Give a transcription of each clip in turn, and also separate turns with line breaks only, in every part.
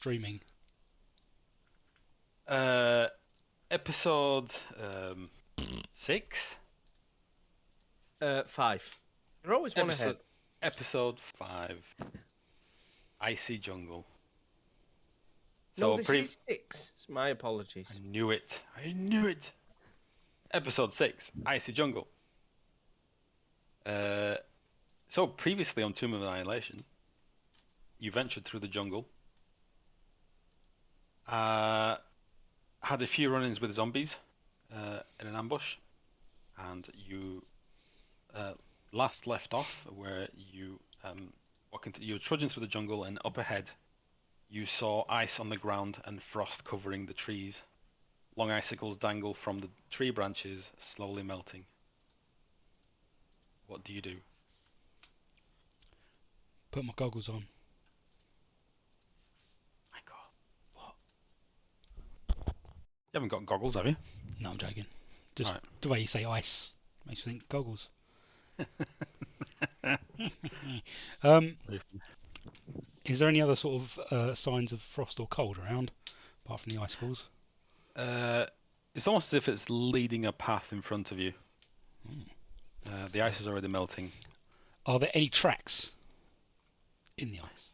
dreaming?
Episode 6.
5. You're always one ahead.
Episode 5. Icy Jungle.
No, this is 6. My apologies.
I knew it. Episode 6. Icy Jungle. So previously on Tomb of Annihilation, you ventured through the jungle. Had a few run-ins with zombies in an ambush, and you last left off where you you were trudging through the jungle, and up ahead you saw ice on the ground and frost covering the trees. Long icicles dangle from the tree branches, slowly melting. What do you do?
Put my goggles on.
My God. What? You haven't got goggles, have you?
No, I'm joking. Just
Right.
the way you say ice makes me think goggles. Is there any other sort of signs of frost or cold around, apart from the icicles?
It's almost as if it's leading a path in front of you. The ice is already melting.
Are there any tracks in the ice?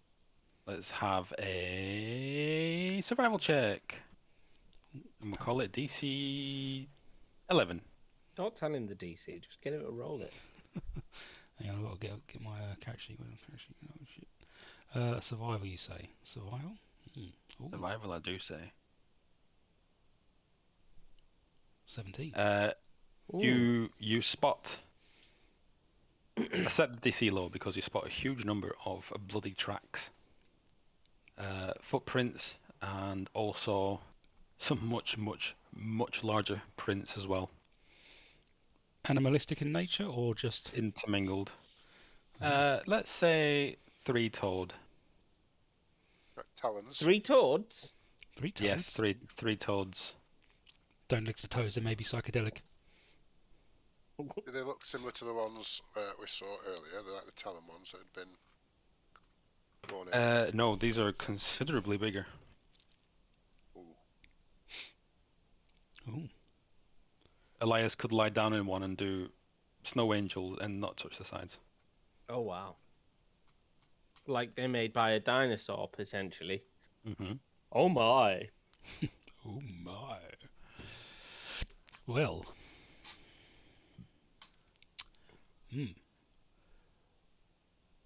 Let's have a survival check. And we'll call it DC 11.
Don't tell him the DC. Just get him to roll it.
Hang on, I've got to get my character sheet. Oh, shit. Survival, you say? Survival? Ooh,
Survival, I do say.
17.
You spot. I set the DC low because you spot a huge number of bloody tracks, footprints, and also some much larger prints as well.
Animalistic in nature or just
intermingled? Let's say three-toed.
Talons.
3 toads?
3 toads?
Yes, three toads.
Don't lick the toes, they may be psychedelic.
Do they look similar to the ones we saw earlier? They're like the Talon ones that had been born in.
No, these are considerably bigger.
Ooh.
Elias could lie down in one and do snow angel and not touch the sides.
Oh, wow. Like they're made by a dinosaur, potentially.
Mm-hmm.
Oh, my.
Oh, my. Well.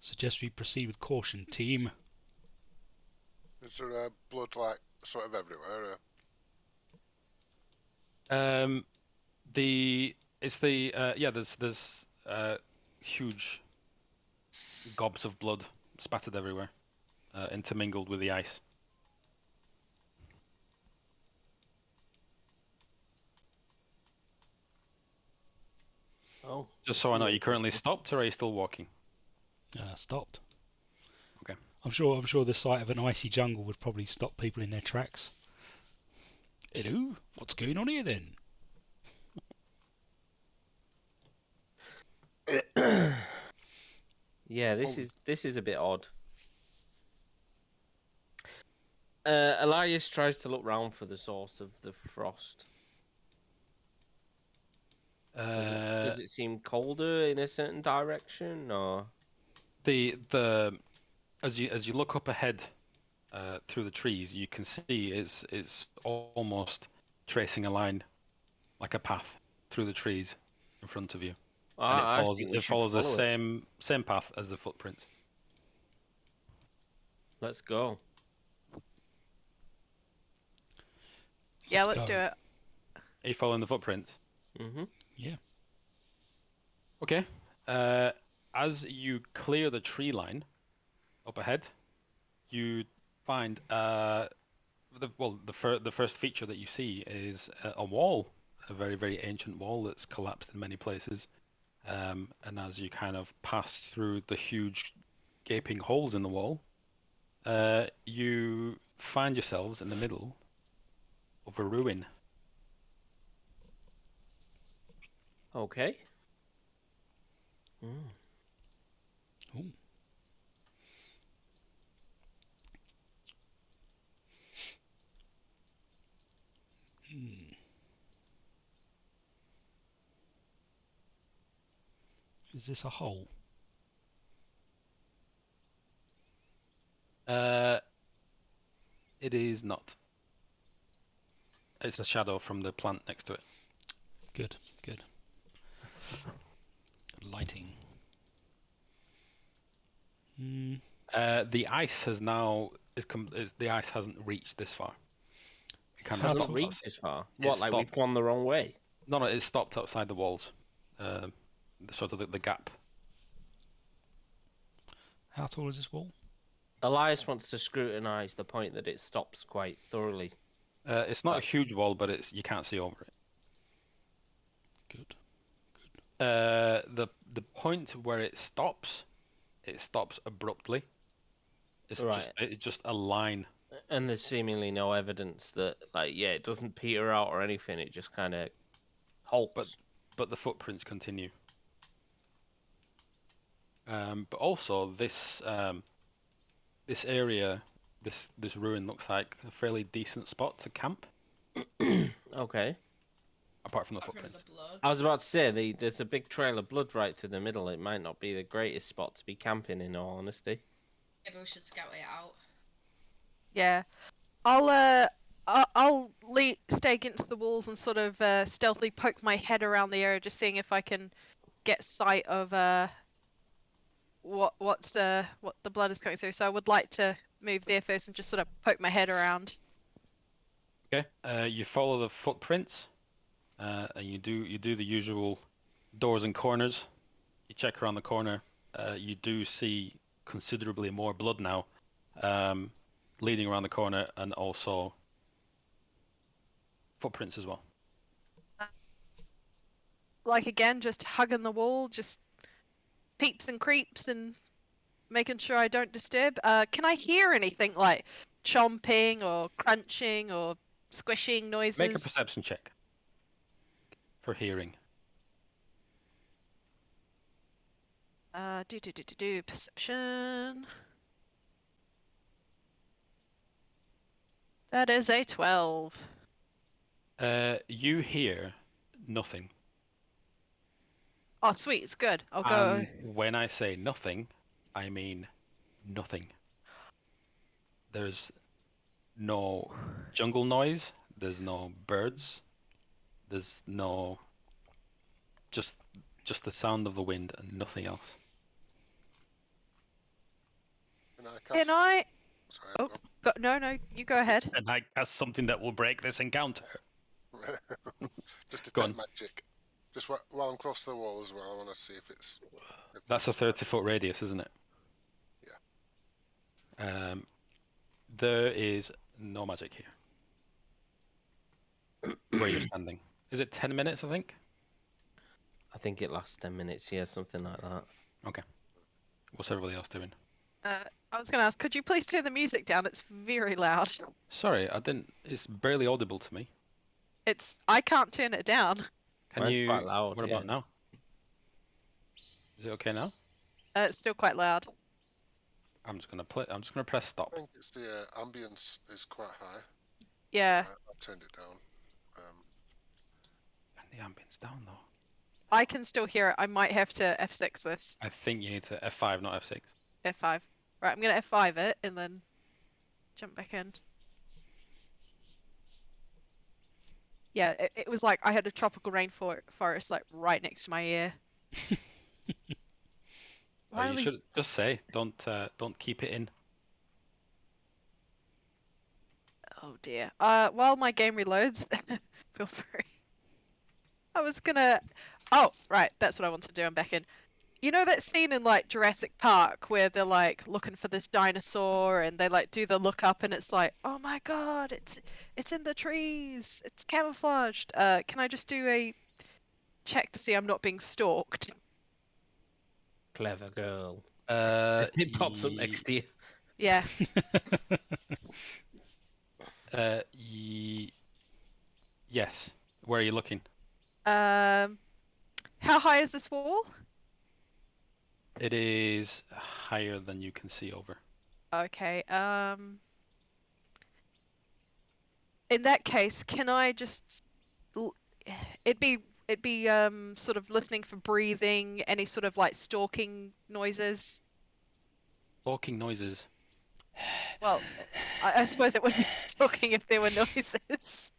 Suggest we proceed with caution, team.
Is there blood like sort of everywhere?
There's huge gobs of blood spattered everywhere, intermingled with the ice.
Oh.
Just so I know, are you currently stopped or are you still walking?
Stopped.
Okay.
I'm sure the sight of an icy jungle would probably stop people in their tracks. Hello? What's going on here then?
Yeah, this is a bit odd. Elias tries to look round for the source of the frost. Does it seem colder in a certain direction, or
as you look up ahead through the trees, you can see it's almost tracing a line, like a path through the trees in front of you, and it follows the same path as the footprints.
Let's go.
Yeah, let's do it.
Are you following the footprints?
Mm-hmm.
Yeah.
Okay. As you clear the tree line up ahead, you find the first feature that you see is a wall, a very, very ancient wall that's collapsed in many places. And as you kind of pass through the huge gaping holes in the wall, you find yourselves in the middle of a ruin.
Okay.
Ooh. Is this a hole?
It is not. It's a shadow from the plant next to it.
Good, good. Lighting.
The ice has now the ice hasn't reached this far. It kind
How
of
Hasn't
stopped
reached
outside.
this far.
It
What, like we've
stopped.
gone the wrong way?
No, it stopped outside the walls. Sort of the gap.
How tall is this wall?
Elias wants to scrutinise the point that it stops quite thoroughly.
It's not a huge wall, but you can't see over it.
Good.
The point where it stops abruptly. It's just a line.
And there's seemingly no evidence that, like, it doesn't peter out or anything. It just kind of halts.
But the footprints continue. But also this area, this ruin looks like a fairly decent spot to camp.
Okay.
Apart from the
Apart from
footprints.
the blood.
I was about to say, there's a big trail of blood right through the middle. It might not be the greatest spot to be camping, in all honesty.
Maybe we should scout it out.
Yeah. I'll stay against the walls and sort of stealthily poke my head around the area, just seeing if I can get sight of what the blood is coming through. So I would like to move there first and just sort of poke my head around.
Okay. You follow the footprints, and you do the usual doors and corners. You check around the corner. You do see considerably more blood now, leading around the corner, and also footprints as well.
Like again, just hugging the wall, just peeps and creeps and making sure I don't disturb. Can I hear anything like chomping or crunching or squishing noises?
Make a perception check for hearing.
Perception. That is a 12.
You hear nothing.
Oh, sweet, it's good. I'll go.
And when I say nothing, I mean nothing. There's no jungle noise. There's no birds. There's no just the sound of the wind and nothing else.
Can I?
Sorry,
Oh, no, you go ahead.
And I cast something that will break this encounter.
Just
Go
detect
on.
magic. Just while I'm close to the wall as well, I want to see if it's.
That's a 30-foot radius, isn't it?
Yeah.
There is no magic here. Where you're standing. Is it 10 minutes, I think?
I think it lasts 10 minutes, yeah, something like that.
Okay. What's everybody else doing?
I was going to ask, could you please turn the music down? It's very loud.
Sorry, I didn't. It's barely audible to me.
I can't turn it down.
Can
Mine's
you?
quite loud,
What
yeah.
about now? Is it okay now?
It's still quite loud.
I'm just gonna play. I'm just gonna press stop.
I think it's the ambience is quite high.
Yeah,
I've turned it down.
And the ambience down though.
I can still hear it. I might have to F6 this.
I think you need to F5, not F6.
F5. Right, I'm going to F5 it and then jump back in. Yeah, it was like I had a tropical rainforest like right next to my ear.
Or you should just say, don't keep it in.
Oh dear. While my game reloads, feel free. I was gonna. Oh, right. That's what I want to do. I'm back in. You know that scene in like Jurassic Park where they're like looking for this dinosaur and they like do the look up and it's like, oh my god, it's in the trees. It's camouflaged. Can I just do a check to see I'm not being stalked?
Clever girl.
It
It pops up next to you.
Yeah.
Yes. Where are you looking?
How high is this wall?
It is higher than you can see over.
Okay. in that case, can I just? It'd be sort of listening for breathing, any sort of like stalking noises.
Stalking noises.
Well, I suppose it would be stalking if there were noises.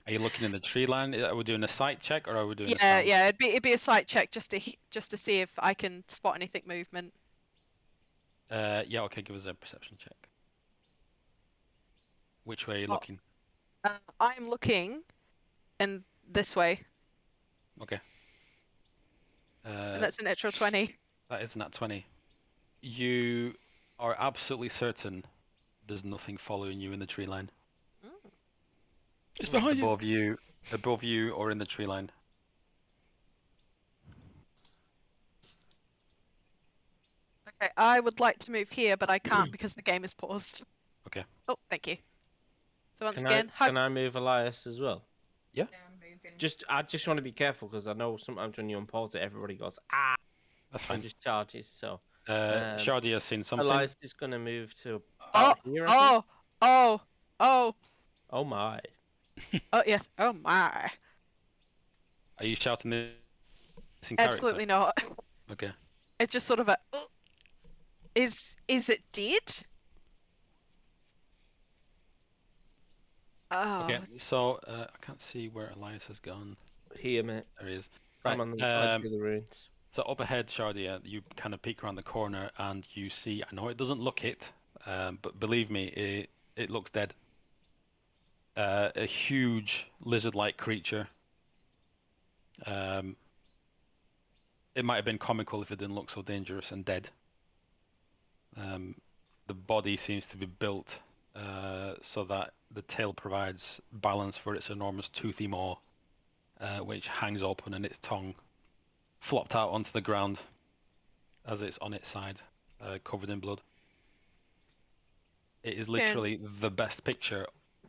Are you looking in the tree line? Are we doing a sight check or are we doing a
Yeah,
sound?
yeah, it'd be a sight check just to see if I can spot anything movement.
Yeah, okay, give us a perception check. Which way are you looking?
I'm looking in this way,
Okay.
and that's a natural 20.
That is nat 20. You are absolutely certain there's nothing following you in the tree line.
It's behind you.
Above you or in the tree line.
Okay, I would like to move here, but I can't because the game is paused.
Okay.
Oh, thank you. So once
Can
again,
can I move Elias as well?
Yeah, I'm moving.
I just want to be careful because I know sometimes when you unpause it, everybody goes ah,
That's
and
fine.
just charges. So
Shardy has seen something.
Elias is gonna move to
Oh,
about here. I think.
oh
My!
yes, oh my.
Are you shouting this in character?
Absolutely not.
Okay.
It's just sort of a. Is it dead? Oh.
Okay, so I can't see where Elias has gone.
Here, mate.
There he is.
I'm on the side through the ruins.
So up ahead, Shardia, you kind of peek around the corner and you see, I know it doesn't look it, but believe me, it looks dead. A huge lizard-like creature. It might have been comical if it didn't look so dangerous and dead. The body seems to be built so that the tail provides balance for its enormous toothy maw, which hangs open and its tongue flopped out onto the ground as it's on its side, covered in blood. It is literally the best picture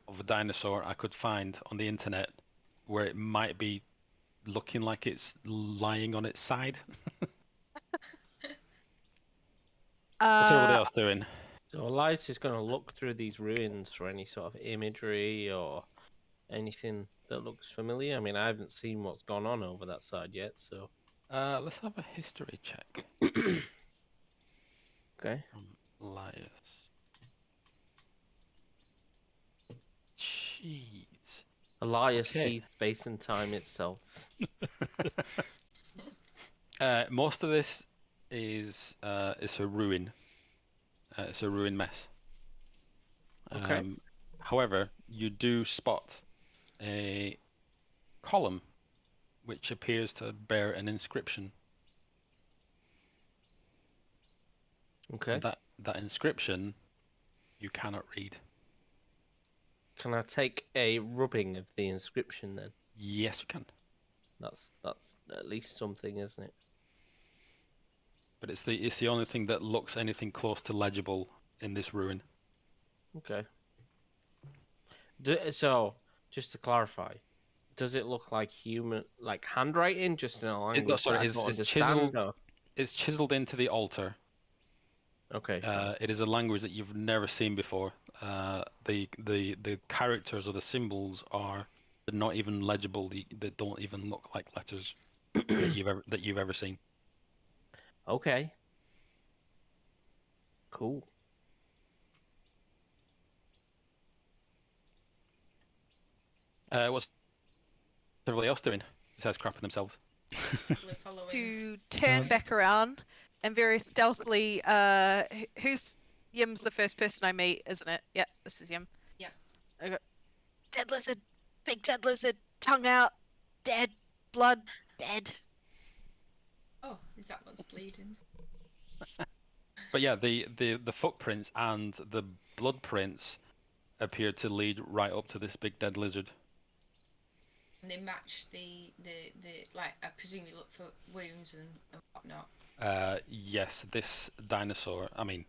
of a dinosaur I could find on the internet where it might be looking like it's lying on its side. What's everybody else doing?
So Elias is gonna look through these ruins for any sort of imagery or anything that looks familiar. I mean, I haven't seen what's gone on over that side yet, so.
Let's have a history check.
Okay.
Elias. Jeez.
Elias
Okay.
sees space and time itself.
Most of this is a ruin. It's a ruin mess.
Okay.
However, you do spot a column which appears to bear an inscription.
Okay.
And that inscription you cannot read.
Can I take a rubbing of the inscription then?
Yes, you can.
That's at least something, isn't it?
But it's the only thing that looks anything close to legible in this ruin.
Okay. So, just to clarify, does it look like human, like handwriting, just in a language that I don't understand,
chiseled.
or-
It's chiseled into the altar.
Okay.
It is a language that you've never seen before. The characters or the symbols are not even legible. They don't even look like letters that you've ever seen.
Okay. Cool.
What's everybody else doing besides crapping themselves?
We're following.
To turn back around and very stealthily, who's Yim's the first person I meet, isn't it? Yeah, this is Yim.
Yeah.
I got dead lizard, big dead lizard, tongue out, dead, blood, dead.
Oh, is that what's bleeding?
But yeah, the footprints and the blood prints appear to lead right up to this big dead lizard.
And they match the like. I presume you look for wounds and whatnot.
Yes, this dinosaur, I mean,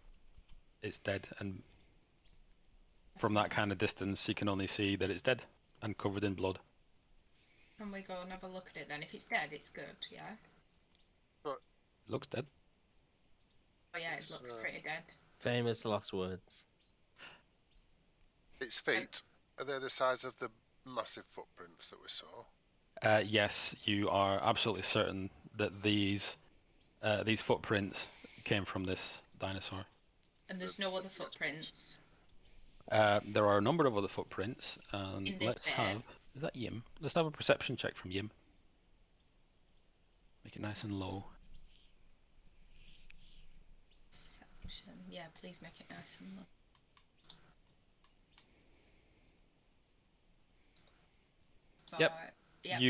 it's dead, and from that kind of distance, you can only see that it's dead and covered in blood.
Can we go and have a look at it then? If it's dead, it's good, yeah?
It looks dead.
Oh yeah, it looks pretty dead.
Famous last words.
Its feet, are they the size of the massive footprints that we saw?
Yes, you are absolutely certain that these footprints came from this dinosaur.
And there's no other footprints.
There are a number of other footprints, and
In this
let's
bit?
have... Is that Yim? Let's have a perception check from Yim. Make it nice and low.
Perception. Yeah, please make it nice and low.
Yep.
Yep.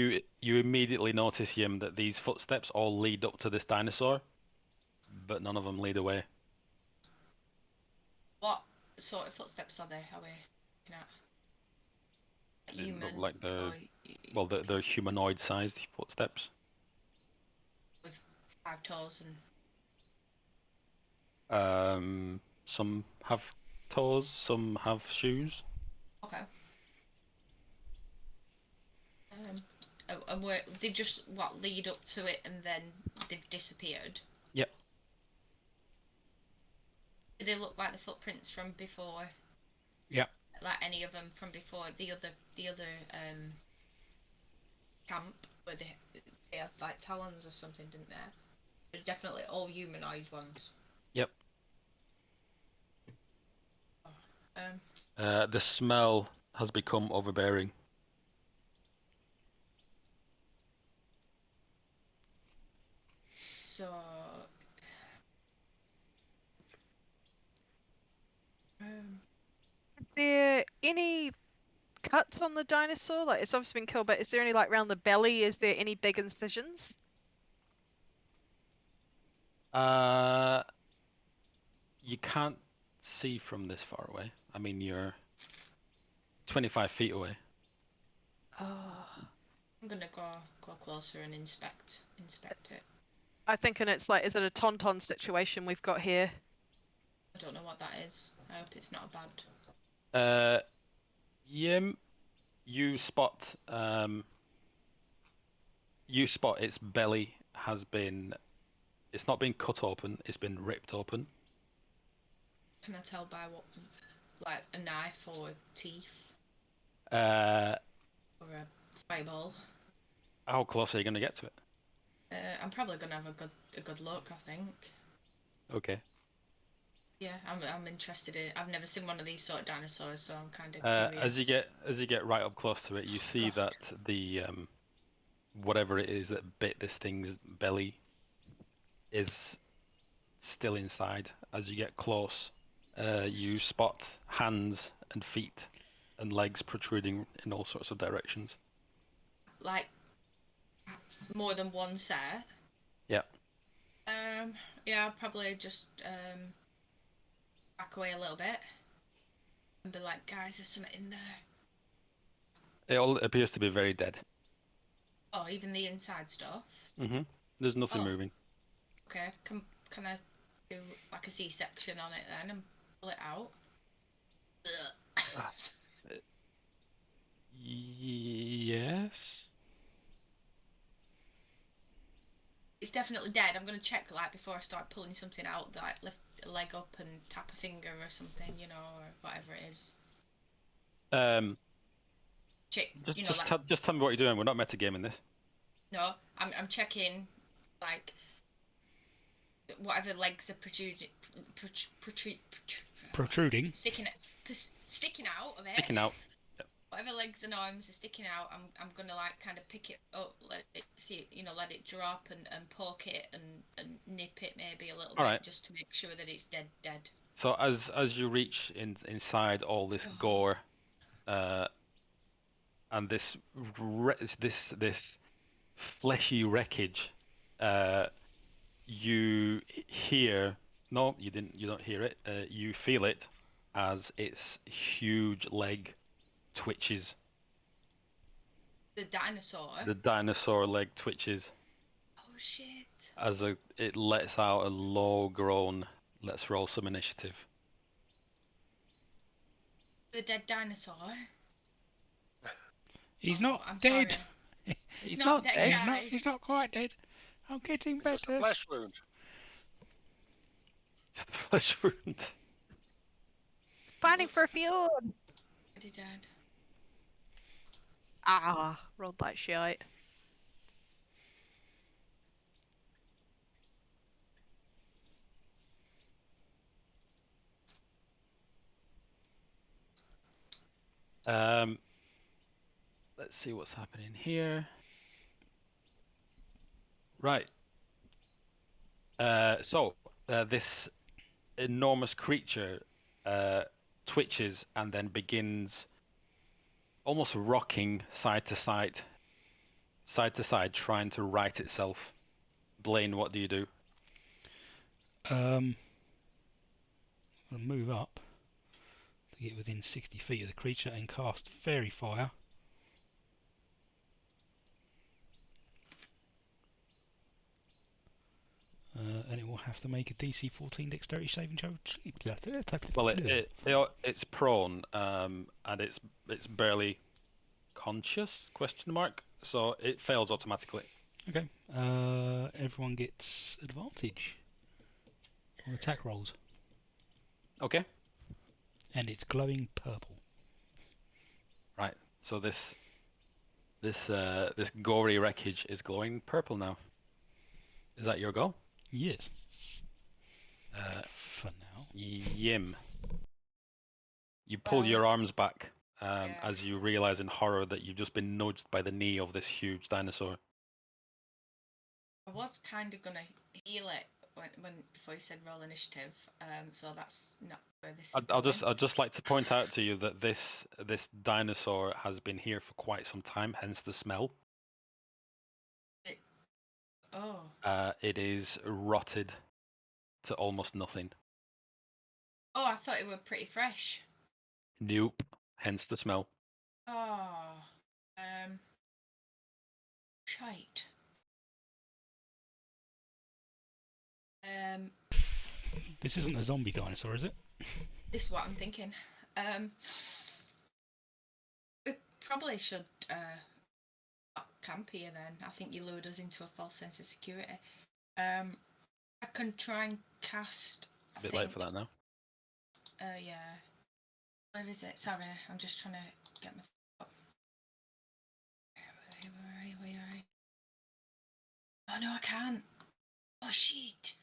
You immediately notice, Yim, that these footsteps all lead up to this dinosaur, but none of them lead away.
What sort of footsteps are they? Are we looking at?
They look
Human?
like they're...
or
Well, they're humanoid-sized footsteps.
with 5 toes and...
Some have toes, some have shoes.
Okay. And they just lead up to it and then they've disappeared?
Yep.
Do they look like the footprints from before?
Yep.
Like any of them from before the other camp where they had like talons or something, didn't they? They're definitely all humanoid ones.
Yep.
Um.
The smell has become overbearing.
So.
Is there any cuts on the dinosaur? Like, it's obviously been killed, but is there any, like, around the belly? Is there any big incisions?
You can't see from this far away. I mean, you're 25 feet away.
Oh.
I'm gonna go closer and inspect it.
I think, and it's like, is it a tauntaun situation we've got here?
I don't know what that is. I hope it's not a bad.
Yim, you spot its belly has been... It's not been cut open, it's been ripped open.
Can I tell by what, like a knife or teeth
Uh,
or a fireball?
how close are you going to get to it?
I'm probably gonna have a good look. I think.
Okay.
Yeah, I'm interested in. I've never seen one of these sort of dinosaurs, so I'm kind of curious.
As you get right up close to it, you see
God.
that the whatever it is that bit this thing's belly is still inside. As you get close, you spot hands and feet and legs protruding in all sorts of directions.
Like more than one set.
Yeah.
Yeah, I'll probably just back away a little bit and be like, guys, there's something in there.
It all appears to be very dead.
Oh, even the inside stuff.
There's nothing
Oh.
moving.
Okay, can I do like a C-section on it then and pull it out? Ugh.
Yes.
It's definitely dead. I'm gonna check like before I start pulling something out, like lift a leg up and tap a finger or something, you know, or whatever it is. Check,
Just
you know,
just tell me what you're doing. We're not metagaming this.
no, I'm checking like whatever legs are
Protruding.
sticking out of it.
Sticking out.
Whatever legs and arms are sticking out, I'm gonna like kind of pick it up, let it drop and poke it and nip it maybe a little bit,
Alright.
just to make sure that it's dead.
So as you reach inside all this gore, and this fleshy wreckage, you hear... No, you didn't. You don't hear it. You feel it as its huge leg twitches.
The dinosaur.
The dinosaur leg twitches
Oh shit.
as it lets out a low groan. Let's roll some initiative.
The dead dinosaur.
He's
Oh,
not
I'm
dead.
sorry.
He's
not dead,
dead.
guys.
He's not quite dead. I'm getting
It's just a
better.
flesh wound.
It's the flesh wound.
Fighting for a fjord.
Pretty dead.
Ah, rolled like shite.
Let's see what's happening here. Right. So this enormous creature twitches and then begins almost rocking side to side, trying to right itself. Blaine, what do you do?
I'm going to move up to get within 60 feet of the creature and cast Fairy Fire. And it will have to make a DC 14 Dexterity saving throw.
Well, it's prone, and it's barely conscious? Question mark. So it fails automatically.
Okay. Everyone gets advantage on attack rolls,
Okay.
and it's glowing purple.
Right. So this gory wreckage is glowing purple now. Is that your goal?
Yes. For now.
Yim. You pull your arms back as you realize in horror that you've just been nudged by the knee of this huge dinosaur.
I was kind of gonna heal it before you said roll initiative. So that's not where this is going.
I'd just like to point out to you that this dinosaur has been here for quite some time, hence the smell. It is rotted to almost nothing.
Oh, I thought it were pretty fresh.
Nope. Hence the smell.
Oh, shite.
This isn't a zombie dinosaur, is it?
This is what I'm thinking. We probably should camp here then. I think you lured us into a false sense of security. I can try and cast.
A bit late for that now.
Yeah. Where is it? Sorry, I'm just trying to get my. Where are you? Oh no, I can't. Oh shit.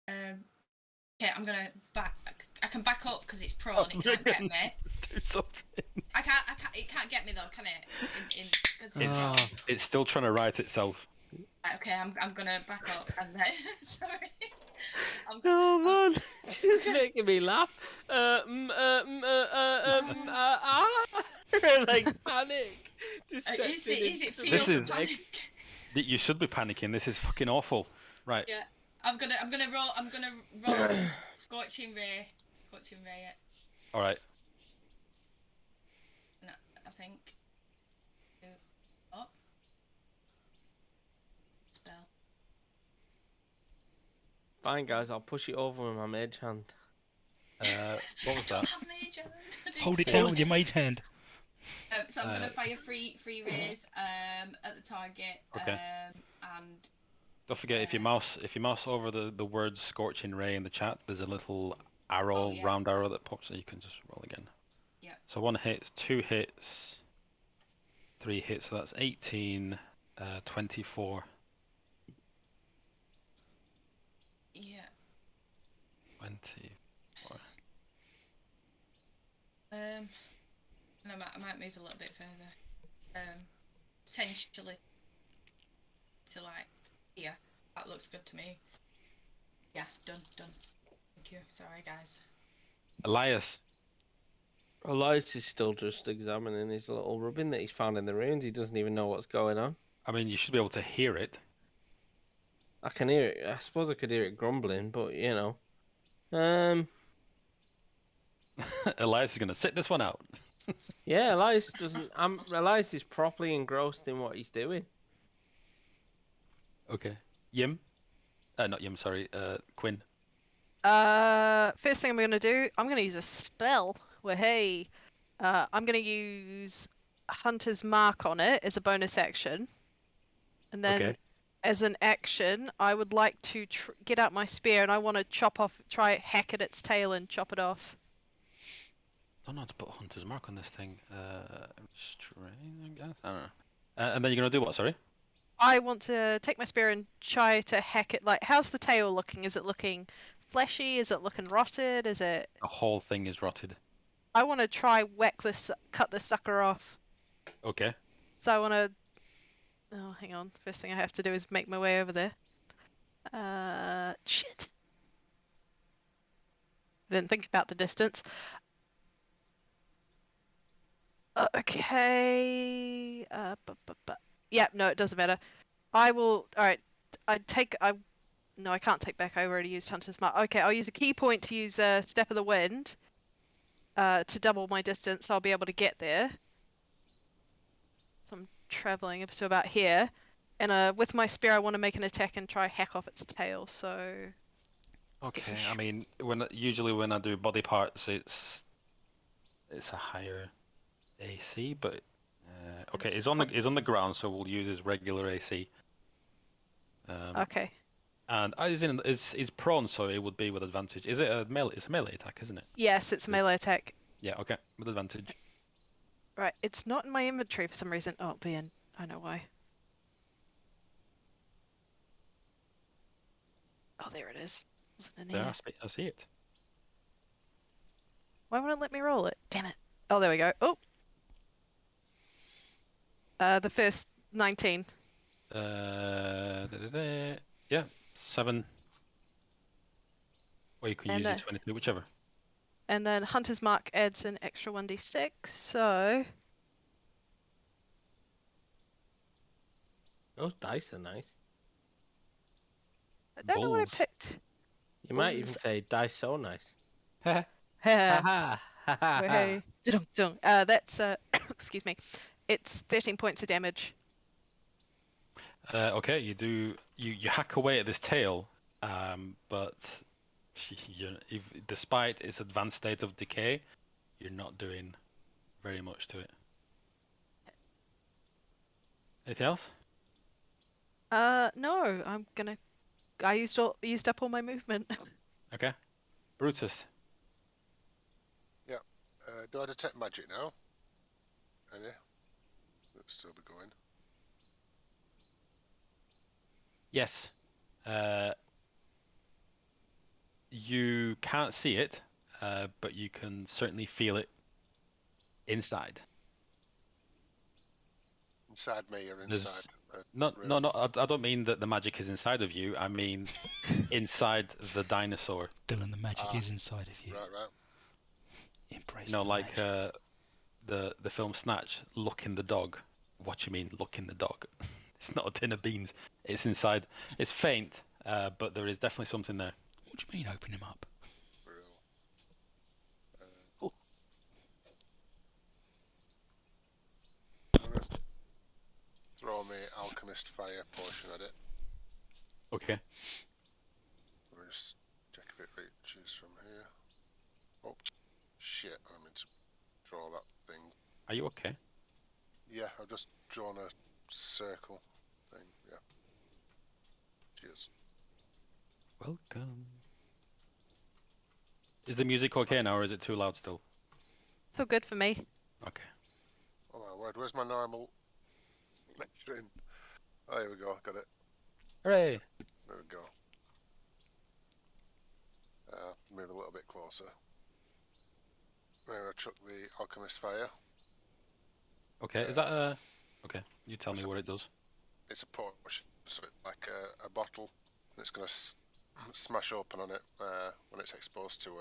Okay, I'm gonna back. I can back up because it's prone. It can't get me.
Do something.
I can't. It can't get me though, can it? Cause
It's still trying to right itself.
Right, okay, I'm gonna back up and then. Sorry.
Oh man, it's making me laugh. Like panic. Just
Is it feel
This is-
panic?
You should be panicking. This is fucking awful. Right.
Yeah. I'm gonna roll some scorching ray. It.
All right.
No, I think. Oh. Spell.
Fine, guys, I'll push it over with my mage hand.
What was
I don't
that?
have mage hand. I didn't
Hold it
say
down
that.
with your mage hand.
So I'm gonna fire three rays at the target.
Okay.
And
Don't forget, if you mouse over the word "scorching ray" in the chat, there's a little arrow,
yeah.
round arrow that pops, so you can just roll again.
Yeah.
So 1 hit, 2 hits, 3 hits. So that's 18, 24.
Yeah.
24.
And I might move a little bit further. Potentially to like here. That looks good to me. Yeah, done. Thank you. Sorry, guys.
Elias.
Elias is still just examining his little rubbing that he's found in the ruins. He doesn't even know what's going on.
I mean, you should be able to hear it.
I can hear it. I suppose I could hear it grumbling, but you know.
Elias is gonna sit this one out.
Yeah, Elias doesn't. Elias is properly engrossed in what he's doing.
Okay. Yim. Not Yim. Sorry. Quinn.
First thing I'm gonna do, I'm gonna use a spell. I'm gonna use Hunter's Mark on it as a bonus action, and then as an action, I would like to get out my spear and I want to hack at its tail and chop it off.
don't know how to put Hunter's Mark on this thing. Restrain, I guess. I don't know. And then you're gonna do what? Sorry.
I want to take my spear and try to hack it. Like, how's the tail looking? Is it looking fleshy? Is it looking rotted? Is it?
The whole thing is rotted.
I want to try cut this sucker off.
Okay.
So I want to. Oh, hang on. First thing I have to do is make my way over there. Shit. I didn't think about the distance. Okay. Yeah, no, it doesn't matter. I will. All right. No, I can't take back. I already used Hunter's Mark. Okay, I'll use a key point to use Step of the Wind. To double my distance, I'll be able to get there. So I'm traveling up to about here, and with my spear, I want to make an attack and try hack off its tail. So.
Okay. I mean, usually when I do body parts, it's a higher AC, but okay, it's on the ground, so we'll use his regular AC.
Okay.
And is prone, so it would be with advantage. Is it a melee? It's a melee attack, isn't it?
Yes, it's a melee attack.
Yeah. Okay, with advantage.
Right, it's not in my inventory for some reason. Oh, man, I know why. Oh, there it is. Wasn't in here.
Yeah, I see it.
Why won't it let me roll it? Damn it. Oh, there we go. Oh. The first 19.
Yeah, 7. Or you can use your 22, whichever.
And then Hunter's Mark adds an extra 1d6, so.
Those dice are nice.
I don't know what I
Balls.
picked.
You might even say dice so nice.
Ha
Ha ha.
Hey. That's excuse me. It's 13 points of damage.
Okay, you hack away at this tail, but despite its advanced state of decay, you're not doing very much to it. Anything else?
No, I used up all my movement.
Okay. Brutus.
Do I detect magic now? Any? It'll still be going.
Yes. You can't see it, but you can certainly feel it inside.
Inside me or inside?
No. I don't mean that the magic is inside of you. I mean inside the dinosaur.
Dylan, the magic is inside of you.
Right.
Embrace.
You know,
the
like
magic.
the film Snatch. Look in the dog. What you mean? Look in the dog. It's not a tin of beans. It's inside. It's faint, but there is definitely something there.
What do you mean, open him up?
I'm going to throw my alchemist fire potion at it.
Okay.
Let me just check if it reaches from here. Oh, shit! I meant to draw that thing.
Are you okay?
Yeah, I've just drawn a circle thing. Yeah. Cheers.
Welcome. Is the music okay now, or is it too loud still?
So good for me.
Okay.
Oh my word! Where's my normal measuring? Oh, here we go. Got it.
Hooray!
There we go. Move a little bit closer. There, I chuck the alchemist fire.
Okay, is that a... Okay, you tell me what it does.
It's a potion, so it's like a bottle. And it's going to smash open on it when it's exposed to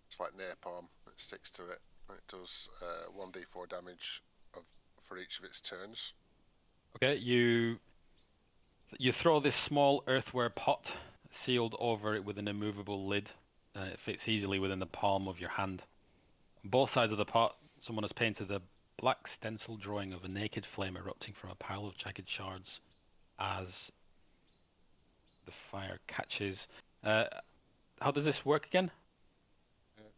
it's like napalm. It sticks to it. And it does 1d4 damage for each of its turns.
Okay, you throw this small earthenware pot sealed over it with an immovable lid. It fits easily within the palm of your hand. On both sides of the pot, someone has painted a black stencil drawing of a naked flame erupting from a pile of jagged shards as the fire catches. How does this work again?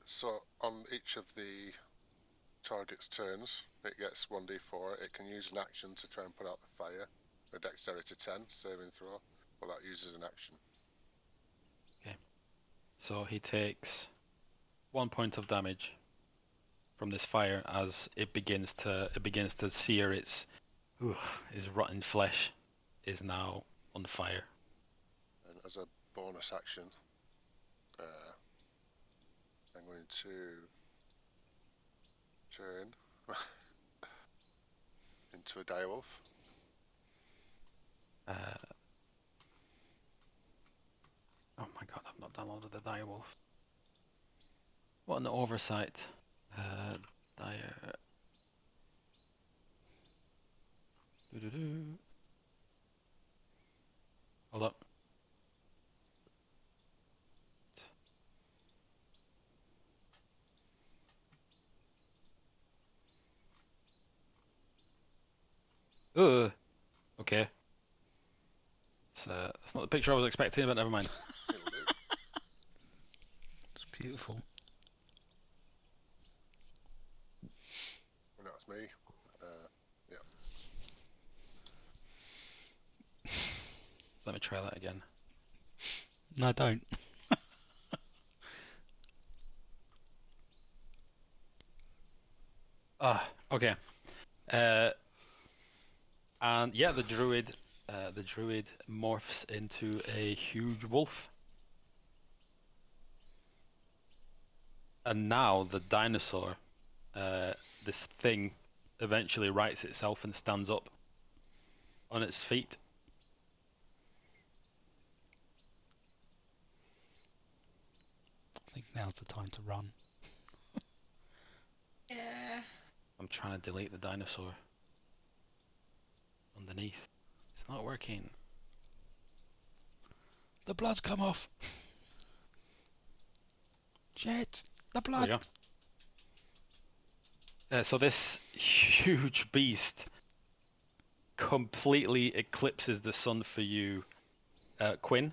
So on each of the target's turns, it gets 1d4. It can use an action to try and put out the fire. A dexterity 10 saving throw. Well, that uses an action.
Okay. So he takes 1 point of damage. from this fire as it begins to sear its rotten flesh is now on fire.
And as a bonus action, I'm going to turn into a direwolf.
Oh my god, I've not downloaded the direwolf. What an oversight. Dire. Doo-doo-doo. Hold up. Okay. That's not the picture I was expecting, but never mind.
It'll do.
It's beautiful.
And that's me. Yeah.
Let me try that again.
No, don't.
Okay. And yeah, the druid morphs into a huge wolf. And now the dinosaur, this thing, eventually rights itself and stands up on its feet.
I think now's the time to run.
Yeah.
I'm trying to delete the dinosaur underneath. It's not working.
The blood's come off. Shit, the
There we
blood.
go. So this huge beast completely eclipses the sun for you, Quinn.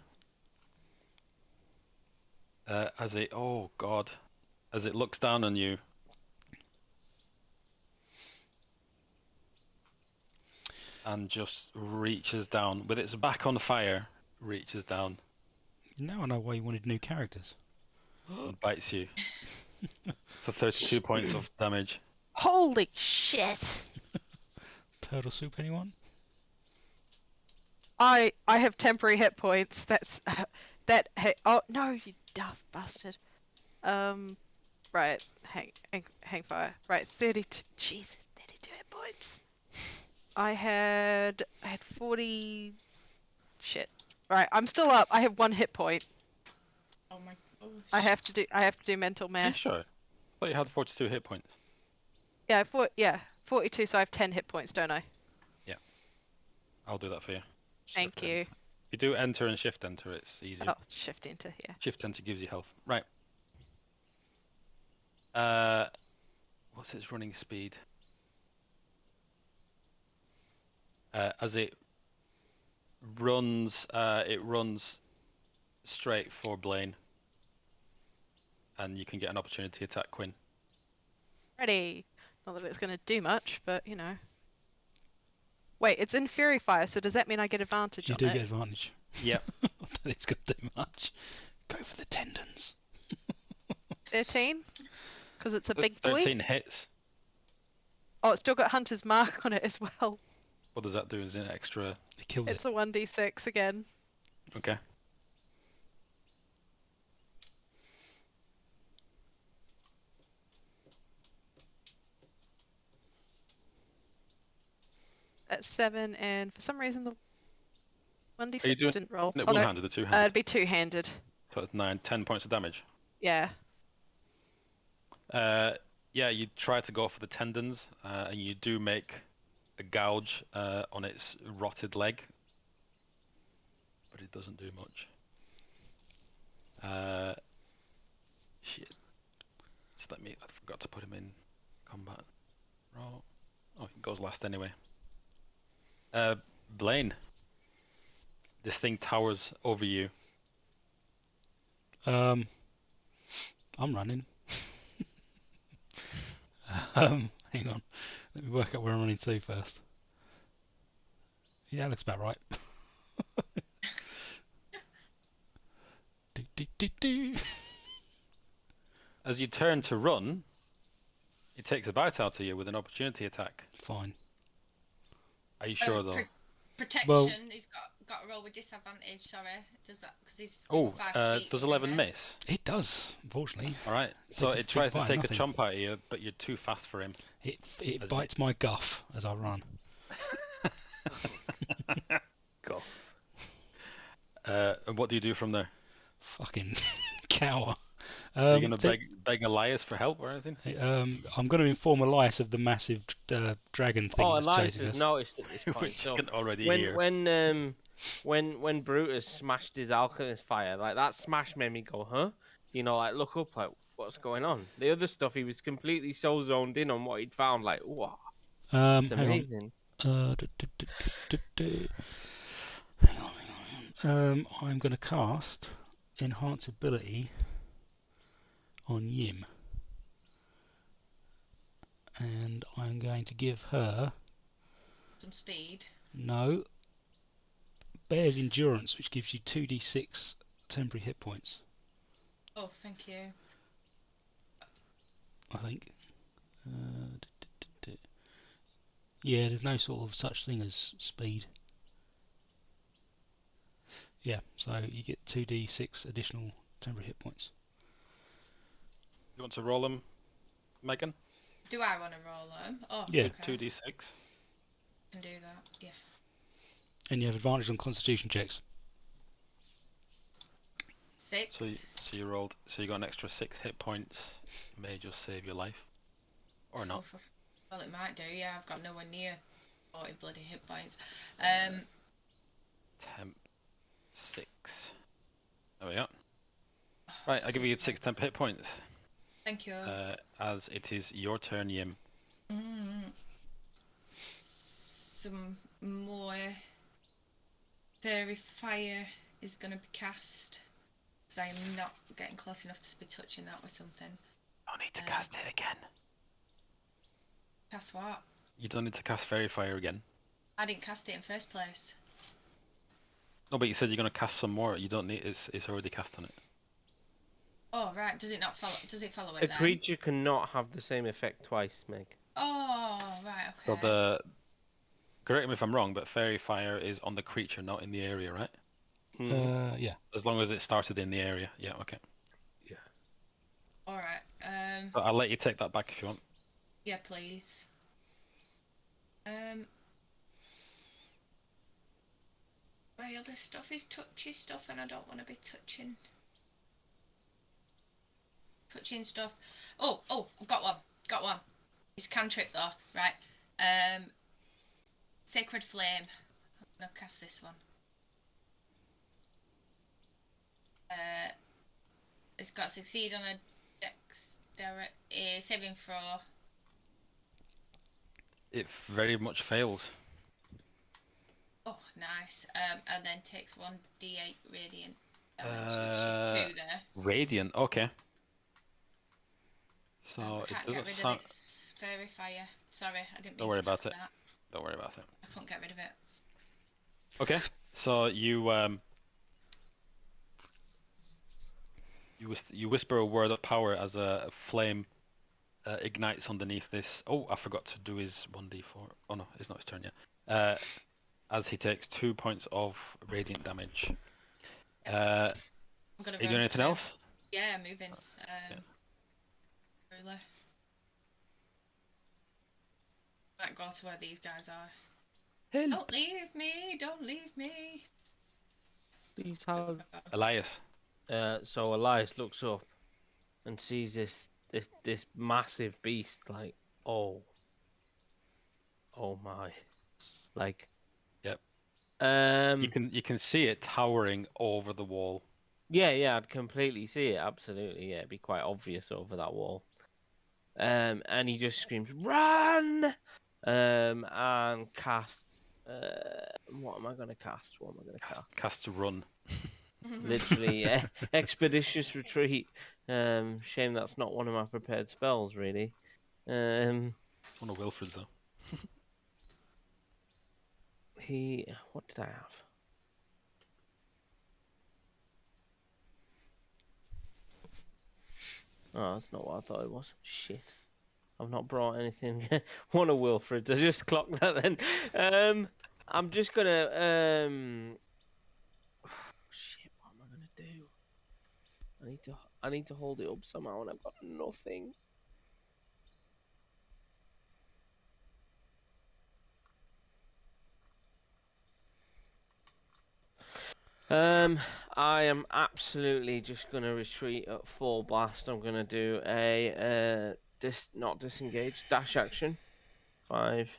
As it looks down on you. And just reaches down with its back on fire, reaches down
Now I know why you wanted new characters.
and bites you for 32 points of damage.
Holy shit!
Turtle soup, anyone?
I have temporary hit points. That's oh no, you daft bastard. Right, hang fire. Right, 32. Jesus, 32 hit points. I had 40. Shit. Right, I'm still up. I have 1 hit point.
Oh my gosh.
I have to do mental
Yeah,
math.
sure. I thought you had 42 hit points.
Yeah, 42. So I have 10 hit points, don't I?
I'll do that for you. Just
Thank
have to
you.
enter. If you do enter and shift enter, it's easier.
Oh, shift into here.
Shift enter gives you health. Right. What's its running speed? As it runs straight for Blaine, and you can get an opportunity to attack Quinn.
Ready. Not that it's gonna do much, but you know. Wait, it's in Fury Fire, so does that mean I get advantage
You
on
do
it?
get advantage.
Yep.
I don't think it's going to do much. Go for the tendons.
13? Because it's a big boy?
13 hits.
Oh, it's still got Hunter's Mark on it as well.
What does that do? Is it extra?
It killed
It's
it.
a 1d6 again.
Okay.
That's 7, and for some reason the
Are you
1d6
doing
didn't roll.
it
Oh no,
one-handed or two-handed?
it'd be two-handed.
So it's 10 points of damage.
Yeah.
Yeah, you try to go for the tendons, and you do make a gouge on its rotted leg, but it doesn't do much. Shit. Just let me. I forgot to put him in combat. Roll. Oh, he goes last anyway. Blaine. This thing towers over you.
I'm running. Hang on. Let me work out where I'm running to first. Yeah, that looks about right. Do.
As you turn to run, He takes a bite out of you with an opportunity attack.
Fine.
Are you sure though?
Protection. He's got a roll with disadvantage. Sorry, does that because he's over
Oh,
5 feet.
does
from
11
me.
miss?
It does, unfortunately.
All right.
Takes
So
a
it
big
tries to
bite,
take
nothing.
a chomp out of you, but you're too fast for him.
It
As-
bites my guff as I run.
Go. And what do you do from there?
Fucking cower.
Are you gonna
so-
beg Elias for help or anything?
I'm going to inform Elias of the massive dragon thing
Oh,
that's
Elias
chasing
has
us.
noticed at this point.
Which
So
you can already
when
hear.
when Brutus smashed his alchemist fire, like that smash made me go, huh? You know, like look up, like what's going on? The other stuff, he was completely so zoned in on what he'd found, like wow, it's
Hang on.
amazing.
Hang on. I'm going to cast Enhance Ability on Yim. And I'm going to give her,
Some speed.
no, Bear's Endurance, which gives you 2d6 temporary hit points,
Oh, thank you.
I think. Yeah, there's no sort of such thing as speed. Yeah, so you get 2d6 additional temporary hit points.
You want to roll them, Megan?
Do I want to roll them? Oh,
Yeah.
okay.
2d6.
Can do that. Yeah.
And you have advantage on Constitution checks.
6.
So you rolled. So you got an extra 6 hit points. May just save your life, or not.
Well, it might do. Yeah, I've got nowhere near 40 bloody hit points.
Temp 6. There we go. Right, I'll give you 6 temp hit points.
Thank you.
As it is your turn, Yim.
Some more fairy fire is going to be cast. Because I'm not getting close enough to be touching that with something.
I need to cast it again.
Cast what?
You don't need to cast Fairy Fire again.
I didn't cast it in first place.
No, but you said you're going to cast some more. You don't need. It's already cast on it.
Oh right, does it not follow? Does it follow it
A
then?
creature cannot have the same effect twice, Meg.
Oh right,
So
okay.
correct me if I'm wrong, but Fairy Fire is on the creature, not in the area, right?
Yeah.
As long as it started in the area. Yeah, okay.
All right.
But I'll let you take that back if you want.
Yeah, please. My other stuff is touchy stuff, and I don't want to be touching stuff. Oh, I've got one. It's cantrip though, right? Sacred Flame. I'm gonna cast this one. It's got to succeed on a dexterity saving throw.
It very much fails.
Oh, nice. And then takes 1d8 radiant damage, which is 2 there.
Radiant, okay. So
I
it
can't
doesn't
get rid
sound.
of its fairy fire. Sorry, I didn't mean
Don't worry
to
about
cast
it.
that.
Don't worry about it.
I couldn't get rid of it.
Okay, so you whisper a word of power as a flame ignites underneath this. Oh, I forgot to do his 1d4. Oh no, it's not his turn yet. As he takes 2 points of radiant damage.
I'm gonna
Are you
run
doing anything
through.
else?
Yeah, moving. Ruler. Might go to where these guys are. Don't leave me! Don't leave me!
Please have.
Elias.
So Elias looks up and sees this massive beast. Like, oh my, like.
Yep. You can see it towering over the wall.
Yeah, I'd completely see it. Absolutely, yeah, it'd be quite obvious over that wall. And he just screams, "Run!" And casts. What am I gonna cast?
Cast to run.
Literally, expeditious retreat. Shame that's not one of my prepared spells, really.
One of Wilfred's though.
What did I have? Oh, that's not what I thought it was. Shit. I've not brought anything. One of Wilfred's. I just clocked that then. I'm just gonna shit. What am I gonna do? I need to hold it up somehow, and I've got nothing. I am absolutely just gonna retreat at full blast. I'm gonna do a not disengage, dash action. 5,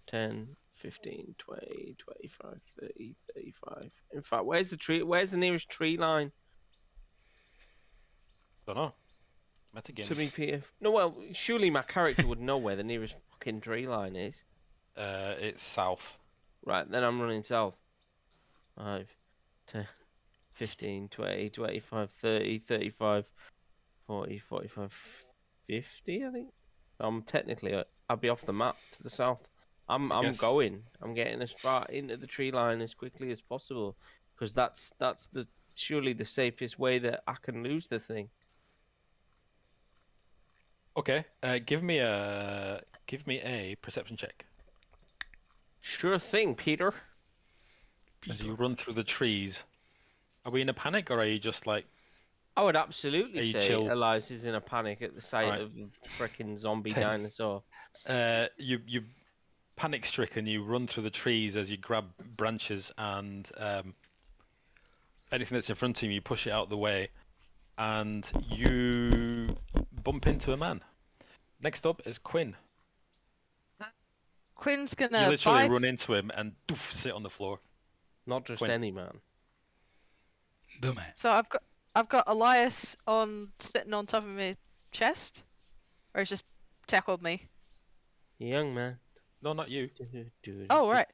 10, 15, 20, 25, 30, 35. In fact, where's the nearest tree line
Don't know. Metagame.
to me, Peter? No, well, surely my character would know where the nearest fucking tree line is.
It's south.
Right, then I'm running south. 5, 10, 15, 20, 25, 30, 35, 40, 45, 50, I think. I'm technically, I'll be off the map to the south. I'm
guess-
going. I'm getting as far into the tree line as quickly as possible, because that's surely the safest way that I can lose the thing.
Okay. Give me a perception check
Sure thing, Peter.
as you run through the trees. Are we in a panic, or are you just like?
I would
Are
absolutely
you
say
chill?
Eliza's in a panic at the sight
Right.
of a freaking zombie
10.
dinosaur.
You panic stricken. You run through the trees as you grab branches and anything that's in front of you. You push it out of the way, and you bump into a man. Next up is Quinn.
Quinn's
You
gonna
literally
buy.
run into him and doof, sit on the floor.
Not just
Quinn.
any man.
The man.
So I've got Elias sitting on top of my chest, or he's just tackled me.
Young man.
No, not you.
Oh right.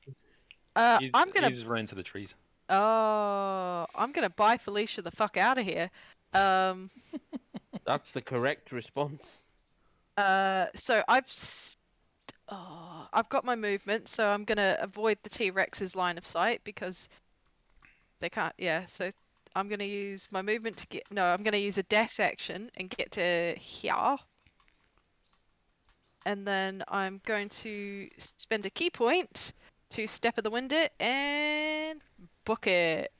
He's
I'm gonna
run into the trees.
I'm gonna buy Felicia the fuck out of here.
That's the correct response.
So I've got my movement, so I'm gonna avoid the T-Rex's line of sight because they can't. Yeah, so I'm gonna use my movement to get. No, I'm gonna use a dash action and get to here. And then I'm going to spend a key point to step of the wind it and book it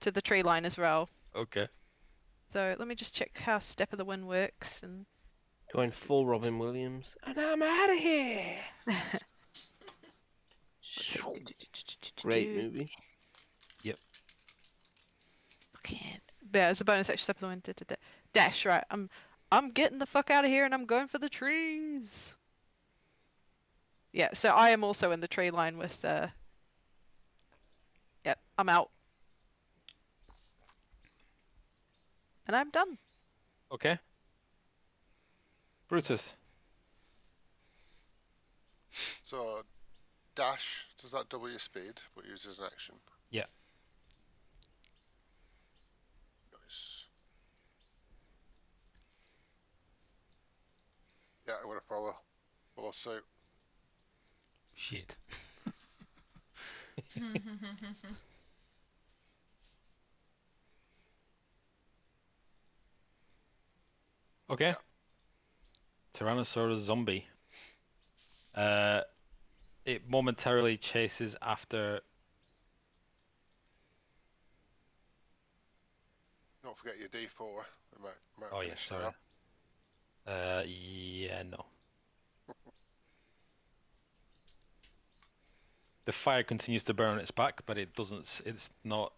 to the tree line as well.
Okay.
So let me just check how step of the wind works and.
Going full Robin Williams. And I'm out of here. Great movie.
Okay. Yeah, it's a bonus action step of the wind. Dash, right. I'm getting the fuck out of here and I'm going for the trees. Yeah, so I am also in the tree line with Yep, I'm out. And I'm done.
Okay. Brutus.
So, dash, does that double your speed, but used as an action?
Yeah.
Nice. Yeah, I'm going to follow suit.
Shit.
Okay. Tyrannosaurus zombie. It momentarily chases after.
Don't forget your D4. It might
Oh yeah,
finish it
sorry.
off.
Yeah, no. The fire continues to burn on its back, but it doesn't. It's not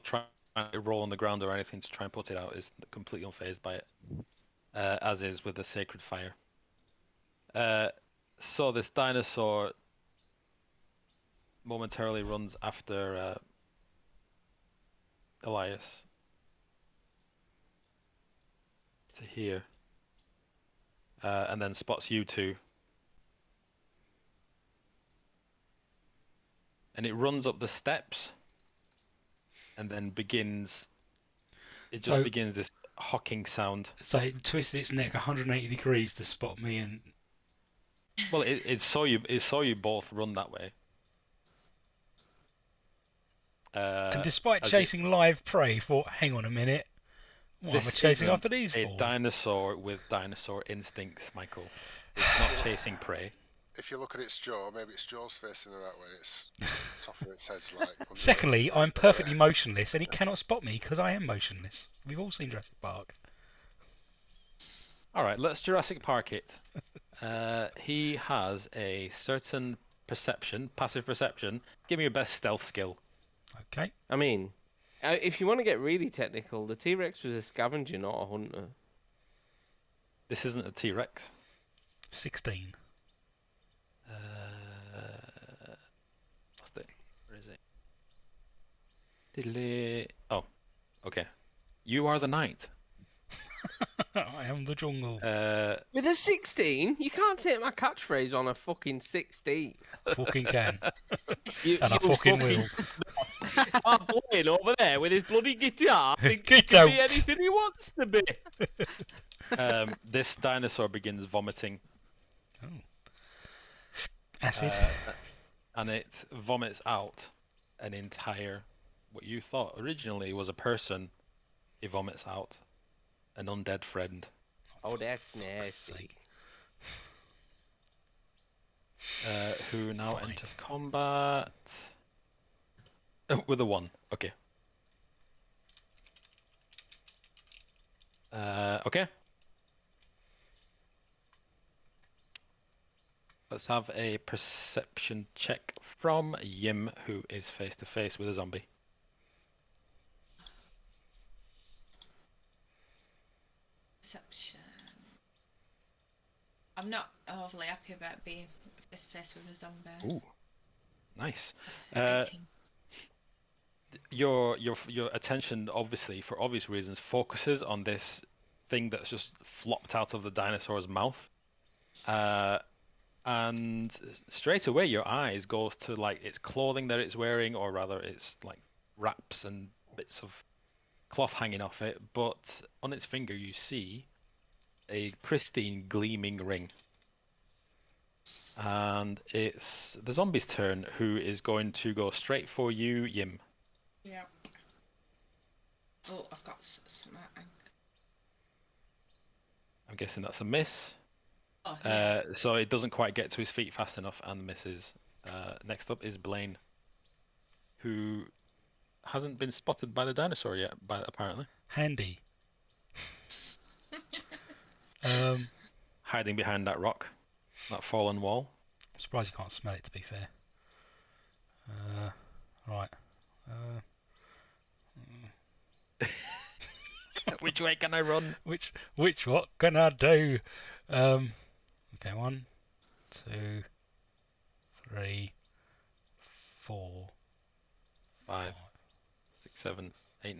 trying to roll on the ground or anything to try and put it out. It's completely unfazed by it, as is with the sacred fire. So this dinosaur momentarily runs after Elias to here, and then spots you two. And it runs up the steps and then begins. It just
So-
begins this hocking sound.
So it twisted its neck 180 degrees to spot me, and
Well, it saw you. It saw you both run that way.
and despite
as it-
chasing live prey, thought, hang on a minute, What
This
am I chasing
isn't
after these
a
for?
dinosaur with dinosaur instincts, Michael. It's not chasing prey.
If you look at its jaw, maybe its jaw's facing the right way. Its top of its head's like. 180
Secondly,
degrees
I'm
that
perfectly
way.
motionless, and he cannot spot me because I am motionless. We've all seen Jurassic Park.
All right, let's Jurassic Park it. He has a certain perception, passive perception. Give me your best stealth skill.
Okay.
I mean, if you want to get really technical, the T-Rex was a scavenger, not a hunter.
This isn't a T-Rex.
16.
What's it? Where is it? Diddly. Oh, okay. You are the knight.
I am the jungle.
With a 16, you can't take my catchphrase on a fucking 16.
Fucking can.
You,
And I
you
fucking will.
Our boy over there with his bloody guitar thinks he
Get
can be
out.
anything he wants to be.
This dinosaur begins vomiting,
Oh. Acid.
and it vomits out an entire, what you thought originally was a person. It vomits out an undead friend.
Oh, that's
sake.
nasty.
Who now
Fine.
enters combat with a 1. Okay. Okay. Let's have a perception check from Yim, who is face to face with a zombie.
Perception. I'm not overly happy about being face to face with a zombie.
Ooh, nice.
18.
Your attention, obviously, for obvious reasons, focuses on this thing that's just flopped out of the dinosaur's mouth, and straight away your eyes goes to like its clothing that it's wearing, or rather, its like wraps and bits of cloth hanging off it. But on its finger, you see a pristine, gleaming ring. And it's the zombie's turn, who is going to go straight for you, Yim.
Yeah. Oh, I've got smart.
I'm guessing that's a miss.
Oh, yeah.
So it doesn't quite get to his feet fast enough and misses. Next up is Blaine, who hasn't been spotted by the dinosaur yet, apparently.
Handy.
Hiding behind that rock, that fallen wall.
I'm surprised you can't smell it, to be fair. Right.
Which way can I run?
Which what can I do? Okay, 1, 2, 3, 4,
5, 6, 7, 8,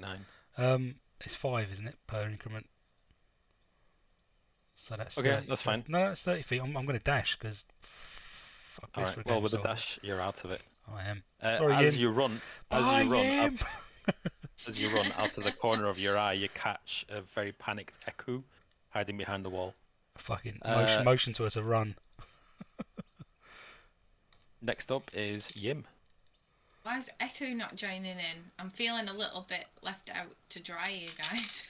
9.
It's 5, isn't it, per increment? So that's
Okay,
30.
that's fine.
No, that's 30 feet. I'm going to dash because.
All right. Well, with the dash, you're out of it.
I am.
As
Sorry, Ian.
you run,
I am.
as you run out of the corner of your eye, you catch a very panicked Eku hiding behind the wall.
Fucking
Uh,
motion to her to run.
Next up is Yim.
Why is Echo not joining in? I'm feeling a little bit left out to dry, you guys.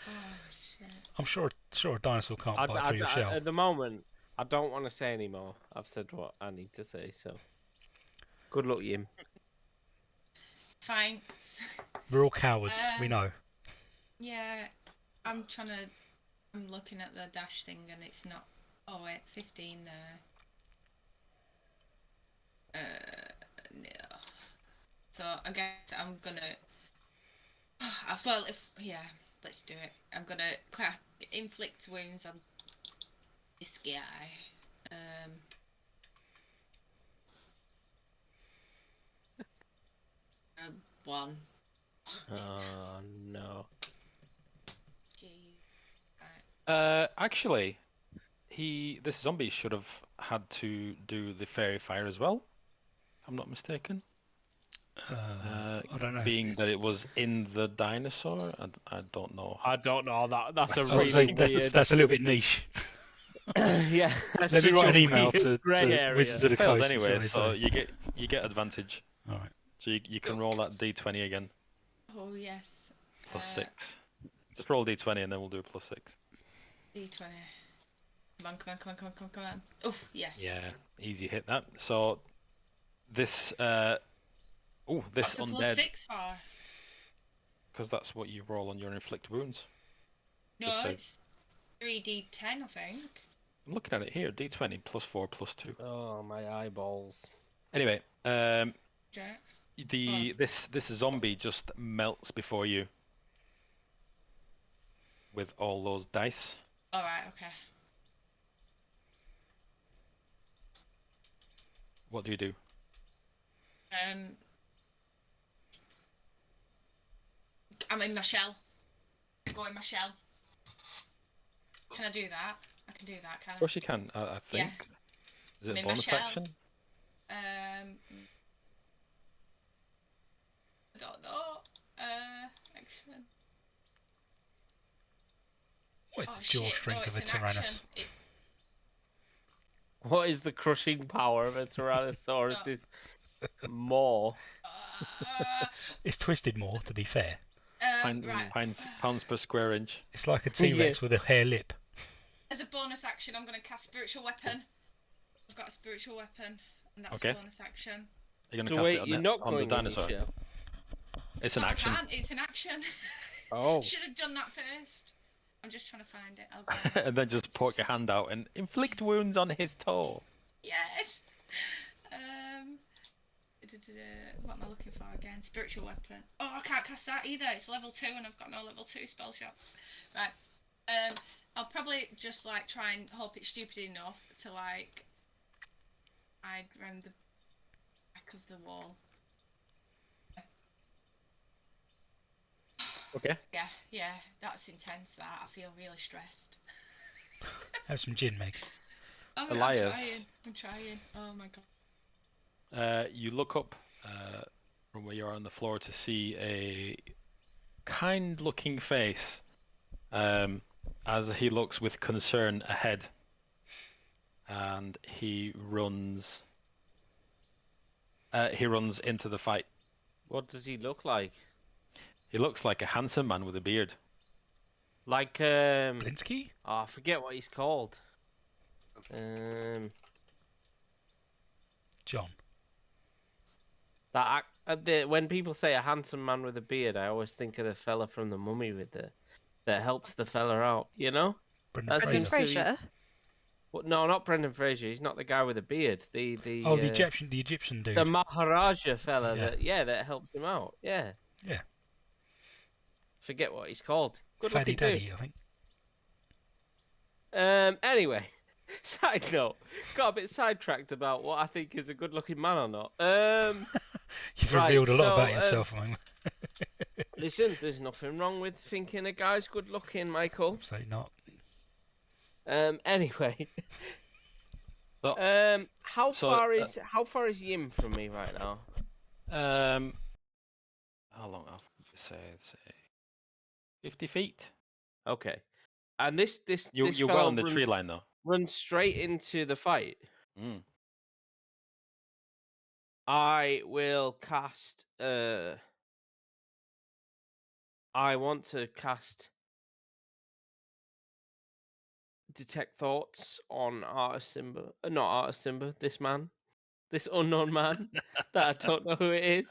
Oh shit.
I'm sure a dinosaur can't bite through your shell.
At the moment, I don't want to say any more. I've said what I need to say, so good luck, Yim.
Thanks.
We're all cowards. We know.
Yeah, I'm looking at the dash thing and it's not. Oh wait, 15 there. No. So I guess I'm gonna. Well, let's do it. I'm gonna inflict wounds on this guy. 1.
Oh no.
Gee.
Actually, this zombie should have had to do the fairy fire as well. If I'm not mistaken.
I don't know.
Being that it was in the dinosaur, I don't know.
I don't know. That's a
I was
really
saying,
weird.
that's a little bit niche.
Yeah. that's
Let me
such
write
a
an email
weird
to
grey area.
Wizards of the
It fails
Coast.
anyway,
sorry,
so you get advantage.
All right.
So you can roll that d20 again.
Oh yes.
Plus 6. Just roll d20 and then we'll do a plus 6.
D20. Come on, come on, come on, come on, come on, come on. Oh, yes.
Yeah, easy hit that. So this this
What's the plus
undead,
6 for?
because that's what you roll on your inflict wounds.
No,
Just say-
it's 3d10, I think.
I'm looking at it here. d20 plus 4 plus 2.
Oh, my eyeballs.
Anyway,
Is it?
this zombie just melts before you with all those dice.
Alright, okay.
What do you do?
I'm in my shell. Go in my shell. Can I do that? I can do that, can
Of course you can. I think.
Yeah.
Is it
I'm
a
in my
bonus
shell.
action?
I? I don't know. Action.
What is
Oh
the jaw
shit!
strength
No,
of
it's
a
an action.
Tyrannus?
What is the crushing power of a Tyrannosaurus' maw?
It's twisted more, to be fair.
Right.
Pounds per square inch.
It's like a T-Rex with a hair lip.
As a bonus action, I'm going to cast Spiritual Weapon. I've got a Spiritual Weapon, and that's
Okay.
a bonus action.
You're
So
gonna cast
wait,
it on,
you're
the,
not
on the
going in your
dinosaur.
shell?
It's an
Well,
action.
I can't. It's an action.
Oh.
Should have done that first. I'm just trying to find it. I'll go.
And then just poke your hand out and inflict wounds on his toe.
Yes. What am I looking for again? Spiritual Weapon. Oh, I can't cast that either. It's level 2 and I've got no level 2 spell shots. Right. I'll probably just like try and hope it's stupid enough to like hide around the back of the wall.
Okay.
Yeah, that's intense. That I feel really stressed.
Have some gin, Meg.
Elias.
I'm trying. Oh my god.
You look up from where you are on the floor to see a kind-looking face as he looks with concern ahead, and he runs into the fight.
What does he look like?
He looks like a handsome man with a beard.
Like
Blinsky?
oh, I forget what he's called.
John.
When people say a handsome man with a beard, I always think of the fella from the Mummy with that helps the fella out. You know?
Brendan
That
Brendan
seems
Fraser.
to be-
Fraser.
Well, no, not Brendan Fraser. He's not the guy with the beard.
The
The
Egyptian dude.
the Maharaja fella
Yeah.
that helps him out. Yeah.
Yeah.
Forget what he's called. Good
Faddy
looking
Daddy,
dude.
I think.
Anyway, side note, got a bit sidetracked about what I think is a good looking man or not.
You've
Right,
revealed a lot
so,
about yourself, Mum.
Listen, there's nothing wrong with thinking a guy's good looking, Michael.
Absolutely not.
Anyway.
So-
how
so,
far is Yim from me right now?
How long? I'll say 50 feet.
Okay. And this
You're well
fellow
in the tree line though.
runs straight into the fight.
Mm.
I will cast. I want to cast Detect Thoughts on Artis Simba. Not Artis Simba. This man, this unknown man that I don't know who it is.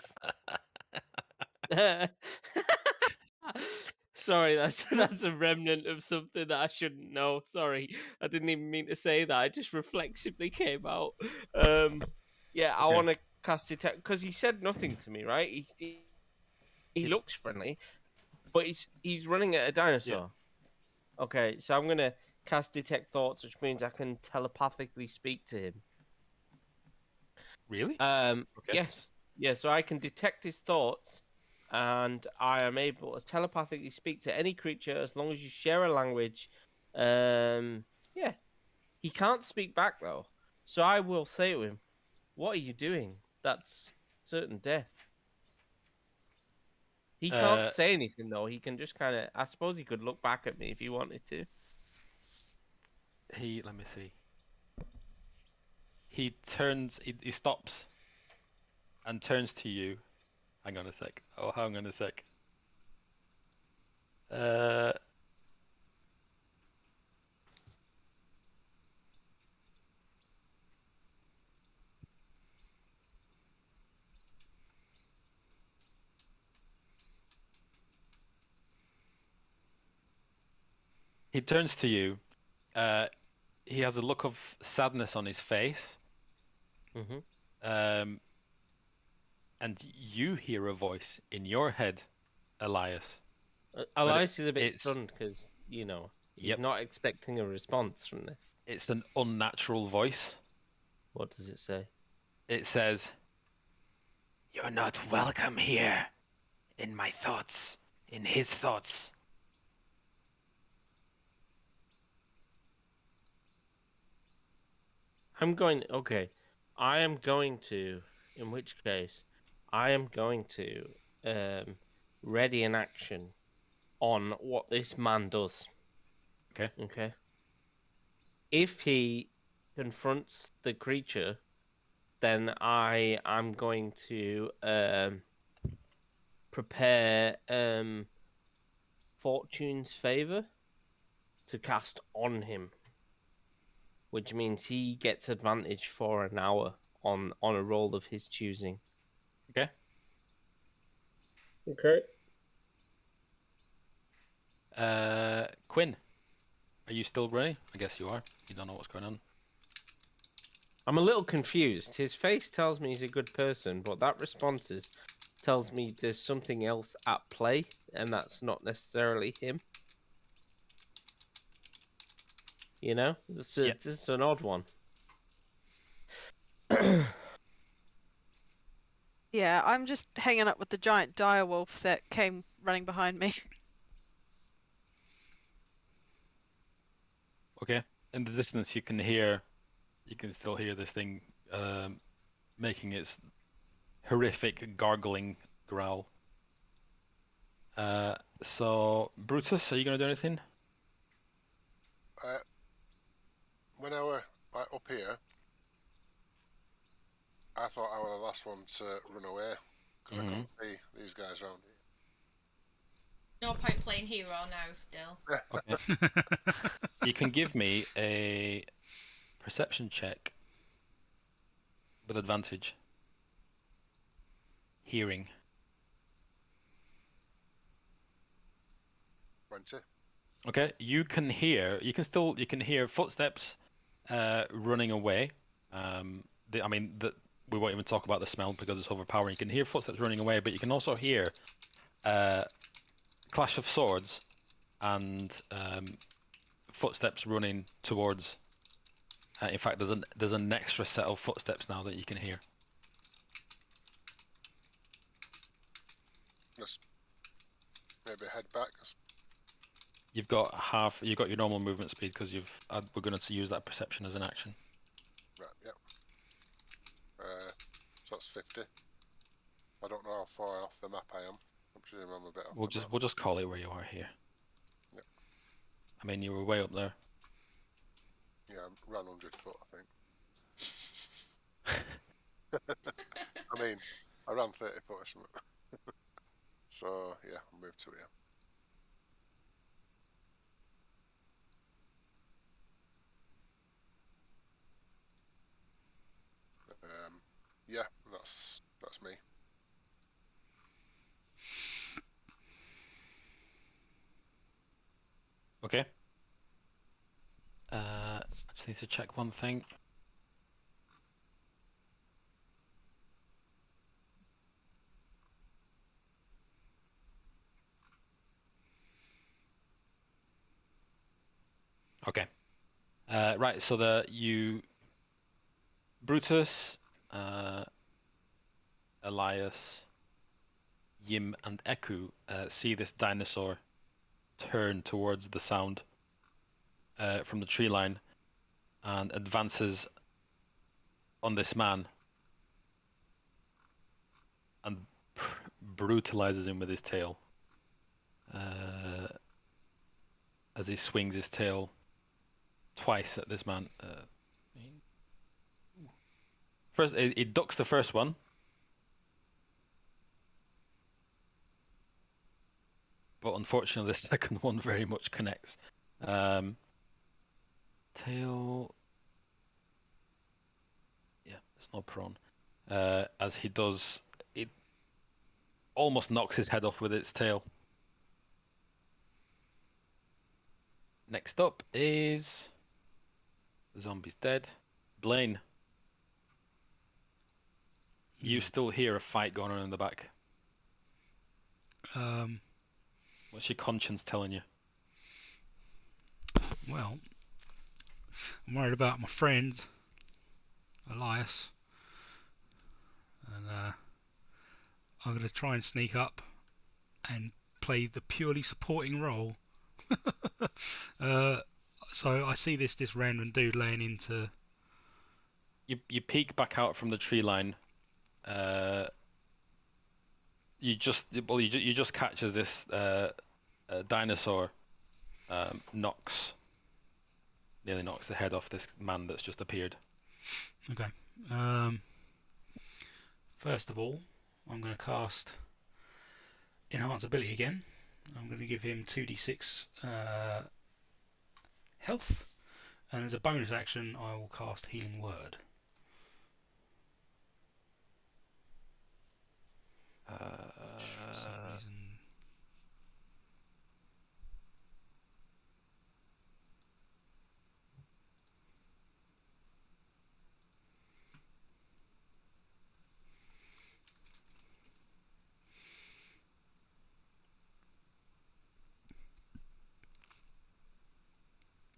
Sorry, that's a remnant of something that I shouldn't know. Sorry, I didn't even mean to say that. It just reflexively came out. Yeah, I
Okay.
want to cast Detect because he said nothing to me, right? He looks friendly, but he's running at a dinosaur. Okay, so I'm gonna cast Detect Thoughts, which means I can telepathically speak to him.
Really?
Okay.
Okay.
Yes, so I can detect his thoughts, and I am able to telepathically speak to any creature as long as you share a language. Yeah, he can't speak back though, so I will say to him, "What are you doing? That's certain death." He can't say anything though. He can just kind of. I suppose he could look back at me if he wanted to.
Let me see. He turns. He stops, and turns to you. Hang on a sec. Oh, hang on a sec. Uh, he turns to you. He has a look of sadness on his face.
Mm-hmm.
And you hear a voice in your head, Elias.
Elias is a bit
it's-
stunned because, you know, he's
Yep.
not expecting a response from this.
It's an unnatural voice.
What does it say?
It says, "You're not welcome here. In my thoughts. In his thoughts."
Okay. I am going to, in which case, I am going to ready an action on what this man does.
Okay.
Okay. If he confronts the creature, then I am going to prepare Fortune's favor to cast on him, which means he gets advantage for an hour on a roll of his choosing.
Okay.
Okay.
Quinn, are you still ready? I guess you are. You don't know what's going on.
I'm a little confused. His face tells me he's a good person, but that responses tells me there's something else at play, and that's not necessarily him. You know, this is an odd one.
Yeah, I'm just hanging up with the giant direwolf that came running behind me.
Okay. In the distance, you can still hear this thing making its horrific gargling growl. So Brutus, are you gonna do anything?
When I were like, up here, I thought I was the last one to run away because I couldn't see these guys around here.
No point playing hero now, Dill.
Okay. You can give me a perception check with advantage. Hearing.
20.
Okay, you can hear footsteps running away. We won't even talk about the smell because it's overpowering. You can hear footsteps running away, but you can also hear clash of swords and footsteps running towards. In fact, there's an extra set of footsteps now that you can hear.
Let's maybe head back.
You've got your normal movement speed because we're going to use that perception as an action.
Right, yep. So that's 50. I don't know how far off the map I am. I'm sure I'm a bit off the map.
We'll just call it where you are here.
Yep.
I mean, you were way up there.
Yeah, I ran 100 foot, I think. I mean, I ran 30 foot or something. So, yeah, I'll move to here. Yeah, that's me.
Okay. I just need to check one thing. Okay. Right, so Brutus, Elias, Yim, and Eku see this dinosaur turn towards the sound from the tree line and advances on this man and brutalizes him with his tail as he swings his tail twice at this man. First, he ducks the first one. but unfortunately the second one very much connects. Tail. Yeah, it's not prone. As he does, it almost knocks his head off with its tail. Next up is the zombie's dead. Blaine, you still hear a fight going on in the back. What's your conscience telling you?
Well, I'm worried about my friend Elias, and I'm going to try and sneak up and play the purely supporting role. So I see this random dude laying into.
You peek back out from the tree line. You just catch as this dinosaur nearly knocks the head off this man that's just appeared.
Okay. First of all, I'm going to cast Enhance Ability again. I'm going to give him 2d6 health, and as a bonus action, I will cast Healing Word. For some reason.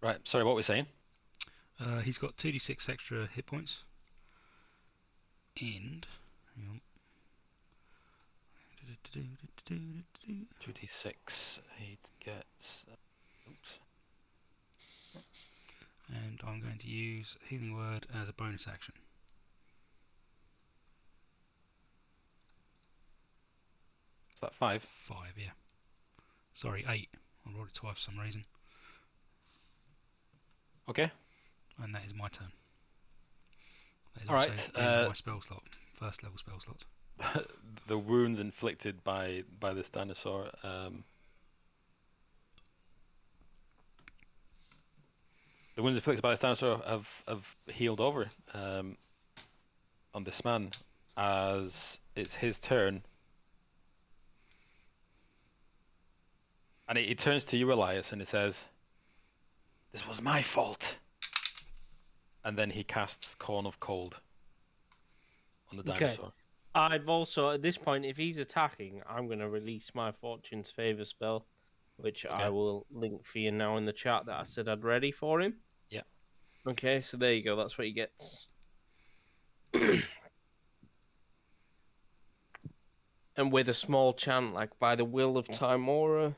Right, sorry, what were we saying?
He's got 2d6 extra hit points. And hang on.
2d6. He gets. Oops.
And I'm going to use Healing Word as a bonus action.
Is that 5?
5, yeah. Sorry, 8. I rolled it twice for some reason.
Okay.
And that is my turn. That is
All
also
right,
the end of my spell slot. First level spell slot.
The wounds inflicted by this dinosaur. The wounds inflicted by this dinosaur have healed over on this man, as it's his turn. And he turns to you, Elias, and he says, "This was my fault." And then he casts Corn of Cold on the
Okay.
dinosaur.
I've also, at this point, if he's attacking, I'm going to release my Fortune's Favor spell, which
Okay.
I will link for you now in the chat that I said I'd ready for him.
Yeah.
Okay, so there you go. That's what he gets. And with a small chant, like, by the will of Timora,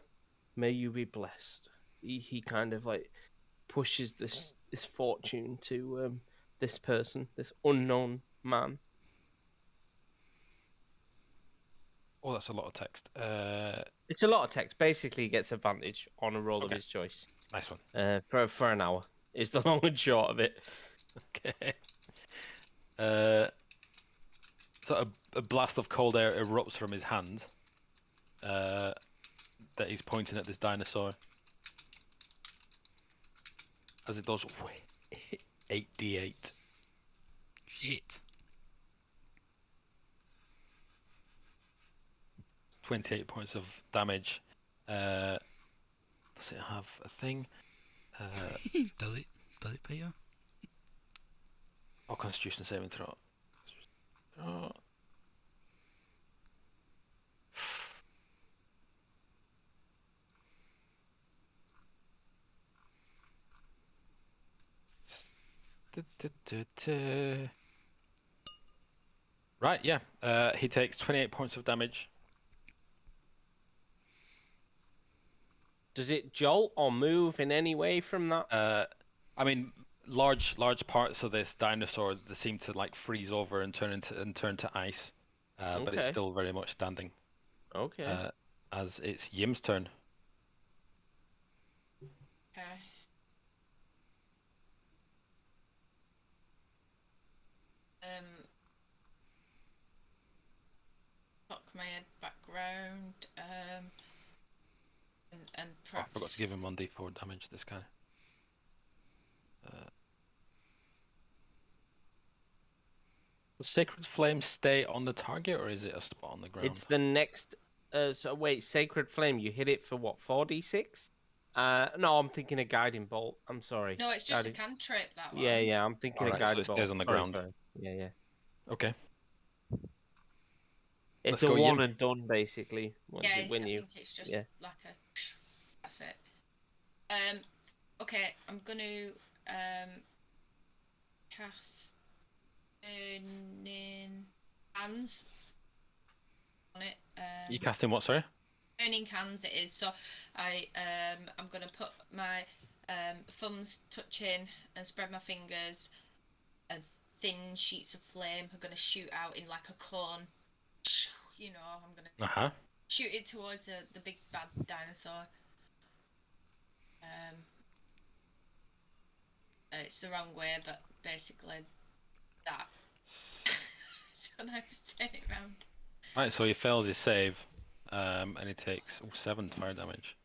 may you be blessed. He kind of, like, pushes this fortune to this person, this unknown man.
Oh, that's a lot of text.
It's a lot of text. Basically, he gets advantage on a roll of
Okay.
his choice.
Nice one.
For an hour is the long and short of it.
Okay. So a blast of cold air erupts from his hand. That he's pointing at this dinosaur. As it does 8d8.
Shit.
28 points of damage. Does it have a thing?
Does it? Does it, Peter?
Oh, Constitution saving throw. Oh. Right, yeah. He takes 28 points of damage.
Does it jolt or move in any way from that?
I mean, large parts of this dinosaur, they seem to like freeze over and turn to ice. But it's
Okay.
still very much standing.
Okay.
As it's Yim's turn.
Okay. Tuck my head back round. and
Oh, I
perhaps.
forgot to give him 1d4 damage. This guy. Does Sacred Flame stay on the target, or is it a spot on the ground?
It's the next. So wait, Sacred Flame. You hit it for what? 4d6. No, I'm thinking a Guiding Bolt. I'm sorry.
No, it's just
Guiding...
a cantrip, that one.
Yeah, yeah. I'm thinking a
Alright, so
Guiding
it
Bolt.
stays on the
Sorry,
ground.
sorry. Yeah, yeah.
Okay.
It's
Let's
a
go,
one
Yin.
and done basically.
Yeah, I
When you.
think it's just
yeah.
like a. That's it. Okay, I'm gonna cast Burning Hands on it.
You casting what? Sorry.
Burning Hands it is. So I'm gonna put my thumbs touching and spread my fingers, and thin sheets of flame are gonna shoot out in like a cone. You know, I'm gonna shoot it towards the big bad dinosaur. It's the wrong way, but basically that. I don't know how to turn it around.
Right, so he fails his save, and he takes 7 fire damage.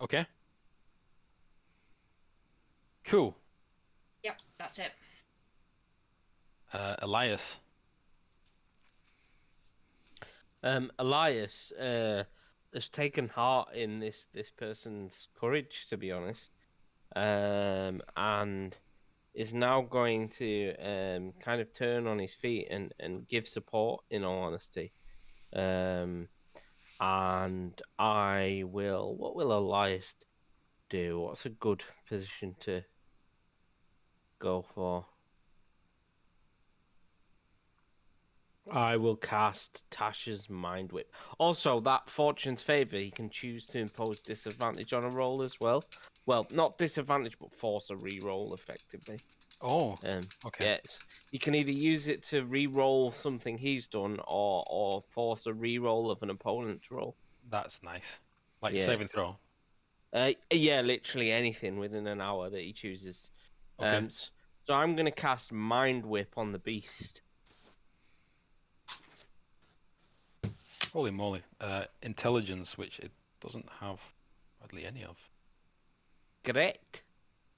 Okay. Cool.
Yep, that's it.
Elias.
Elias has taken heart in this person's courage, to be honest, and is now going to kind of turn on his feet and give support. In all honesty, and I will. What will Elias do? What's a good position to go for? I will cast Tasha's Mind Whip. Also, that Fortune's Favor, he can choose to impose disadvantage on a roll as well. Well, not disadvantage, but force a re-roll effectively.
Oh, okay.
Yes, you can either use it to re-roll something he's done, or force a re-roll of an opponent's roll.
That's nice. Like
Yeah.
saving throw.
Yeah, literally anything within an hour that he chooses.
Okay.
So I'm gonna cast Mind Whip on the beast.
Holy moly. Intelligence, which it doesn't have hardly any of.
Great.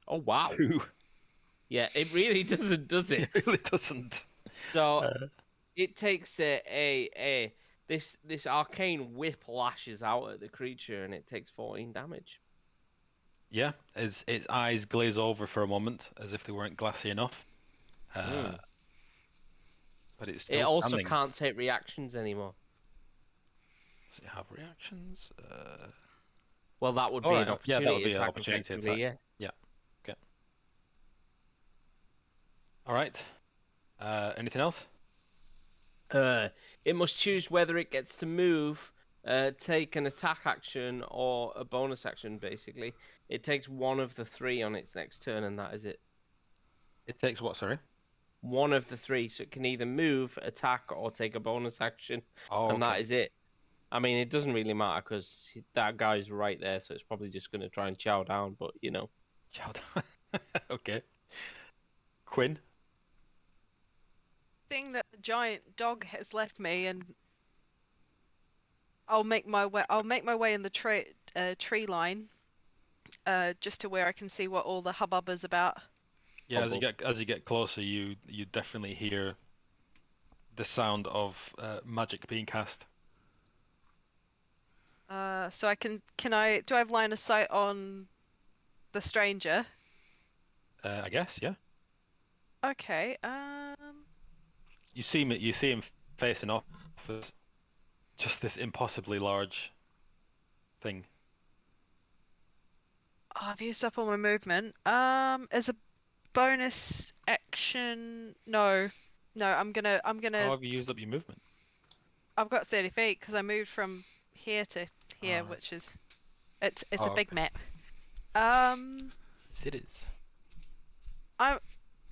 Oh wow.
2.
Yeah, it really doesn't, does it?
It really doesn't.
So it takes this arcane whip lashes out at the creature, and it takes 14 damage.
Yeah, its eyes glaze over for a moment as if they weren't glassy enough. But it's still
It also
standing.
can't take reactions anymore.
Does it have reactions?
Well, that would be
Alright,
an
yeah,
opportunity
that would be an
attack,
opportunity
effectively,
attack. Yeah. Okay. All right. Anything else?
It must choose whether it gets to move, take an attack action, or a bonus action, basically. It takes one of the 3 on its next turn, and that is it.
It takes what, sorry?
One of the 3, so it can either move, attack, or take a bonus action,
Oh,
and that
okay.
is it. I mean, it doesn't really matter because that guy's right there, so it's probably just going to try and chow down, but you know.
Chow down. Okay. Quinn?
Seeing that the giant dog has left me, and I'll make my way in the tree line, just to where I can see what all the hubbub is about.
Yeah, as you get closer, you definitely hear the sound of magic being cast.
So I do I have line of sight on the stranger?
I guess, yeah.
Okay.
You see him facing off as just this impossibly large thing.
I've used up all my movement. As a bonus action, no. I'm gonna.
How have you used up your movement?
I've got 30 feet because I moved from here to here,
Alright.
which is it's
Oh,
a big
okay.
map.
Yes, it is.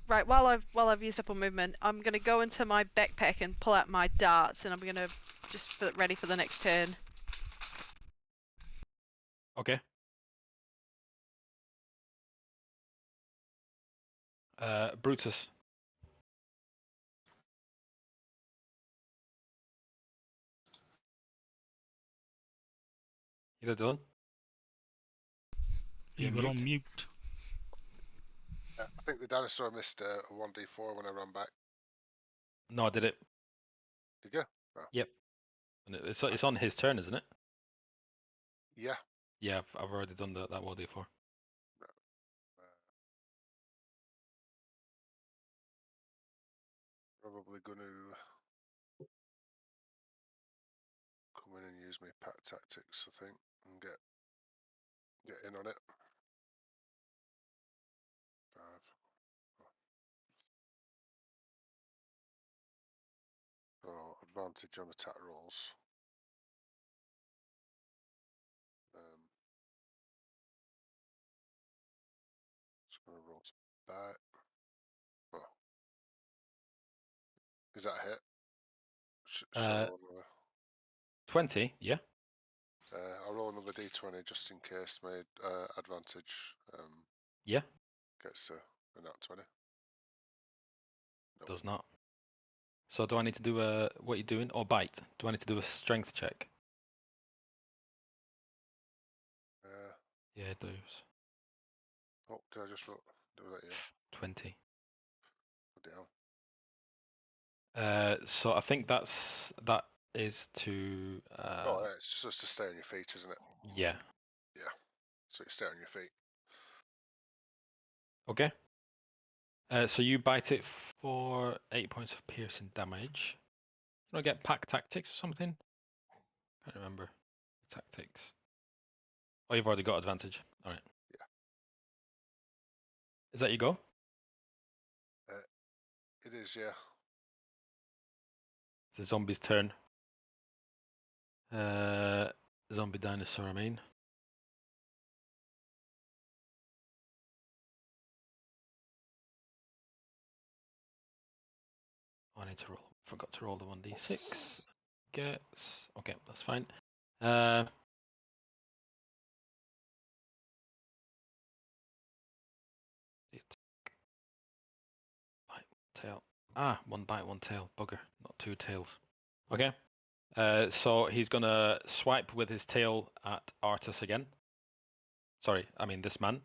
Right, while I've used up all movement, I'm gonna go into my backpack and pull out my darts, and I'm gonna just ready for the next turn.
Okay. Brutus. Either Dylan?
You
You're
got on
mute.
mute.
I think the dinosaur missed a 1d4 when I ran back.
No, I did it.
Did you?
Yep. And it's on his turn, isn't it?
Yeah.
Yeah, I've already done that 1d4.
Probably going to come in and use my pack tactics, I think, and get in on it. 5. So advantage on attack rolls. Just going to roll to bite. Oh. Is that a hit? Should I roll another?
20, yeah.
I'll roll another d20 just in case my advantage
Yeah,
gets to a nat 20. Nope.
does not. So do I need to do what are you doing? Or bite? Do I need to do a strength check? Yeah, it does.
Oh, did I just do that yet?
20.
Bloody hell.
So I think that is to
Oh, yeah, it's just to stay on your feet, isn't it?
yeah.
So you stay on your feet.
Okay. So you bite it for 8 points of piercing damage. You want to get pack tactics or something? Can't remember. Tactics. Oh, you've already got advantage. All right.
Yeah.
Is that your go?
It is, yeah.
The zombie's turn. Zombie dinosaur, I mean. Oh, I need to roll. Forgot to roll the 1d6. Gets. Okay, that's fine. Bite, tail. Ah, one bite, one tail. Bugger, not two tails. Okay. So he's gonna swipe with his tail at Artus again. Sorry, I mean this man.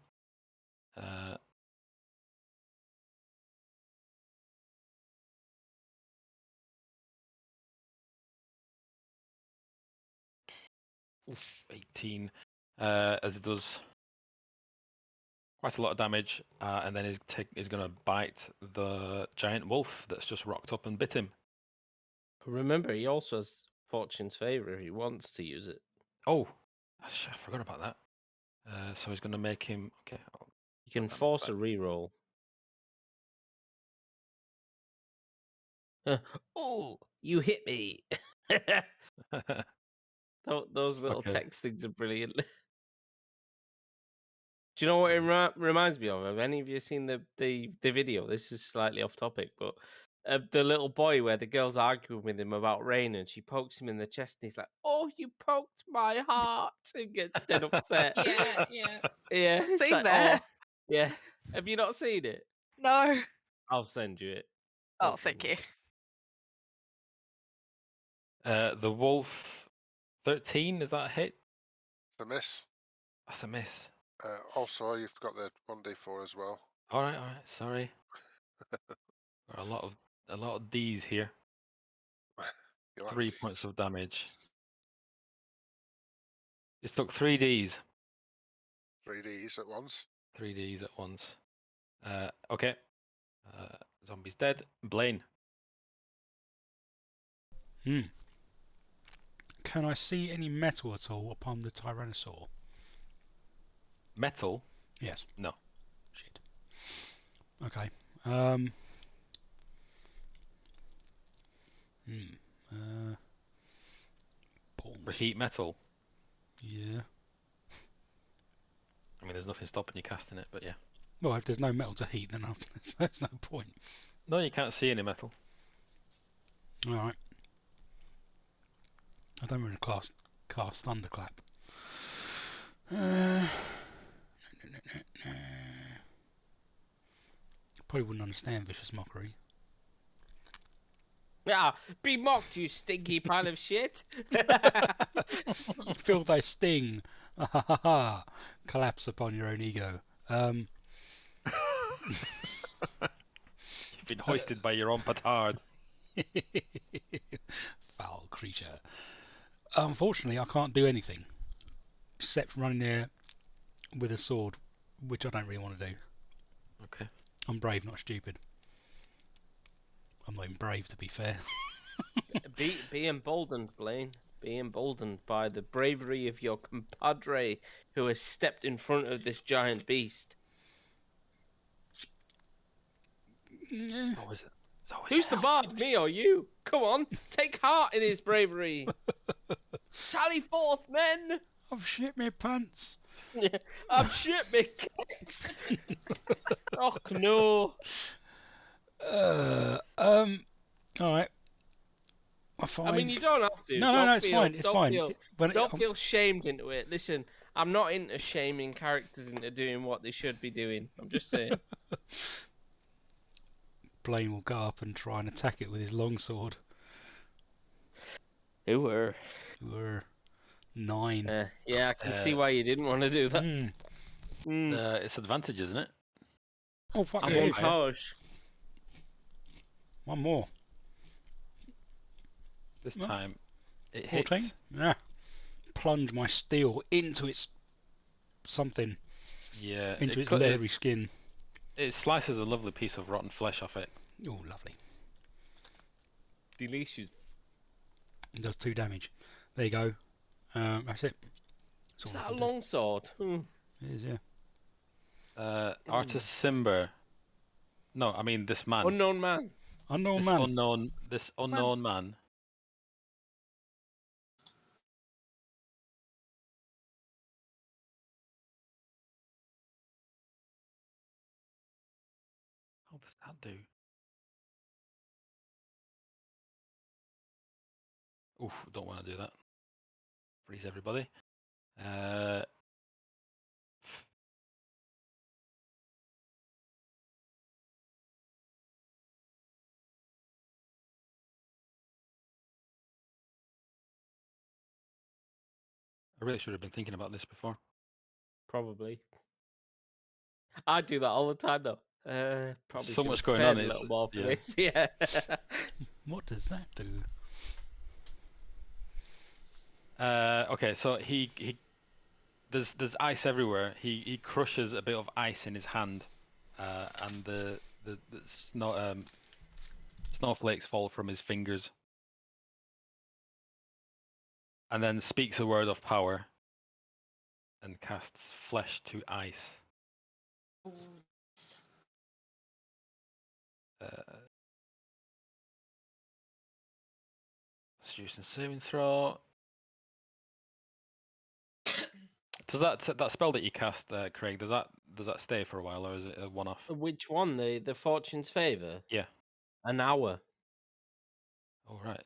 Oof, 18. As it does quite a lot of damage, and then he's gonna bite the giant wolf that's just rocked up and bit him.
Remember, he also has Fortune's Favor if he wants to use it.
Oh, I forgot about that. So he's gonna make him. Okay.
You can force a reroll. Oh, you hit me! Those little
Okay.
text things are brilliant. Do you know what it reminds me of? Have any of you seen the video? This is slightly off topic, but the little boy where the girl's arguing with him about rain and she pokes him in the chest and he's like, "Oh, you poked my heart," and gets dead upset.
Yeah.
Yeah. It's
Seen
like,
that?
oh, yeah. Have you not seen it?
No.
I'll send you it.
Oh, thank you.
The wolf, 13. Is that a hit?
The miss.
That's a miss.
Also, you've got the 1d4 as well.
All right. Sorry. Got a lot of D's here.
You like
3
Ds?
points of damage. It's took 3 Ds.
3ds at once.
3 Ds at once. Okay. Zombie's dead. Blaine.
Can I see any metal at all upon the Tyrannosaur?
Metal.
Yes.
No.
Shit. Okay. Balls.
Reheat metal.
Yeah.
I mean, there's nothing stopping you casting it, but yeah.
Well, if there's no metal to heat, then there's no point.
No, you can't see any metal.
Alright. I don't want to cast Thunderclap. Probably wouldn't understand Vicious Mockery.
Ah, be mocked, you stinky pile of shit.
Feel thy sting. Collapse upon your own ego.
You've been hoisted by your own petard.
Foul creature. Unfortunately, I can't do anything except running there with a sword, which I don't really want to do.
Okay.
I'm brave, not stupid. I'm not even brave, to be fair.
Be emboldened, Blaine. Be emboldened by the bravery of your compadre who has stepped in front of this giant beast.
Yeah.
Oh, is it? It's always
Who's the
hell.
bard, me or you? Come on, take heart in his bravery. Sally forth, men!
I've shit my pants.
I've shit me kicks. Oh no.
Alright. I find...
I mean, you don't have to.
No, it's fine. It's fine.
Don't feel shamed into it. Listen, I'm not into shaming characters into doing what they should be doing. I'm just saying.
Blaine will go up and try and attack it with his longsword.
Who were?
9.
Yeah, I can see why you didn't want to do that.
It's advantage, isn't it?
Oh, fuck
I'm
it
on
is.
charge.
One more.
This
Well,
time, it
14?
hits.
Yeah. Plunge my steel into its something,
Yeah.
into its
cut-
leathery skin.
It slices a lovely piece of rotten flesh off it.
Oh, lovely.
Delicious.
It does 2 damage. There you go. That's it. That's
Is
all I
that a
can do.
long sword?
It is, yeah.
Artus Simber. No, I mean this man.
Unknown man.
Unknown
This
man.
unknown man. How does that do? Oof, don't want to do that. Freeze everybody. I really should have been thinking about this before.
Probably. I do that all the time, though. Probably
So
should
much
have
going on,
prepared a
it's-
little more for
yeah.
this. Yeah.
What does that do?
Okay, so he there's ice everywhere. He crushes a bit of ice in his hand, and the snowflakes fall from his fingers, and then speaks a word of power, and casts flesh to ice.
Ooh.
Constitution saving throw. Does that spell that you cast, Craig? Does that stay for a while, or is it a one-off?
Which one? The Fortune's Favor?
Yeah.
An hour.
Oh right.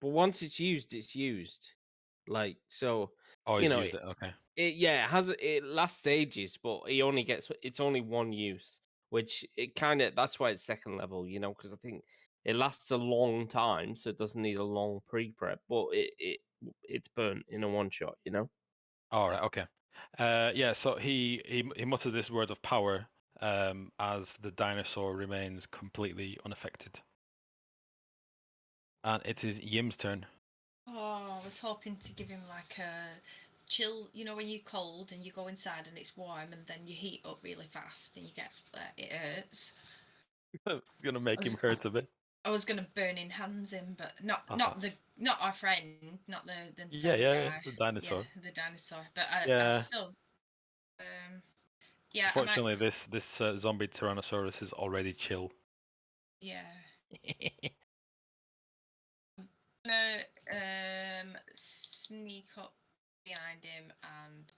But once it's used. Like, so.
Oh,
You
he's
know,
used it. Okay.
It lasts ages, but it's only one use, which that's why it's second level, because I think it lasts a long time, so it doesn't need a long pre-prep, but it's burnt in a one shot,
All right. Okay. Yeah. So he mutters this word of power, as the dinosaur remains completely unaffected, and it is Yim's turn.
Oh, I was hoping to give him like a chill. You know when you're cold and you go inside and it's warm, and then you heat up really fast and you get it hurts.
It's gonna make him hurt a bit.
I was gonna burn in hands him, but not our friend, not the
Yeah,
guy.
the dinosaur.
Yeah, the dinosaur. But
Yeah.
I'm still. Yeah.
Fortunately, this zombie Tyrannosaurus is already chill.
Yeah. I'm gonna sneak up behind him and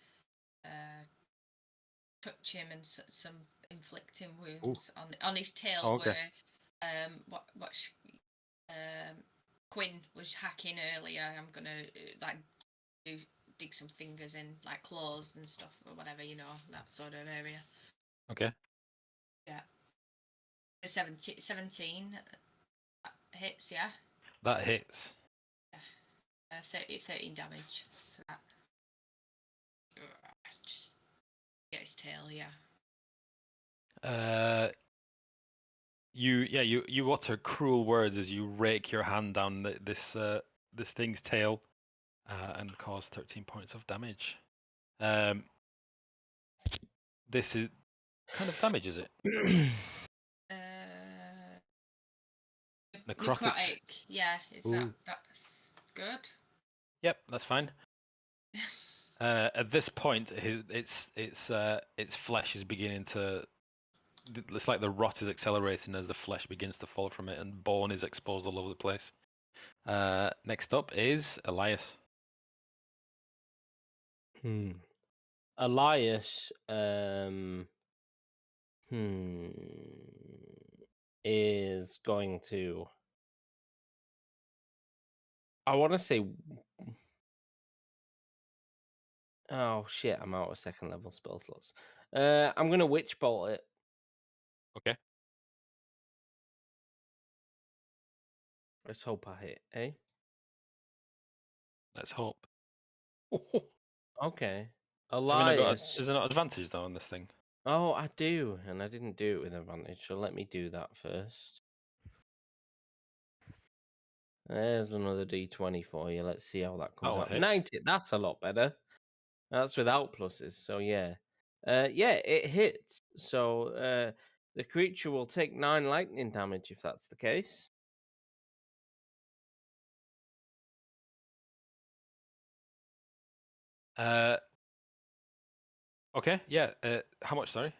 touch him and some inflicting wounds on his tail
okay.
where Quinn was hacking earlier. I'm gonna dig some fingers in, like claws and stuff or whatever, that sort of area.
Okay.
Yeah. 17. hits, yeah.
That hits.
13 damage for that. Just get his tail, yeah.
You utter cruel words as you rake your hand down this thing's tail, and cause 13 points of damage. This is kind of damage, is it? Necrotic.
Yeah, is
Ooh.
that's good?
Yep, that's fine. At this point, its flesh is beginning to. It's like the rot is accelerating as the flesh begins to fall from it, and bone is exposed all over the place. Next up is Elias.
Elias is going to. I want to say. Oh shit! I'm out of second level spell slots. I'm gonna witch bolt it.
Okay.
Let's hope I hit, eh?
Let's hope.
Okay.
I mean, I got.
Elias.
Is there not advantage though on this thing?
Oh, I do, and I didn't do it with advantage, so let me do that first. There's another D20 for you. Let's see how that comes
That'll
out.
hit.
90. That's a lot better. That's without pluses, so yeah. Yeah, it hits. So the creature will take 9 lightning damage if that's the case.
Okay. Yeah. How much? Sorry.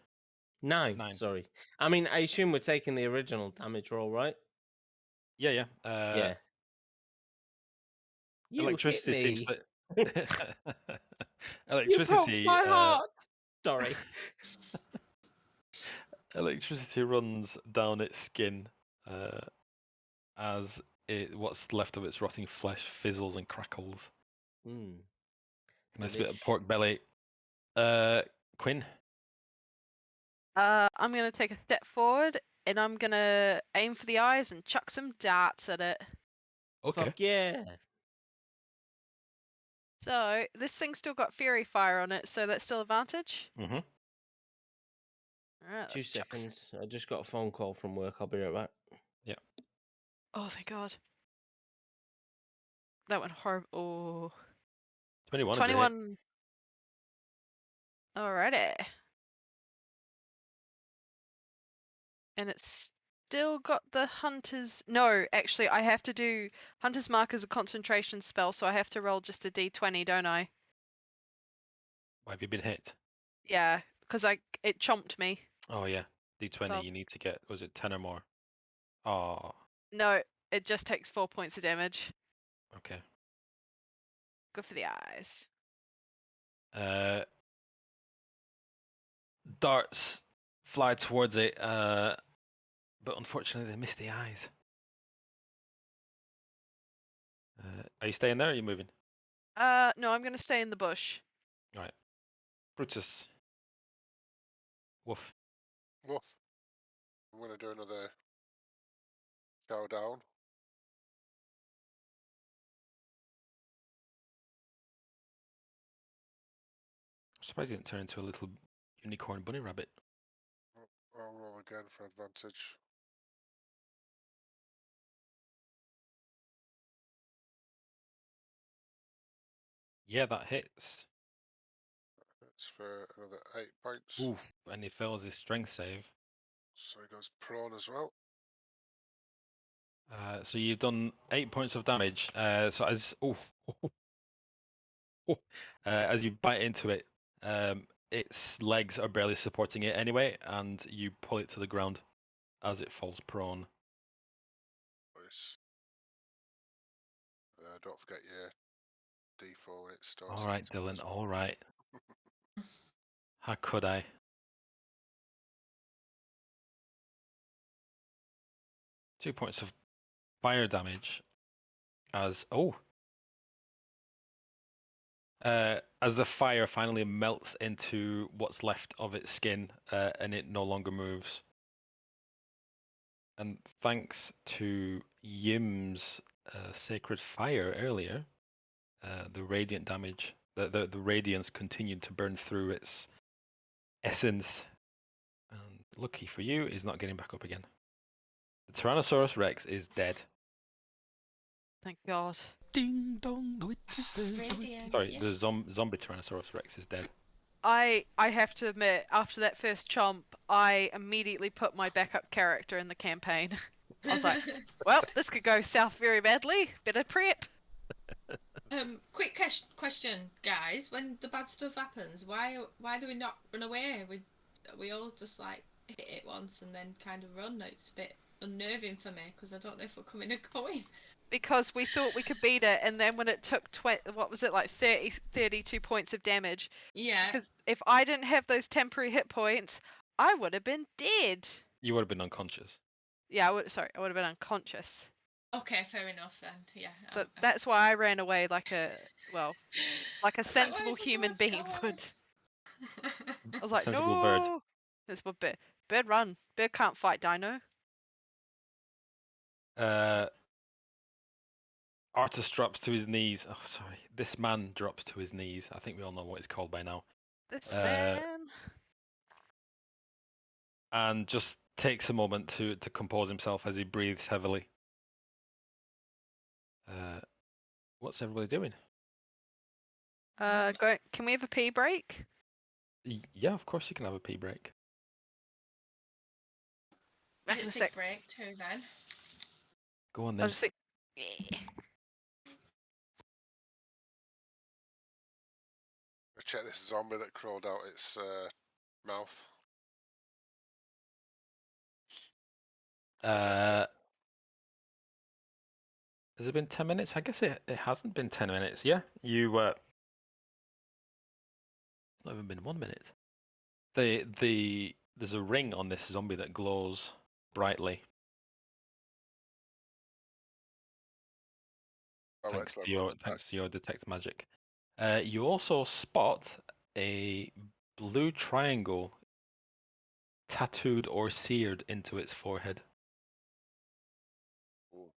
9.
9.
Sorry. I mean, I assume we're taking the original damage roll, right?
Yeah.
Yeah. You
Electricity
hit
seems
me.
to.
You broke
Electricity.
my heart. Sorry.
Electricity runs down its skin, as what's left of its rotting flesh fizzles and crackles. Nice bit of pork belly. Quinn.
I'm gonna take a step forward and I'm gonna aim for the eyes and chuck some darts at it.
Fuck yeah.
So this thing's still got Fury Fire on it, so that's still advantage.
Mm-hmm.
Alright,
2 seconds. I just got a phone call from work. I'll be right back.
Yeah.
Oh, thank God. That went horrible. Oh.
21.
21. Alrighty. And it's still got the Hunter's. No, actually, I have to do Hunter's Mark as a concentration spell, so I have to roll just a d20, don't I?
Why have you been hit?
Yeah, because it chomped me.
Oh yeah, D20.
So-
You need to get. Was it 10 or more? Oh.
No, it just takes 4 points of damage.
Okay.
Good for the eyes.
Darts fly towards it, but unfortunately they miss the eyes. Are you staying there or are you moving?
No, I'm gonna stay in the bush.
Alright. Brutus. Woof.
Woof. I'm going to do another shower down.
I'm surprised he didn't turn into a little unicorn bunny rabbit.
I'll roll again for advantage.
Yeah, that hits.
It's for another 8 points.
Oof, and he fails his strength save.
So he goes prone as well.
So you've done 8 points of damage. So as you bite into it, its legs are barely supporting it anyway, and you pull it to the ground as it falls prone.
Nice. Don't forget your D4 when it starts.
All right, Dylan. All right. How could I? Two points of fire damage. As the fire finally melts into what's left of its skin, and it no longer moves. And thanks to Yim's sacred fire earlier, the radiant damage, the radiance continued to burn through its essence. And lucky for you, is not getting back up again. The Tyrannosaurus Rex is dead.
Thank God.
Ding dong, the witch is dead.
Radiant.
Sorry,
yeah.
the zombie Tyrannosaurus Rex is dead.
I have to admit, after that first chomp, I immediately put my backup character in the campaign. I was like, well, this could go south very badly. Better prep.
Quick question, guys. When the bad stuff happens, why do we not run away? We all just like hit it once and then kind of run. It's a bit unnerving for me because I don't know if we're coming or going.
Because we thought we could beat it, and then when it took 32 points of damage.
Yeah.
Because if I didn't have those temporary hit points, I would have been dead.
You would have been unconscious.
Yeah, I would have been unconscious.
Okay, fair enough then. Yeah.
So that's why I ran away like a sensible
"Where's the
human
bird
being
going?"
would. I was like,
Sensible
no.
bird.
Sensible bird. Bird run. Bird can't fight dino.
Artus drops to his knees. Oh, sorry. This man drops to his knees. I think we all know what it's called by now.
This
Uh,
man.
And just takes a moment to compose himself as he breathes heavily. What's everybody doing?
Can we have a pee break?
Yeah, of course you can have a pee break.
Back in
Is
a
it
sec.
sick break too then?
Go on
I'll
then.
just think. Yeah.
Check this zombie that crawled out its mouth.
Has it been 10 minutes? I guess it hasn't been 10 minutes. Yeah, it's not even been 1 minute. There's a ring on this zombie that glows brightly. Thanks to your detect magic. You also spot a blue triangle tattooed or seared into its forehead.
Ooh.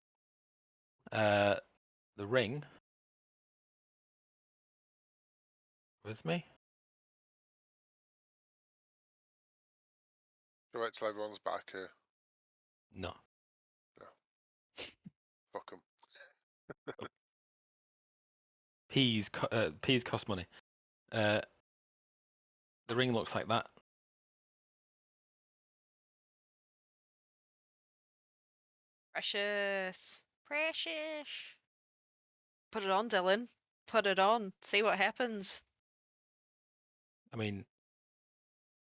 The ring. With me?
Wait till everyone's back here.
No.
Fuck 'em.
Peas cost money. The ring looks like that.
Precious. Precious. Put it on, Dylan. Put it on. See what happens.
I mean,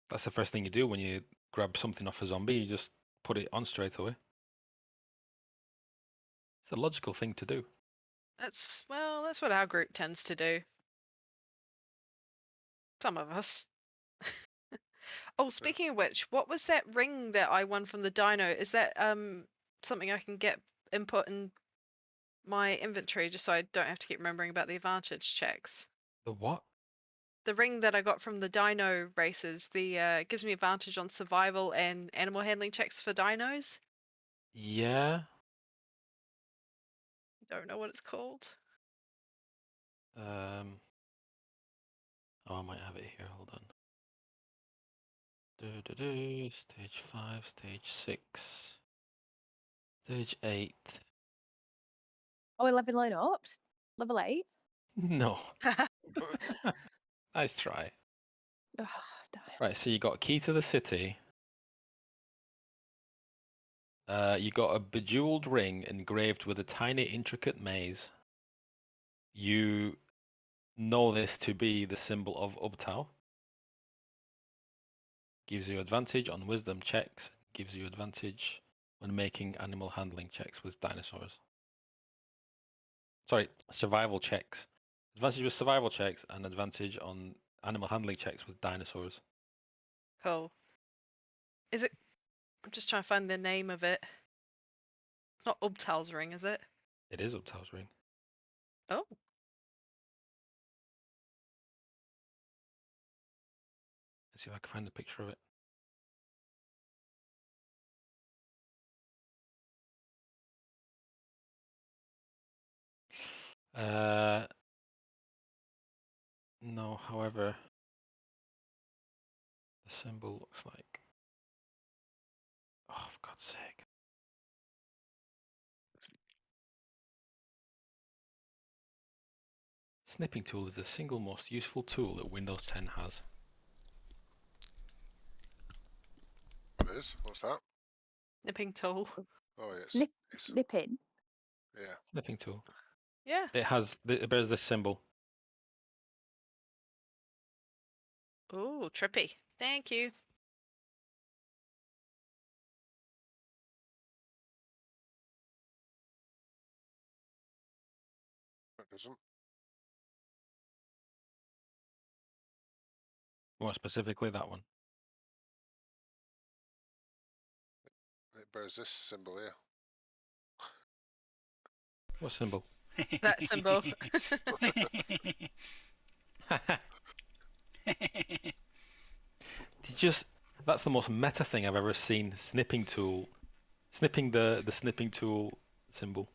that's the first thing you do when you grab something off a zombie. You just put it on straight away. It's the logical thing to do.
That's what our group tends to do. Some of us. Oh, speaking of which, what was that ring that I won from the dino? Is that something I can get input in my inventory just so I don't have to keep remembering about the advantage checks?
The what?
The ring that I got from the dino races, gives me advantage on survival and animal handling checks for dinos.
Yeah.
Don't know what it's called.
Oh, I might have it here. Hold on. Stage 5, stage 6, stage 8.
Oh, 11 line ups? Level 8?
No. Nice try.
Oh, damn.
Right, so you got Key to the City. You got a bejeweled ring engraved with a tiny, intricate maze. You know this to be the symbol of Ubtao. Gives you advantage on wisdom checks. Gives you advantage when making animal handling checks with dinosaurs. Sorry, survival checks. Advantage with survival checks and advantage on animal handling checks with dinosaurs.
Cool. Is it? I'm just trying to find the name of it. Not Ubtal's ring, is it?
It is Ubtao's ring.
Oh.
Let's see if I can find a picture of it. No, however, the symbol looks like. Oh, for God's sake. Snipping tool is the single most useful tool that Windows 10 has.
What is? What's that?
Nipping tool.
Oh, yes.
Snipping.
Yeah.
Snipping tool.
Yeah.
It bears this symbol.
Ooh, trippy. Thank you.
It doesn't.
More specifically, that one.
It bears this symbol here.
What symbol?
That symbol.
That's the most meta thing I've ever seen. Snipping tool. Snipping the snipping tool symbol.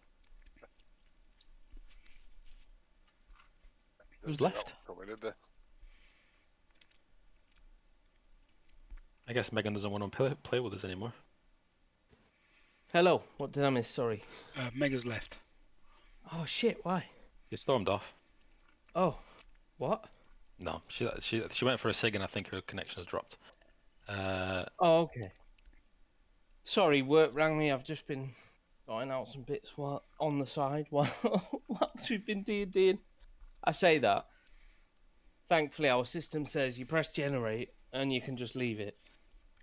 Who's left?
Got rid of the.
I guess Megan doesn't want to play with us anymore.
Hello, what did I miss? Sorry.
Mega's left.
Oh shit, why?
She stormed off.
Oh, what?
No, she went for a cig and I think her connection has dropped.
Oh, okay. Sorry, work rang me. I've just been sorting out some bits on the side whilst we've been D&Ding. I say that. Thankfully, our system says you press generate and you can just leave it.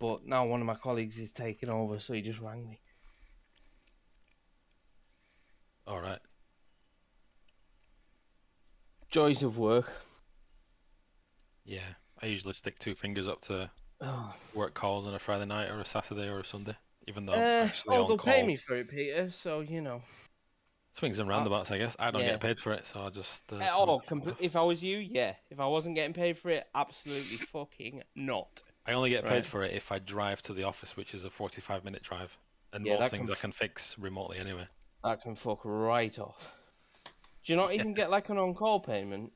But now one of my colleagues is taking over, so he just rang me.
All right.
Joys of work.
Yeah, I usually stick 2 fingers up to
Oh.
work calls on a Friday night or a Saturday or a Sunday, even though I'm actually on
they'll
call.
pay me for it, Peter. So you know.
Swings and roundabouts, I guess. I don't
yeah.
get paid for it, so I just.
If I was you, yeah. If I wasn't getting paid for it, absolutely fucking not.
I only get paid
Right.
for it if I drive to the office, which is a 45-minute drive, and
Yeah,
most
that
things
can
I can fix remotely anyway.
That can fuck right off. Do you not even get like an on-call payment?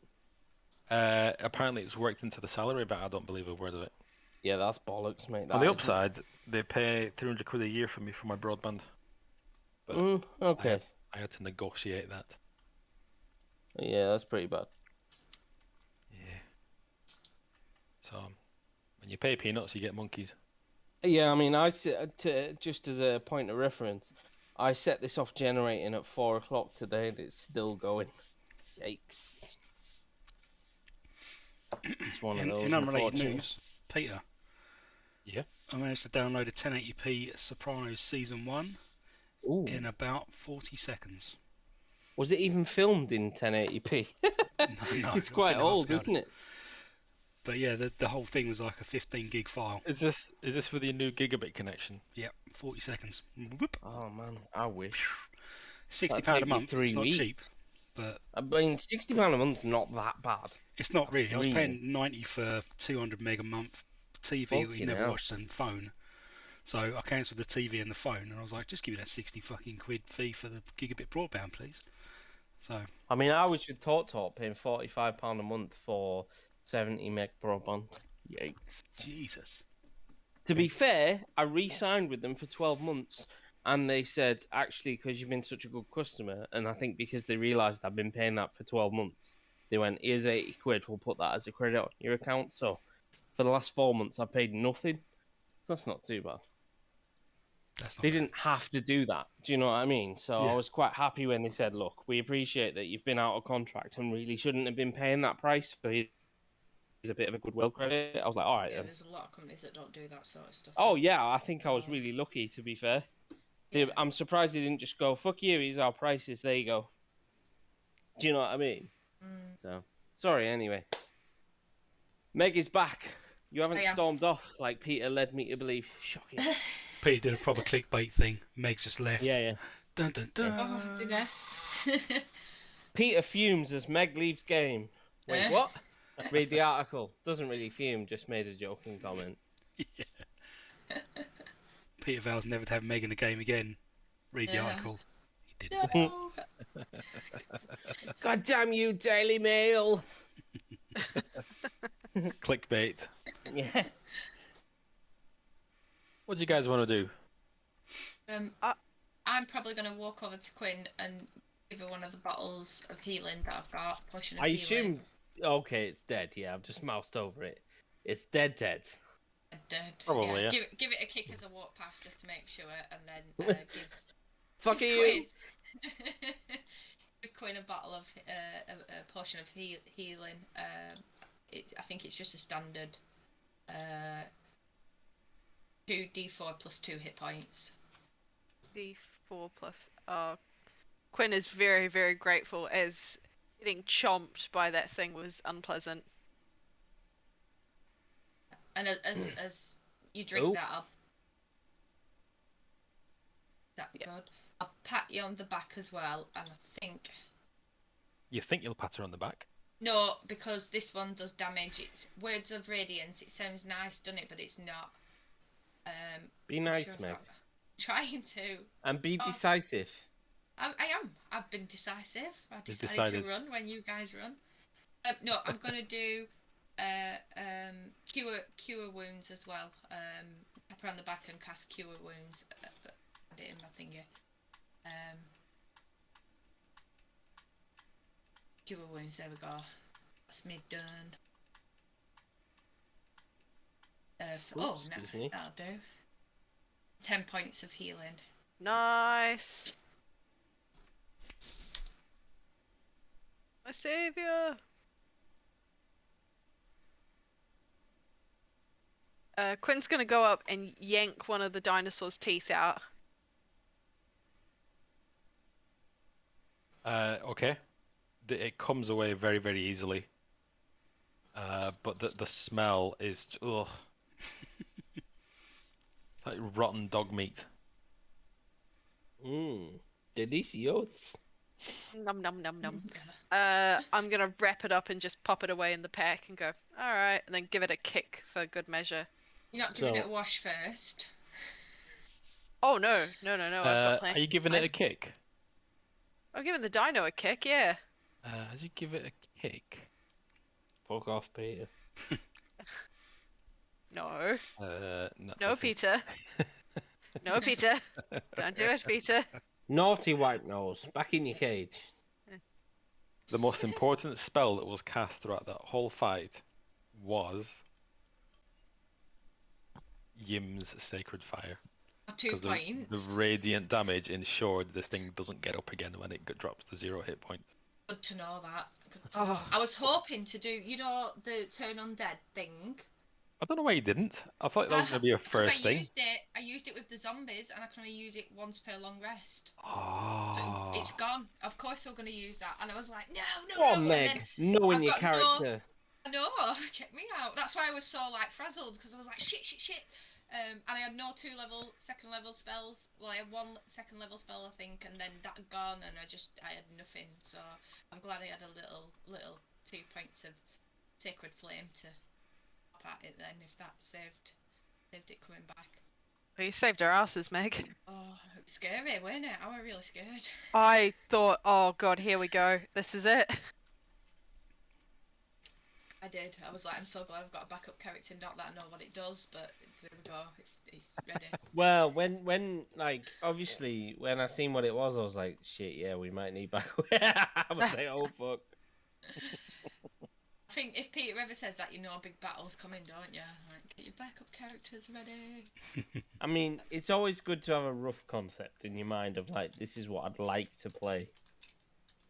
Apparently, it's worked into the salary, but I don't believe a word of it.
Yeah, that's bollocks, mate.
On the upside, they pay 300 quid a year for me for my broadband. But
okay.
I had to negotiate that.
Yeah, that's pretty bad.
Yeah. So, when you pay peanuts, you get monkeys.
Yeah, I mean, just as a point of reference, I set this off generating at 4 o'clock today, and it's still going. Yikes! It's one of those.
In unrelated
unfortunately.
news, Peter.
Yeah.
I managed to download a 1080p Sopranos season 1
Ooh.
in about 40 seconds.
Was it even filmed in 1080p?
No,
It's quite old, isn't it?
But yeah, the whole thing was like a 15 gig file.
Is this with your new gigabit connection?
Yep, 40 seconds. Whoop.
Oh man, I wish.
£60 a month. It's not cheap, but
I mean, £60 a month's not that bad.
it's not really. I was
Really?
paying 90 for 200 meg a month TV that you
Fucking
never
hell.
watched on phone. So I cancelled the TV and the phone, and I was like, just give me that 60 fucking quid fee for the gigabit broadband, please. So
I mean, I was with TalkTalk paying £45 a month for 70 meg broadband. Yikes.
Jesus.
To be fair, I re-signed with them for 12 months, and they said, actually, because you've been such a good customer, and I think because they realised I've been paying that for 12 months, they went, here's 80 quid, we'll put that as a credit on your account. So for the last 4 months, I paid nothing. So that's not too bad.
That's not
They
bad.
didn't have to do that. Do you know what I mean? So
Yeah.
I was quite happy when they said, look, we appreciate that you've been out of contract and really shouldn't have been paying that price. So here's a bit of a goodwill credit. I was like, all right
Yeah,
then.
there's a lot of companies that don't do that sort of stuff.
Oh, yeah, I think I was really lucky, to be fair.
Yeah.
I'm surprised they didn't just go, fuck you, here's our prices, there you go. Do you know what I mean?
Mm.
So, sorry, anyway. Meg is back. You haven't
Oh, yeah.
stormed off like Peter led me to believe. Shocking.
Peter did a proper clickbait thing. Meg's just left.
Yeah.
Dun dun dun.
Oh, did I?
Peter fumes as Meg leaves game. Wait,
Eh?
what? Read the article. Doesn't really fume, just made a joking comment.
Peter vows never to have Meg in the game again. Read the
Yeah.
article. He did.
No.
God damn you, Daily Mail!
Clickbait.
Yeah.
What do you guys want to do?
I'm probably going to walk over to Quinn and give her one of the bottles of healing that I've got. Potion of
I
healing.
assume. Okay, it's dead. Yeah, I've just moused over it. It's dead.
Dead.
Probably, yeah.
Give it a kick as I walk past just to make sure, and then give
Fuck
give
you!
give Quinn a bottle of a potion of healing. I think it's just a standard 2d4 plus 2 hit points.
D4 plus. Quinn is very, very grateful as getting chomped by that thing was unpleasant.
And as you drink
Oh.
that, good. I'll pat you on the back as well, and I think
You think you'll pat her on the back?
no, because this one does damage. It's Words of Radiance. It sounds nice, doesn't it? But it's not.
Be
I'm
nice,
sure I've
Meg.
got- Trying to.
And be
Oh.
decisive.
I am. I've been decisive. I
You've
decided
decided.
to run when you guys run. No, I'm gonna do cure wounds as well. Pepper on the back and cast cure wounds. Add it in my thingy. Cure wounds. There we go. That's me done. No,
excuse me.
that'll do. 10 points of healing.
Nice. My savior. Quinn's gonna go up and yank one of the dinosaur's teeth out.
Okay. It comes away very, very easily. But the smell is ugh. It's like rotten dog meat.
Delicious.
Num num num num. I'm gonna wrap it up and just pop it away in the pack and go, alright, and then give it a kick for good measure.
You're not giving
So-
it a wash first.
Oh no, no, I've got
Are
plenty.
you giving it a kick?
I'm giving the dino a kick, yeah.
As you give it a kick.
Fuck off, Peter.
No.
No,
No, Peter. No, Peter. Don't do it, Peter.
Naughty white nose, back in your cage.
The most important spell that was cast throughout that whole fight was Yim's Sacred Fire.
2
Because
points.
the radiant damage ensured this thing doesn't get up again when it drops to 0 hit points.
Good to know that. Good to know. I was hoping to do, the turn undead thing.
I don't know why you didn't. I thought that was going to be a
'Cause
first thing.
I used it with the zombies, and I can only use it once per long rest. So
Oh.
it's gone. Of course, we're going to use that. And I was like, no.
Come on,
And
Meg.
then
Knowing
I've
your
got no-
character.
I know, check me out. That's why I was so frazzled, because I was like, shit. And I had no second level spells. Well, I had 1 second level spell, I think, and then that gone, and I had nothing. So I'm glad I had a little 2 points of Sacred Flame to pop at it then, if that saved it coming back.
Well, you saved our asses, Meg.
Oh, it was scary, wasn't it? I was really scared.
I thought, oh god, here we go. This is it.
I did. I was like, I'm so glad I've got a backup character. Not that I know what it does, but there we go. It's ready.
Well, when like obviously when I seen what it was, I was like, shit, yeah, we might need back. I was like, oh fuck.
I think if Peter ever says that, you know a big battle's coming, don't you? Like, get your backup characters ready.
I mean, it's always good to have a rough concept in your mind of like, this is what I'd like to play.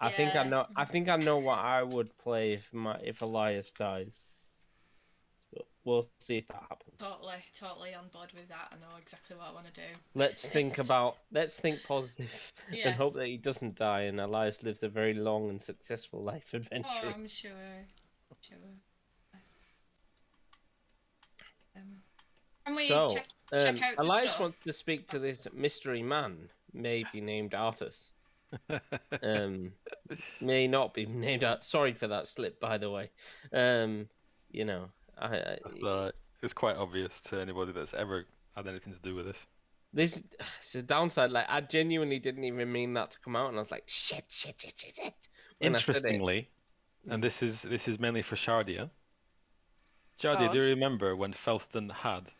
I think I
Yeah.
know. I think I know what I would play if Elias dies. But we'll see if that happens.
Totally on board with that. I know exactly what I want to do.
Let's think positive
Yeah.
and hope that he doesn't die and Elias lives a very long and successful life
Oh,
adventure.
I'm sure. Can we
So,
check out the
Elias
stuff?
wants to speak to this mystery man, maybe named Artus. May not be named out. Sorry for that slip, by the way. You know,
It's quite obvious to anybody that's ever had anything to do with this.
This it's the downside. Like, I genuinely didn't even mean that to come out, and I was like, shit. When I said it.
Interestingly, and this is mainly for Shardia. Shardia,
on.
do you remember when Felston had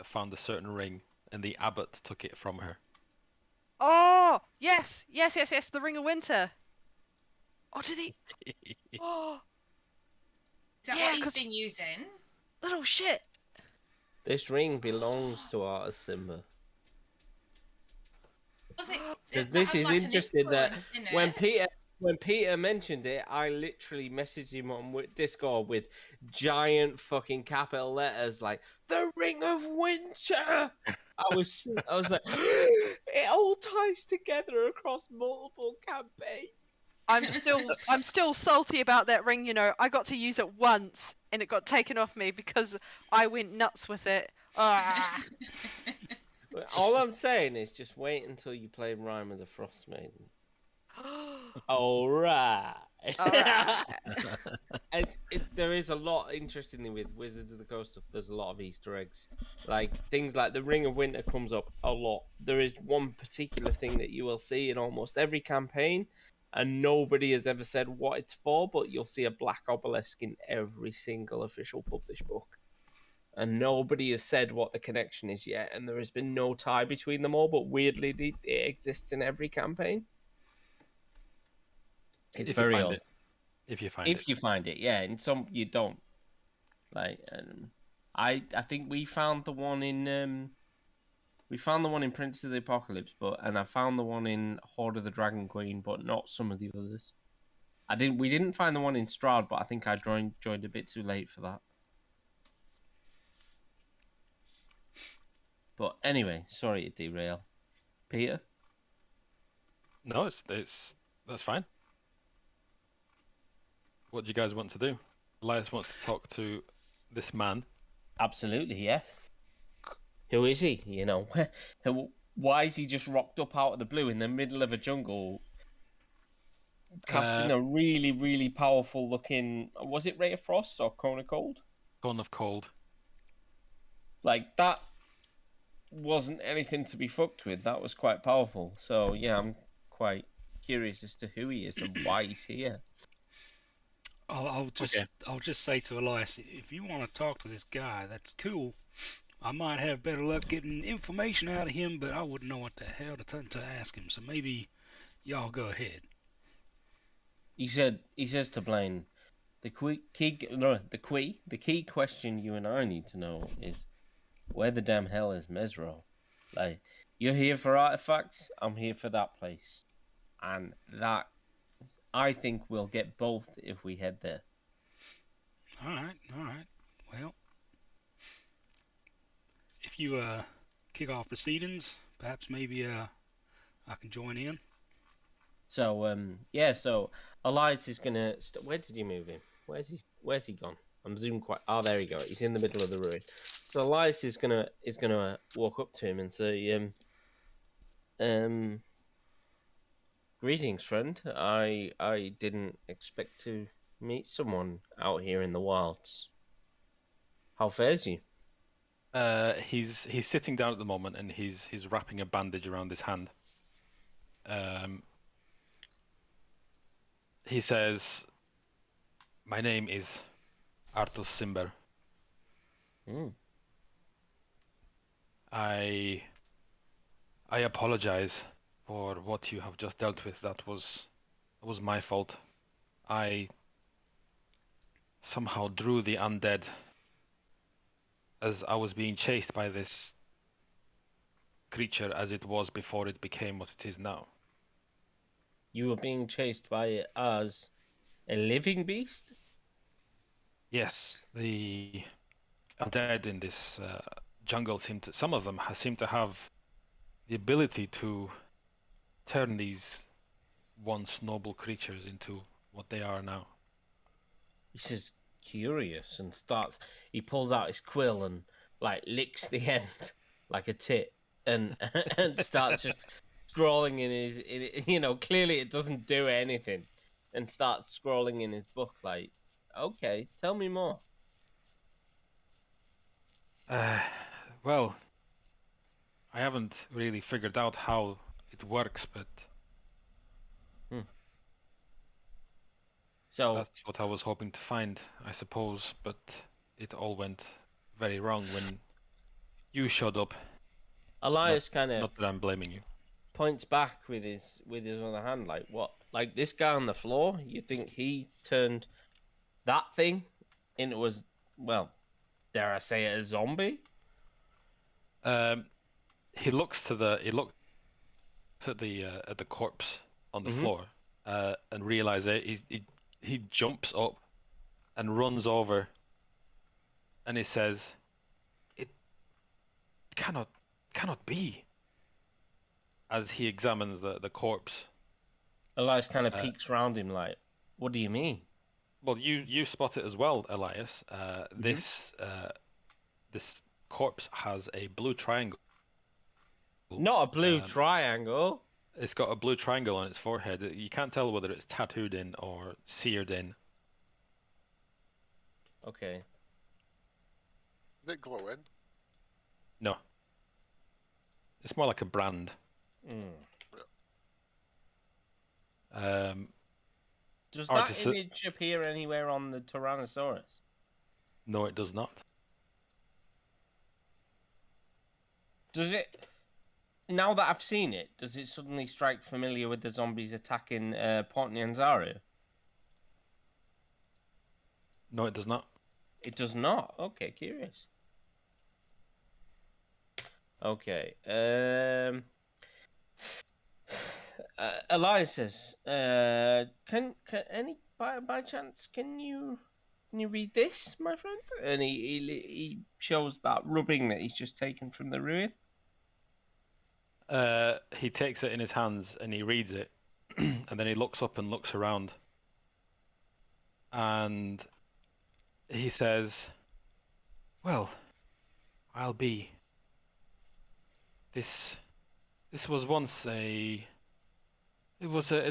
found a certain ring and the abbot took it from her?
Oh, yes. The Ring of Winter. Oh, did he? Oh,
Is that
Yeah,
what he's
'cause-
been using?
little shit.
This ring belongs to Artus Simba.
Was it?
Because
that
this
had
is
like an
interesting that
influence, didn't
when
it?
Peter mentioned it, I literally messaged him on Discord with giant fucking capital letters like "The Ring of Winter." I was like, it all ties together across multiple campaigns.
I'm still salty about that ring. You know, I got to use it once, and it got taken off me because I went nuts with it. Ah.
All I'm saying is just wait until you play Rime of the Frost Maiden. All right.
Alright.
There is a lot, interestingly, with Wizards of the Coast stuff. There's a lot of Easter eggs, like things like the Ring of Winter comes up a lot. There is one particular thing that you will see in almost every campaign, and nobody has ever said what it's for. But you'll see a black obelisk in every single official published book, and nobody has said what the connection is yet. And there has been no tie between them all. But weirdly, it exists in every campaign. It's
If you
very
find
odd.
it. If you find it.
If you find it, yeah. And some you don't. Like, I think we found the one in Prince of the Apocalypse, and I found the one in Horde of the Dragon Queen, but not some of the others. We didn't find the one in Strahd, but I think I joined a bit too late for that. But anyway, sorry to derail. Peter?
No, it's that's fine. What do you guys want to do? Elias wants to talk to this man.
Absolutely, yeah. Who is he? You know, why is he just rocked up out of the blue in the middle of a jungle, casting a really, really powerful looking? Was it Ray of Frost or Cone of Cold?
Cone of Cold.
Like, that wasn't anything to be fucked with. That was quite powerful. So yeah, I'm quite curious as to who he is and why he's here.
I'll just say to Elias, if you want to talk to this guy, that's cool. I might have better luck getting information out of him, but I wouldn't know what the hell to ask him. So maybe y'all go ahead.
He says to Blaine, the key question you and I need to know is, where the damn hell is Mesro? Like, you're here for artifacts, I'm here for that place, and that I think we'll get both if we head there.
All right. Well, if you kick off proceedings, perhaps maybe I can join in.
So yeah, so Elias is gonna. Where did you move him? Where's he gone? I'm zooming quite. Oh, there we go. He's in the middle of the ruin. So Elias is gonna walk up to him and say, greetings, friend. I didn't expect to meet someone out here in the wilds. How fares you?
He's sitting down at the moment and he's wrapping a bandage around his hand. He says, "My name is Artus Simber. I apologize for what you have just dealt with. That was my fault. I somehow drew the undead as I was being chased by this creature as it was before it became what it is now."
You were being chased by it as a living beast?
Yes, the undead in this jungle some of them seem to have the ability to turn these once noble creatures into what they are now.
This is curious and he pulls out his quill and like licks the end like a tit and starts just scrolling in his, clearly it doesn't do anything, and starts scrolling in his book like, okay, tell me more.
Well, I haven't really figured out how it works, but
So
that's what I was hoping to find, I suppose. But it all went very wrong when you showed up.
Elias kind of
Not that I'm blaming you.
points back with his other hand, like what? Like this guy on the floor? You think he turned that thing into well, dare I say it, a zombie?
He looks at the corpse on the
Mhm.
floor, and realizes it. He jumps up and runs over, and he says, "It cannot be." As he examines the corpse.
Elias kind of peeks round him, like, "What do you mean?"
Well, you spot it as well, Elias. This corpse has a blue triangle.
Not a blue triangle.
It's got a blue triangle on its forehead. You can't tell whether it's tattooed in or seared in.
Okay.
Is it glowing?
No. It's more like a brand.
Does
Hard
that
to
image appear anywhere on the Tyrannosaurus?
No, it does not.
Does it? Now that I've seen it, does it suddenly strike familiar with the zombies attacking Port Nyanzaru?
No, it does not.
It does not. Okay, curious. Okay. Elias says, "Can any by chance can you read this, my friend?" And he shows that rubbing that he's just taken from the ruin.
He takes it in his hands and he reads it, and then he looks up and looks around, and he says, "Well, I'll be. This was once a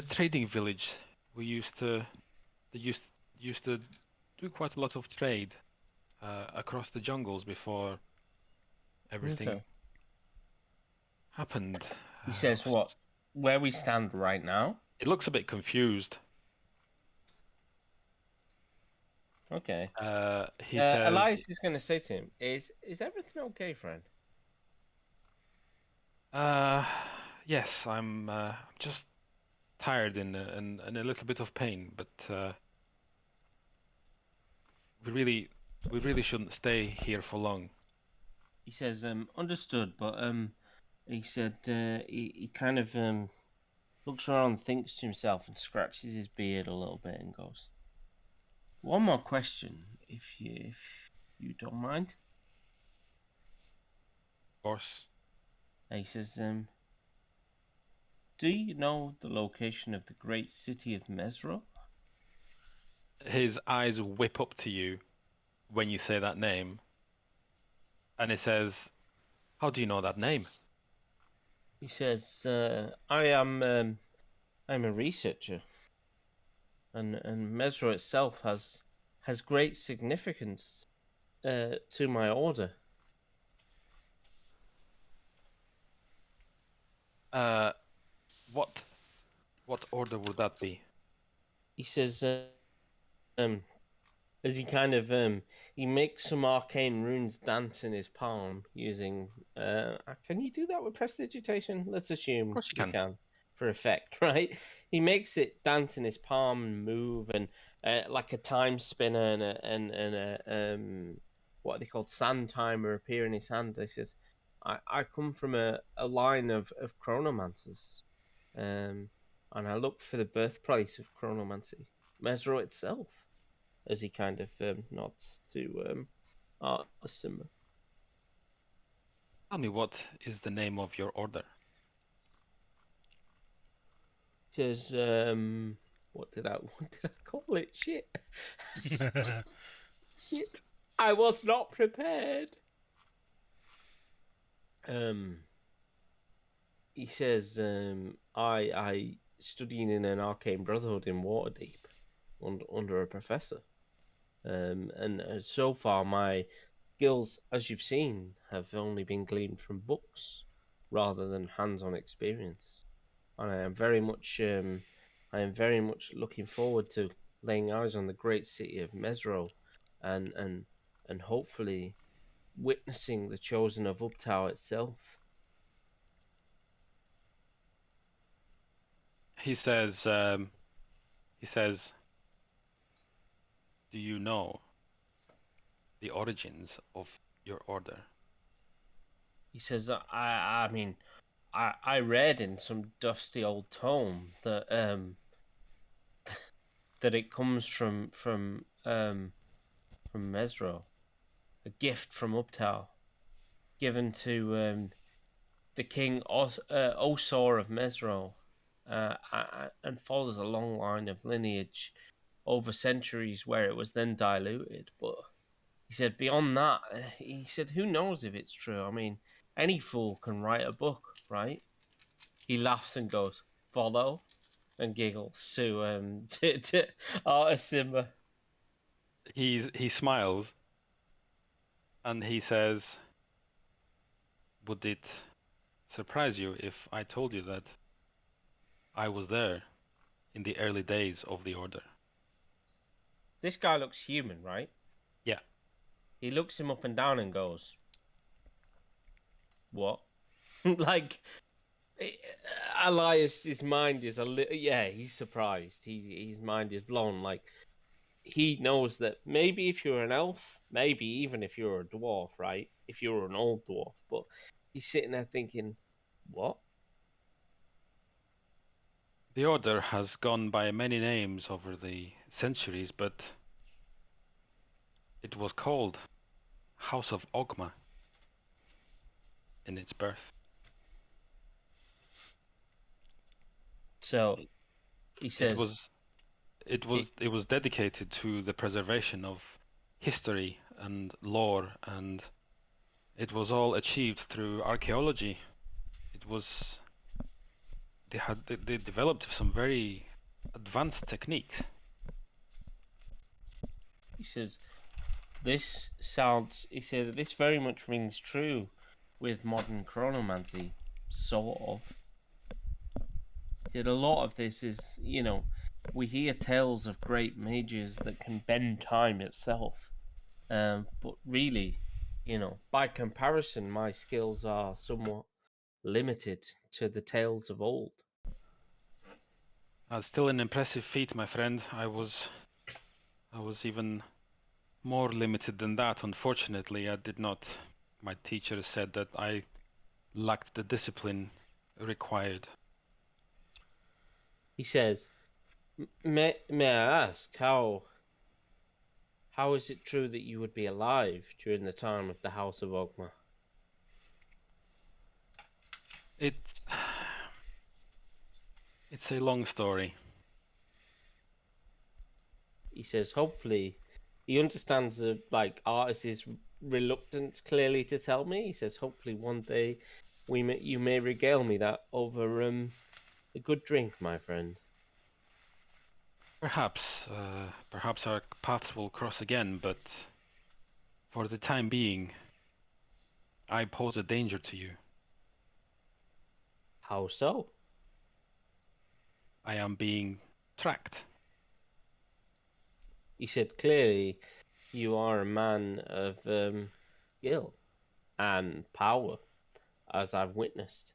trading village. We used to do quite a lot of trade across the jungles before everything
Okay.
happened."
He says, "What? Where we stand right now?"
It looks a bit confused.
Okay.
He says,
Elias is going to say to him, "Is everything okay, friend?"
"Yes, I'm just tired and a little bit of pain, but we really shouldn't stay here for long."
He says, "Understood," but he said he kind of looks around, thinks to himself, and scratches his beard a little bit, and goes, "One more question, if you don't mind."
Of course.
And he says, "Do you know the location of the great city of Mesro?"
His eyes whip up to you when you say that name, and he says, "How do you know that name?"
He says, I'm a researcher, and Mesro itself has great significance to my order."
What order would that be?
He says, as he kind of he makes some arcane runes dance in his palm using. Can you do that with prestidigitation? Let's assume
Of course you can.
for effect, right? He makes it dance in his palm and move, and like a time spinner and a what are they called, sand timer appear in his hand. He says, I come from a line of chronomancers, and I look for the birthplace of chronomancy, Mesro itself," as he kind of nods to Artesimma.
Tell me, what is the name of your order?
Says, what did I call it? Shit. Shit. I was not prepared. He says, I studying in an arcane brotherhood in Waterdeep under a professor. And so far my skills, as you've seen, have only been gleaned from books. rather than hands-on experience. And I am very much looking forward to laying eyes on the great city of Mesro, and hopefully witnessing the chosen of Uptow itself.
He says, "Do you know the origins of your order?"
He says, I mean, I read in some dusty old tome that that it comes from Mesro, a gift from Uptow, given to the king Osor of Mesro, and follows a long line of lineage over centuries where it was then diluted. But he said beyond that, he said, who knows if it's true? I mean, any fool can write a book, right? He laughs and goes, follow, and giggles to Artis Simba.
He smiles, and he says, "Would it surprise you if I told you that I was there in the early days of the order?"
This guy looks human, right?
Yeah.
He looks him up and down and goes, what? Like, Elias's mind is a little, yeah, he's surprised. His mind is blown. Like, he knows that maybe if you're an elf, maybe even if you're a dwarf, right? If you're an old dwarf, but he's sitting there thinking, what?
The order has gone by many names over the centuries, but it was called House of Ogma in its birth.
So he says,
it was dedicated to the preservation of history and lore, and it was all achieved through archaeology. It was they developed some very advanced techniques.
he says, this very much rings true with modern chronomancy, sort of. A lot of this is, we hear tales of great mages that can bend time itself. But really, by comparison, my skills are somewhat limited to the tales of old.
Still an impressive feat, my friend. I was even more limited than that. Unfortunately, I did not. My teacher said that I lacked the discipline required.
He says, may I ask, how is it true that you would be alive during the time of the House of Ogma?
It's a long story.
He says, hopefully, he understands Artis's reluctance clearly to tell me. He says, hopefully one day you may regale me that over a good drink, my friend.
Perhaps our paths will cross again, but for the time being, I pose a danger to you.
How so?
I am being tracked.
He said, clearly, you are a man of skill and power, as I've witnessed.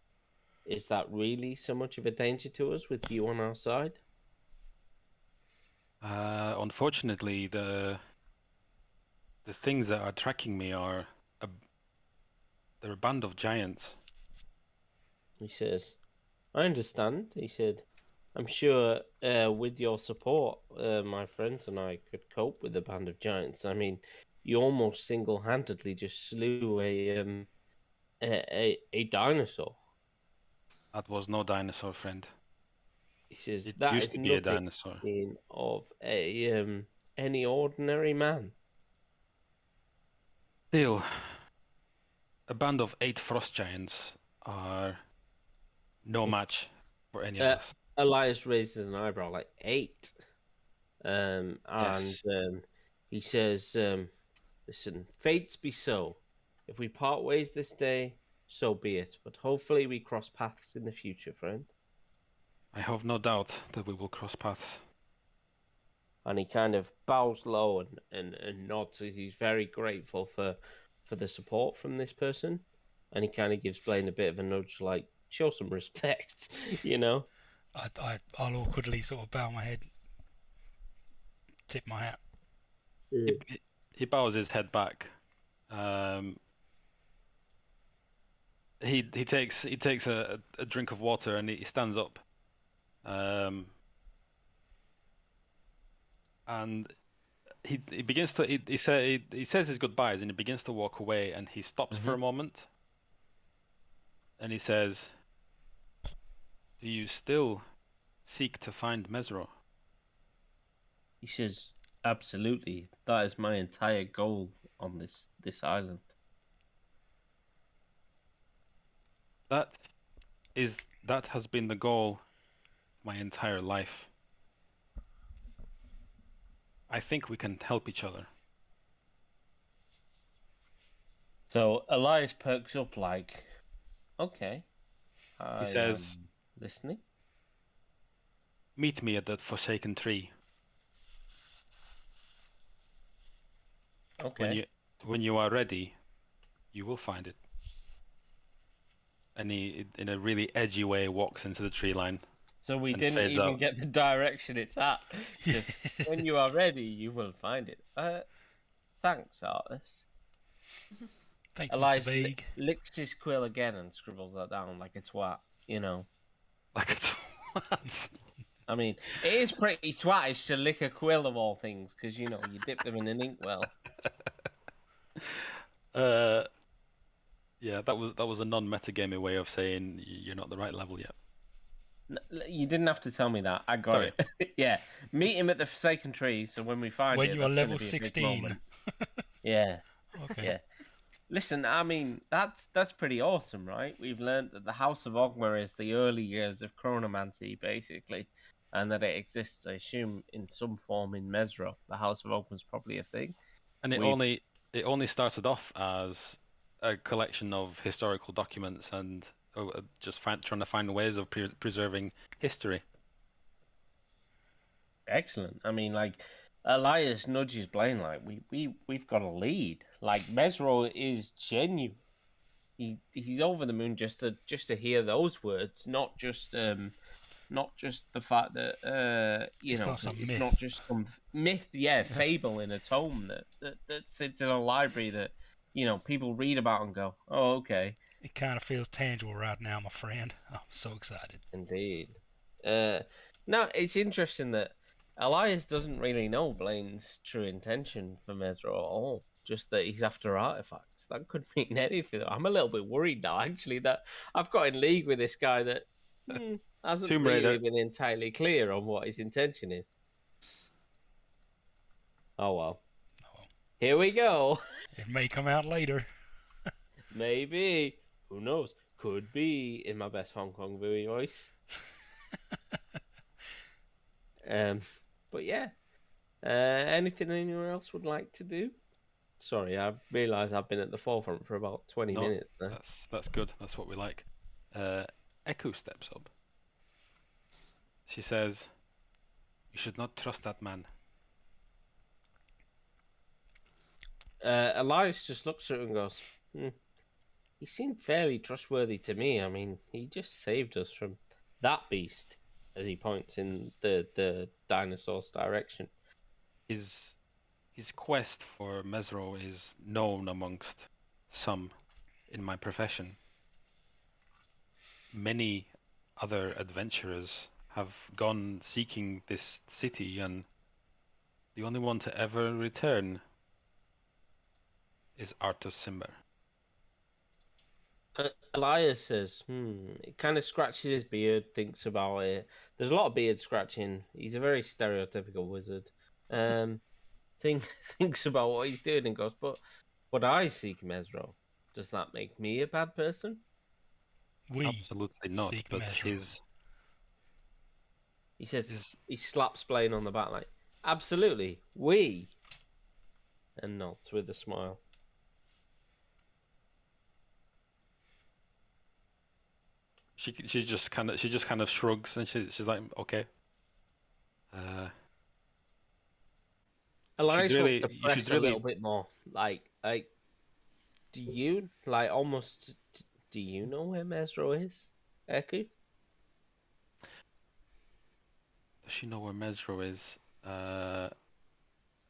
Is that really so much of a danger to us with you on our side?
Unfortunately, the things that are tracking me are they're a band of giants.
He says, I understand. He said, I'm sure with your support, my friends and I could cope with a band of giants. I mean, you almost single-handedly just slew a dinosaur.
That was no dinosaur, friend.
He says,
It
that
used
is
to be a
nothing
dinosaur.
of any ordinary man.
Still, a band of 8 frost giants are no match for any of us.
Elias raises an eyebrow, like 8.
Yes.
And he says, listen, fates be so. If we part ways this day, so be it. But hopefully we cross paths in the future, friend.
I have no doubt that we will cross paths.
And he kind of bows low and nods. He's very grateful for the support from this person. And he kind of gives Blaine a bit of a nudge, like, show some respect, you know?
I'll awkwardly sort of bow my head, tip my hat.
He bows his head back. He takes a drink of water and he stands up. And he begins to he says his goodbyes and he begins to walk away, and he stops for a moment. And he says, "Do you still seek to find Mesro?"
He says, absolutely. That is my entire goal on this island.
That has been the goal my entire life. I think we can help each other.
So Elias perks up like, okay.
He says,
listening.
"Meet me at that forsaken tree.
Okay.
When you are ready, you will find it." And he, in a really edgy way, walks into the tree line.
So we
and
didn't
fades
even
out.
get the direction it's at. Just when you are ready, you will find it. Thanks, Artis.
Thanks,
Elias
Mr. Big.
licks his quill again and scribbles that down like a twat, you know.
Like a twat.
I mean, it is pretty twatish to lick a quill of all things, because, you know, you dip them in an inkwell.
Yeah, that was a non-metagamey way of saying you're not the right level yet.
You didn't have to tell me that. I got
Sorry.
it. Yeah, meet him at the Forsaken Tree. So when we find
When
it,
you are
that's
level
gonna be a big
16.
moment. Yeah,
Okay.
yeah. Listen, I mean, that's pretty awesome, right? We've learned that the House of Ogma is the early years of chronomancy, basically, and that it exists, I assume, in some form in Mesro. The House of Ogma is probably a thing.
And it
We've-
only started off as a collection of historical documents and just trying to find ways of preserving history.
Excellent. I mean, like, Elias nudges Blaine like, we've got a lead. Like, Mesro is genuine. He's over the moon just to hear those words, not just the fact that you
It's
know,
not some
it's
myth.
not just some myth, fable in a tome that sits in a library that, you know, people read about and go, oh, okay.
It kind of feels tangible right now, my friend. I'm so excited.
Indeed. Now it's interesting that Elias doesn't really know Blaine's true intention for Mesro at all. Just that he's after artifacts. That could mean anything. I'm a little bit worried now, actually, that I've got in league with this guy that hasn't
Tomb
really
Raider.
been entirely clear on what his intention is. Oh well.
Oh,
Here we go.
it may come out later.
Maybe. Who knows? Could be in my best Hong Kong Vui voice. But yeah. Anything anyone else would like to do? Sorry, I realise I've been at the forefront for about 20
No,
minutes now.
That's good. That's what we like. Echo steps up. She says, "You should not trust that man."
Elias just looks at her and goes, he seemed fairly trustworthy to me. I mean, he just saved us from that beast, as he points in the dinosaur's direction.
His quest for Mesro is known amongst some in my profession. Many other adventurers have gone seeking this city, and the only one to ever return is Arthur Simber.
Elias says, He kind of scratches his beard, thinks about it. There's a lot of beard scratching. He's a very stereotypical wizard. Thinks about what he's doing and goes, but I seek Mesro. Does that make me a bad person?
We
Absolutely not.
seek
But
Mesro.
He says,
his
he slaps Blaine on the back like, absolutely, we. And nods with a smile.
She just kind of shrugs and she's like, okay.
Elias wants to
you
press
should
a
really.
little bit more. Like, do you do you know where Mesro is, Eku?
Does she know where Mesro is?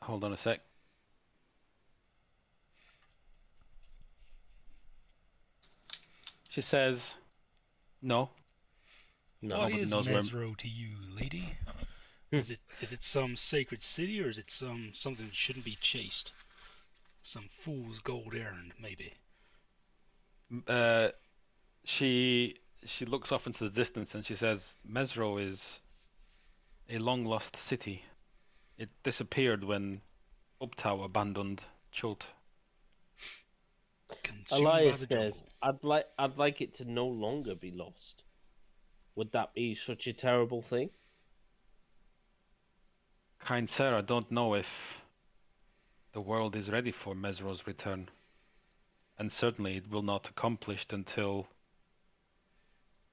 Hold on a sec. She says, no.
No.
What
Nobody
is
knows where.
Mesro to you, lady?
Hmm.
Is it some sacred city, or is it something that shouldn't be chased? Some fool's gold errand, maybe.
She looks off into the distance and she says, Mesro is a long lost city. It disappeared when Ubtao abandoned Chult.
Consumed by
Elias
the
says,
jungle.
I'd like it to no longer be lost. Would that be such a terrible thing?
Kind sir, I don't know if the world is ready for Mesro's return. And certainly it will not accomplished until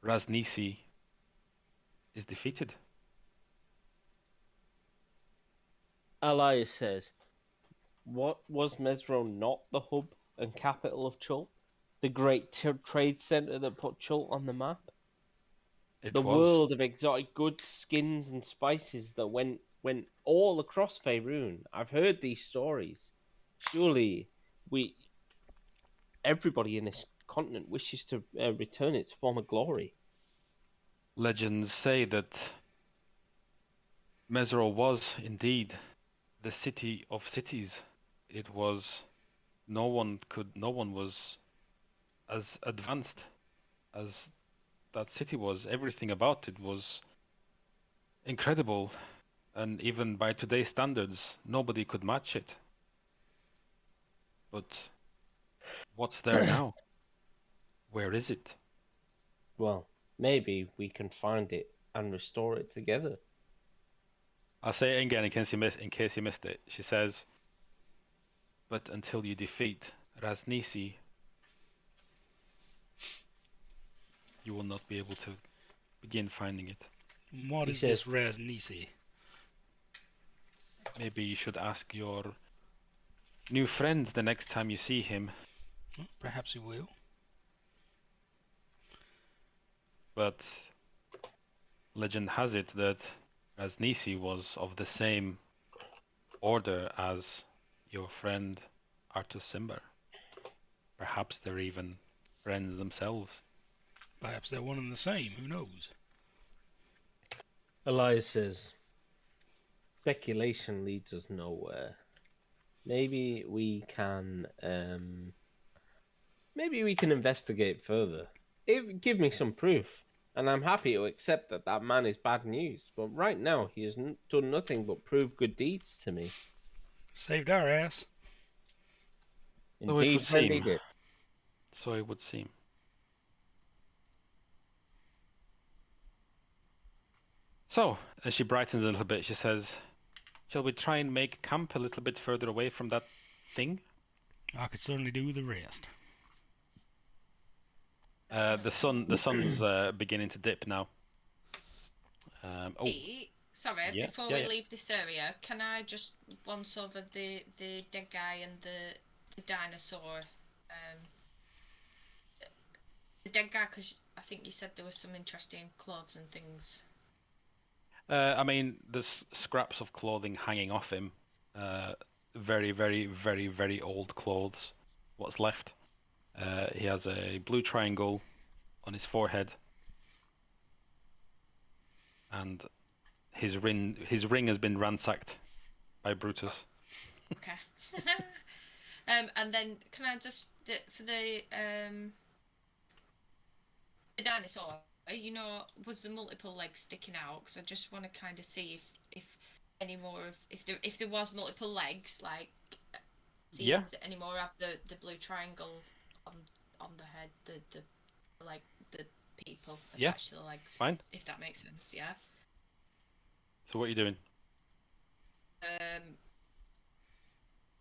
Raznisi is defeated.
Elias says, what was Mesro not the hub and capital of Chult? The great trade center that put Chult on the map?
It
The
was.
world of exotic goods, skins, and spices that went all across Faerun. I've heard these stories. Surely, everybody in this continent wishes to return its former glory.
Legends say that Mesro was indeed the city of cities. It was. No one was as advanced as that city was. Everything about it was incredible, and even by today's standards, nobody could match it. But what's there now? Where is it?
Well, maybe we can find it and restore it together.
I'll say it again in case you missed it. She says, but until you defeat Raznisi, you will not be able to begin finding it.
What
He
is
says-
this Raznisi?
Maybe you should ask your new friend the next time you see him.
Perhaps he will.
But legend has it that Raznisi was of the same order as your friend Artus Simber. Perhaps they're even friends themselves.
Perhaps they're one and the same. Who knows?
Elias says, speculation leads us nowhere. Maybe we can investigate further. Give me some proof, and I'm happy to accept that that man is bad news. But right now, he has done nothing but prove good deeds to me.
Saved our ass.
So it
Indeed,
would
friend, he
seem.
did.
So it would seem. So, as she brightens a little bit, she says, shall we try and make camp a little bit further away from that thing?
I could certainly do the rest.
The sun's beginning to dip now. Oh,
Pete, sorry,
Yeah,
before
yeah,
we
yeah.
leave this area, can I just once over the dead guy and the dinosaur? The dead guy, because I think you said there was some interesting clothes and things.
I mean, there's scraps of clothing hanging off him. Very, very, very, very old clothes. What's left? He has a blue triangle on his forehead, and his ring has been ransacked by Brutus.
Okay. And then can I just for the dinosaur? Was the multiple legs sticking out? Because I just want to kind of see if any more of if there was multiple legs, like see
Yeah.
if any more of the blue triangle on the head, the like the people
Yeah,
attached to the legs.
Fine.
If that makes sense, yeah.
So what are you doing?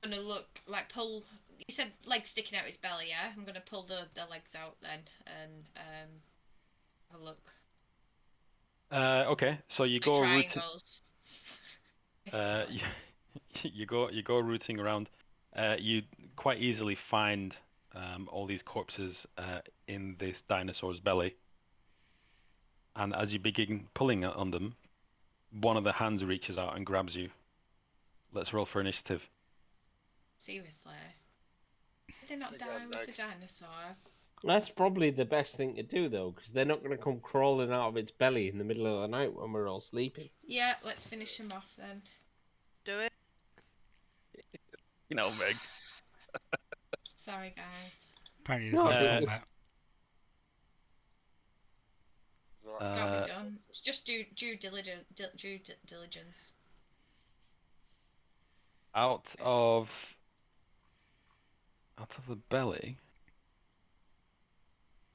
Gonna look like pull. You said legs sticking out his belly, yeah. I'm gonna pull the legs out then, and Have a look.
Okay, so you
Like
go rooting.
triangles.
You, you go rooting around. You quite easily find all these corpses in this dinosaur's belly. And as you begin pulling on them, one of the hands reaches out and grabs you. Let's roll for initiative.
Seriously. Did they not
Big
die
old
with
leg.
the dinosaur?
That's probably the best thing to do, though, because they're not going to come crawling out of its belly in the middle of the night when we're all sleeping.
Yeah, let's finish him off then.
Do it.
You know, Meg.
Sorry, guys.
Apparently there's
No,
no
it's-
combat.
Right.
It's got to
Uh,
be done. It's just due diligence.
Out of the belly.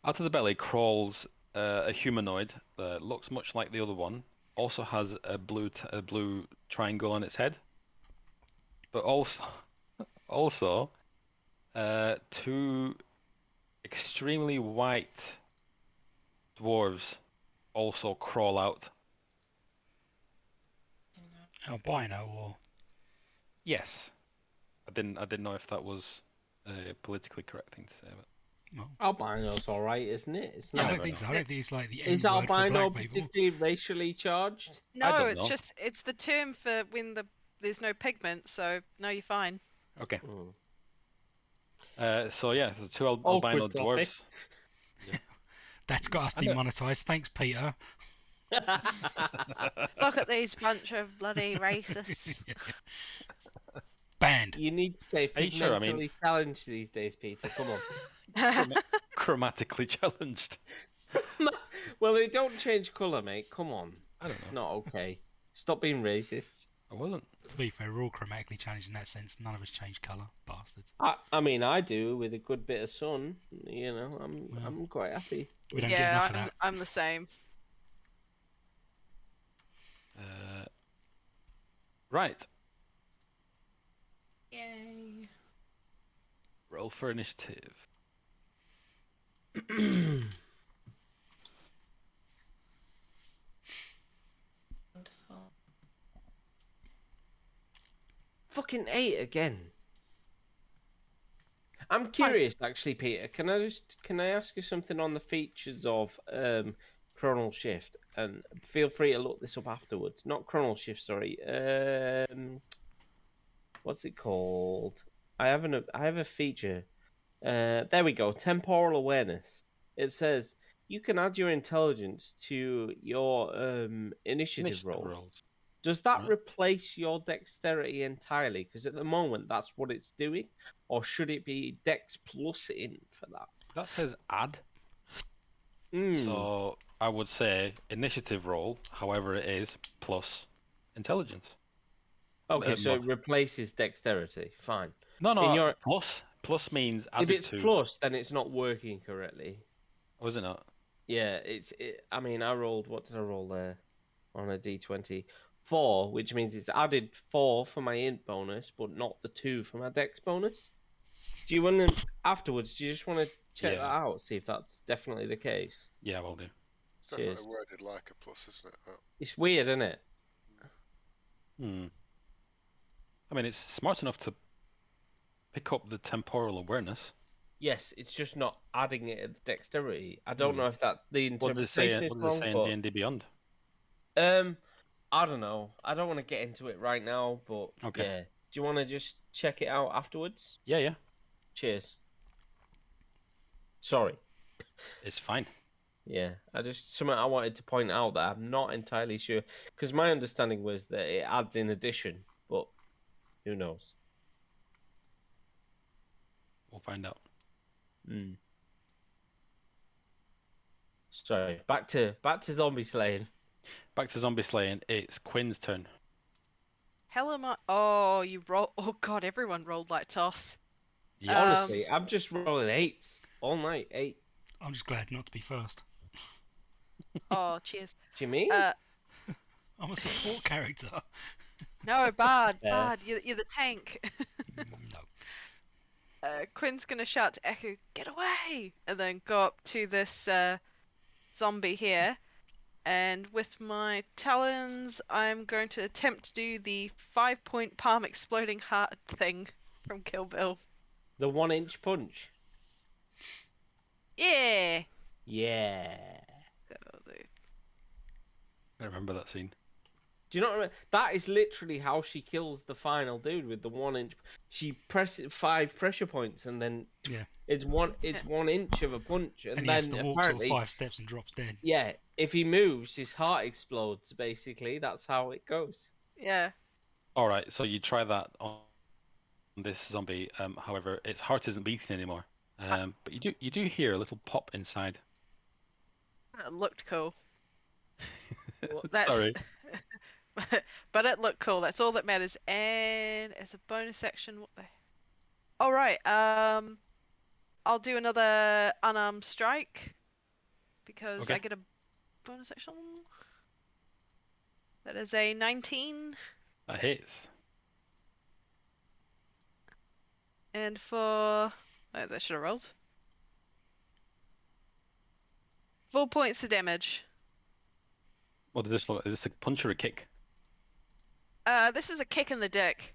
Out of the belly crawls a humanoid that looks much like the other one. Also has a blue triangle on its head, but also two extremely white dwarves also crawl out.
Albino or
Yes, I didn't know if that was a politically correct thing to say, but
well,
Albino's all right, isn't it? It's
yeah, I
not.
don't think so. I don't think it's like the N
Is
word for
albino
black people.
particularly racially charged?
No,
don't
it's
know.
just it's the term for when there's no pigment. So no, you're fine.
okay.
Mm.
So yeah, the two
Awkward
albino
topic.
dwarves.
That's got us
I know.
demonetised. Thanks, Peter.
Look at these bunch of bloody racists.
Banned.
You need to say
Are you sure? I mean-
pigmentally challenged these days, Peter. Come on.
Chromatically challenged.
Well, they don't change colour, mate. Come on.
I don't know.
Not okay. Stop being racist.
I wasn't.
To be fair, we're all chromatically challenged in that sense. None of us change colour, bastards.
I mean, I do with a good bit of sun. You know,
Well.
I'm quite happy.
We don't get
Yeah,
enough of that.
I'm the same.
Right.
Yay.
Roll for initiative.
Wonderful.
Fucking 8 again. I'm curious, actually, Peter. Can I ask you something on the features of Chronal Shift? And feel free to look this up afterwards. Not Chronal Shift, sorry. What's it called? I have a feature. There we go. Temporal awareness. It says you can add your intelligence to your initiative roll.
rolls.
Does that
Right.
replace your dexterity entirely? Because at the moment, that's what it's doing. Or should it be dex plus in for that?
That says add.
Mm.
So I would say initiative roll, however it is, plus intelligence.
Okay, so it
mod.
replaces dexterity. Fine.
No, no.
In your-
Plus. Plus means
If
added
it's
to.
plus, then it's not working correctly.
Was it not?
Yeah, I mean, I rolled. What did I roll there? On a d20, 4, which means it's added 4 for my int bonus, but not the 2 for my dex bonus. Do you want to afterwards? Do you just want to check
Yeah.
that out, see if that's definitely the case?
Yeah, will do.
It's definitely
Cheers.
worded like a plus, isn't it?
It's weird, isn't it?
Hmm. I mean, it's smart enough to pick up the temporal awareness.
Yes, it's just not adding it at the dexterity. I don't
Hmm.
know if that the
What does
interpretation
it say?
is
What does it say
wrong,
in D&D Beyond?
but I don't know. I don't want to get into it right now, but
Okay.
yeah. Do you want to just check it out afterwards?
Yeah, yeah.
Cheers. Sorry.
It's fine.
Yeah, something I wanted to point out that I'm not entirely sure because my understanding was that it adds in addition, but who knows?
We'll find out.
Mm. Sorry, back to zombie slaying.
Back to zombie slaying. It's Quinn's turn.
Hell am I? Oh, you roll. Oh god, everyone rolled like toss.
Yeah.
Honestly, I'm just rolling 8s all night. 8.
I'm just glad not to be first.
Oh, cheers.
Do you mean?
I'm a support character.
No, bad,
Yeah.
bad. You're the tank.
No.
Quinn's gonna shout to Echo, "Get away!" and then go up to this zombie here, and with my talons, I'm going to attempt to do the 5-point palm exploding heart thing from Kill Bill.
The 1-inch punch.
Yeah.
Yeah.
That'll do.
I remember that scene.
Do you not remember? That is literally how she kills the final dude with the 1-inch. She presses 5 pressure points and then
Yeah.
it's 1 inch of a punch, and
And he has
then
to walk
apparently,
sort of 5 steps and drops dead.
yeah, if he moves, his heart explodes. Basically, that's how it goes.
Yeah.
All right, so you try that on this zombie. However, its heart isn't beating anymore. But you do hear a little pop inside.
It looked cool.
Well,
Sorry.
But it looked cool. That's all that matters. And as a bonus action, what the? All right. I'll do another unarmed strike because
Okay.
I get a bonus action. That is a 19.
That hits.
And for oh, that should have rolled. 4 points of damage.
What does this look like? Is this a punch or a kick?
This is a kick in the dick.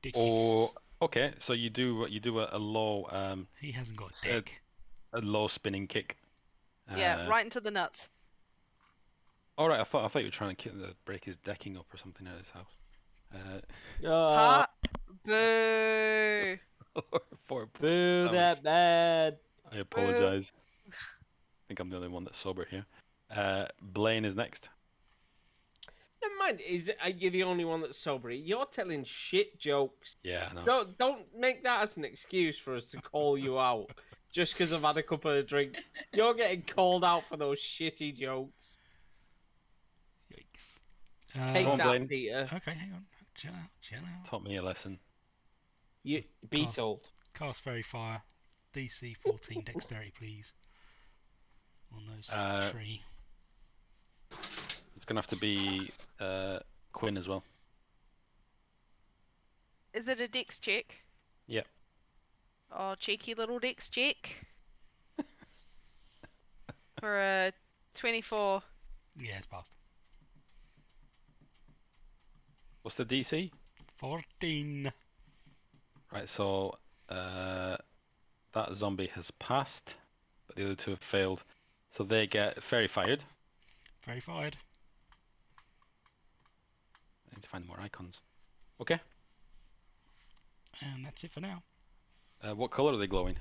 Dick.
Oh, okay. So you do a low
He hasn't got a
So-
dick.
a low spinning kick.
Yeah, right into the nuts.
All right. I thought you were trying to break his decking up or something at his house.
Ha! Boo!
4 points.
Boo
of
that bad.
I apologize. I think I'm the only one that's sober here. Blaine is next.
Never mind. Are you the only one that's sober? You're telling shit jokes.
Yeah, I know.
Don't make that as an excuse for us to call you out just because I've had a couple of drinks. You're getting called out for those shitty jokes.
Yikes.
Take
Go on,
that,
Blaine.
Peter.
Okay, hang on. Chill out, chill out.
Taught me a lesson.
You be
Pass.
told.
Cast Fairy Fire. DC 14 Dexterity, please. On those
Uh,
3.
It's gonna have to be Quinn as well.
Is it a dex check?
Yep.
Oh, cheeky little dex check. For a 24.
Yeah, it's passed.
What's the DC?
14.
Right, so that zombie has passed, but the other two have failed. So they get fairy fired.
Very fired.
I need to find more icons. Okay.
And that's it for now.
What color are they glowing?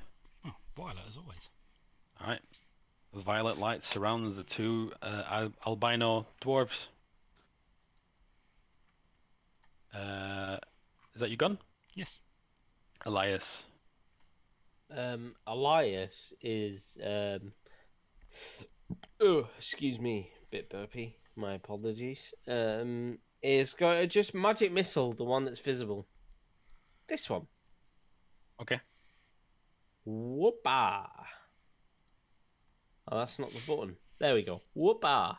Oh, violet as always.
All right. Violet light surrounds the two albino dwarves. Is that your gun?
Yes.
Elias.
Elias is oh, excuse me, bit burpy. My apologies. Is got just magic missile, the one that's visible. This one.
Okay.
Whoopah. Oh, that's not the button. There we go. Whoopah.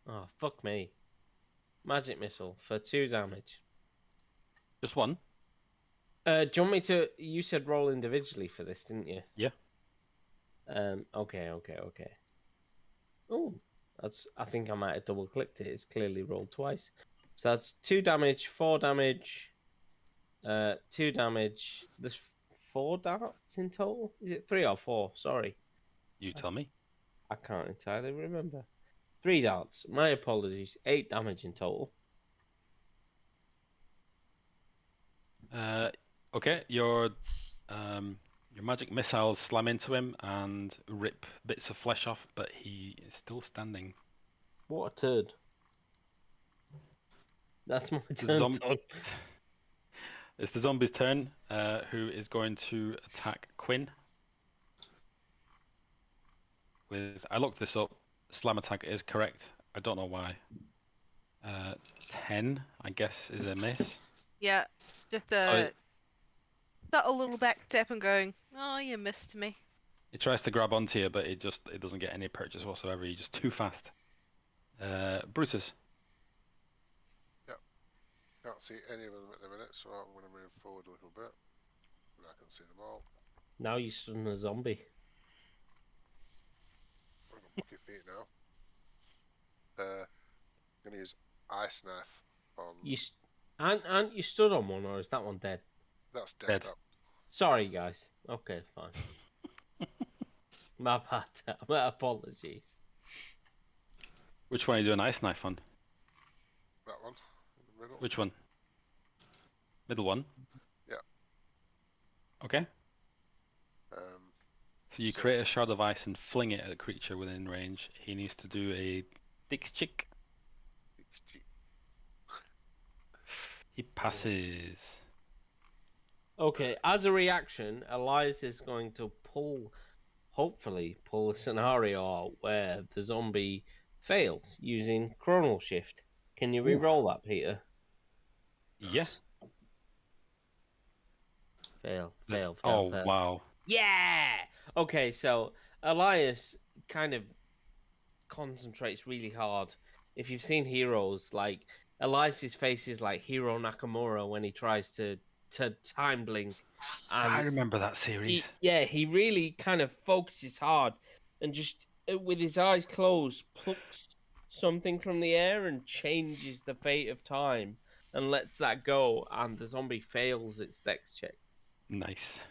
Oh, fuck me. Magic missile for 2 damage.
Just one?
Do you want me to? You said roll individually for this, didn't you?
Yeah.
Okay. Oh, that's. I think I might have double clicked it. It's clearly rolled twice. So that's 2 damage, 4 damage, 2 damage. There's 4 darts in total. Is it 3 or 4? Sorry,
You tell me.
I can't entirely remember. 3 darts. My apologies. 8 damage in total.
Okay, your magic missiles slam into him and rip bits of flesh off, but he is still standing.
What a turd. That's my
The
turn.
zom- It's the zombie's turn, who is going to attack Quinn. I looked this up. Slam attack is correct. I don't know why. 10, I guess, is a miss.
Yeah, just
So
a little back step and going, oh, you missed me.
it tries to grab onto you, but it doesn't get any purchase whatsoever. You're just too fast. Brutus.
Can't see any of them at the minute, so I'm going to move forward a little bit. But I can see them all.
Now you're suddenly a zombie.
few feet now. Gonna use ice knife on.
Aren't you stood on one, or is that one dead?
That's dead.
Dead.
That.
Sorry, guys. Okay, fine. My bad. My apologies.
Which one are you doing ice knife on?
That one in the middle.
Which one? Middle one?
Yeah.
Okay. So you
So-
create a shard of ice and fling it at a creature within range. He needs to do a Dix chick. He passes.
Okay, as a reaction, Elias is going to hopefully pull a scenario out where the zombie fails using Chronal Shift. Can you re-roll that, Peter?
Yes.
Fail.
Oh, wow.
Yeah! Okay, so Elias kind of concentrates really hard. If you've seen Heroes, like, Elias's face is like Hiro Nakamura when he tries to time blink.
I remember that series.
He really kind of focuses hard and just, with his eyes closed, plucks something from the air and changes the fate of time and lets that go, and the zombie fails its dex check.
Nice.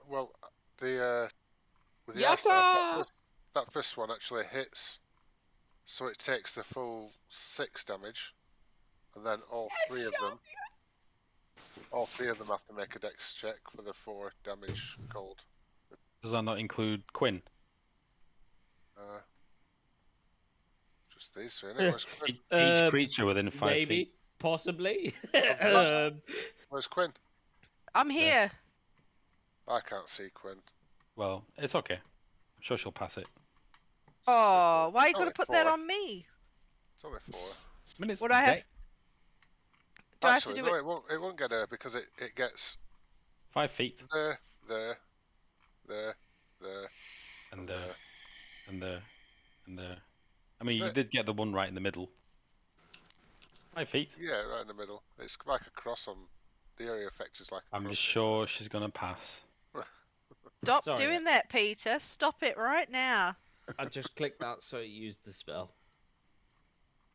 Well, with the
Yatta!
ice knife, that first one actually hits, so it takes the full 6 damage, and then all three of them have to make a dex check for the 4 damage cold.
Does that not include Quinn?
Just these two, innit? Where's Quinn?
Each creature within 5
Maybe,
feet.
possibly.
Where's Quinn?
I'm here.
I can't see Quinn.
Well, it's okay. I'm sure she'll pass it.
Oh, why you
It's
gotta
only
put that
4.
on me?
It's only 4.
I mean, it's
Would I have-
deck.
Do I have
Actually,
to do
no,
it?
it won't get her because it gets
5 feet.
there,
And
and
there.
there.
And there. And there. I mean, you
that-
did get the one right in the middle. 5 feet.
Yeah, right in the middle. It's like a cross on. The area effect is like a
I'm
cross.
sure she's going to pass.
Stop
Sorry,
doing that, Peter. Stop it right now.
I just clicked that so it used the spell.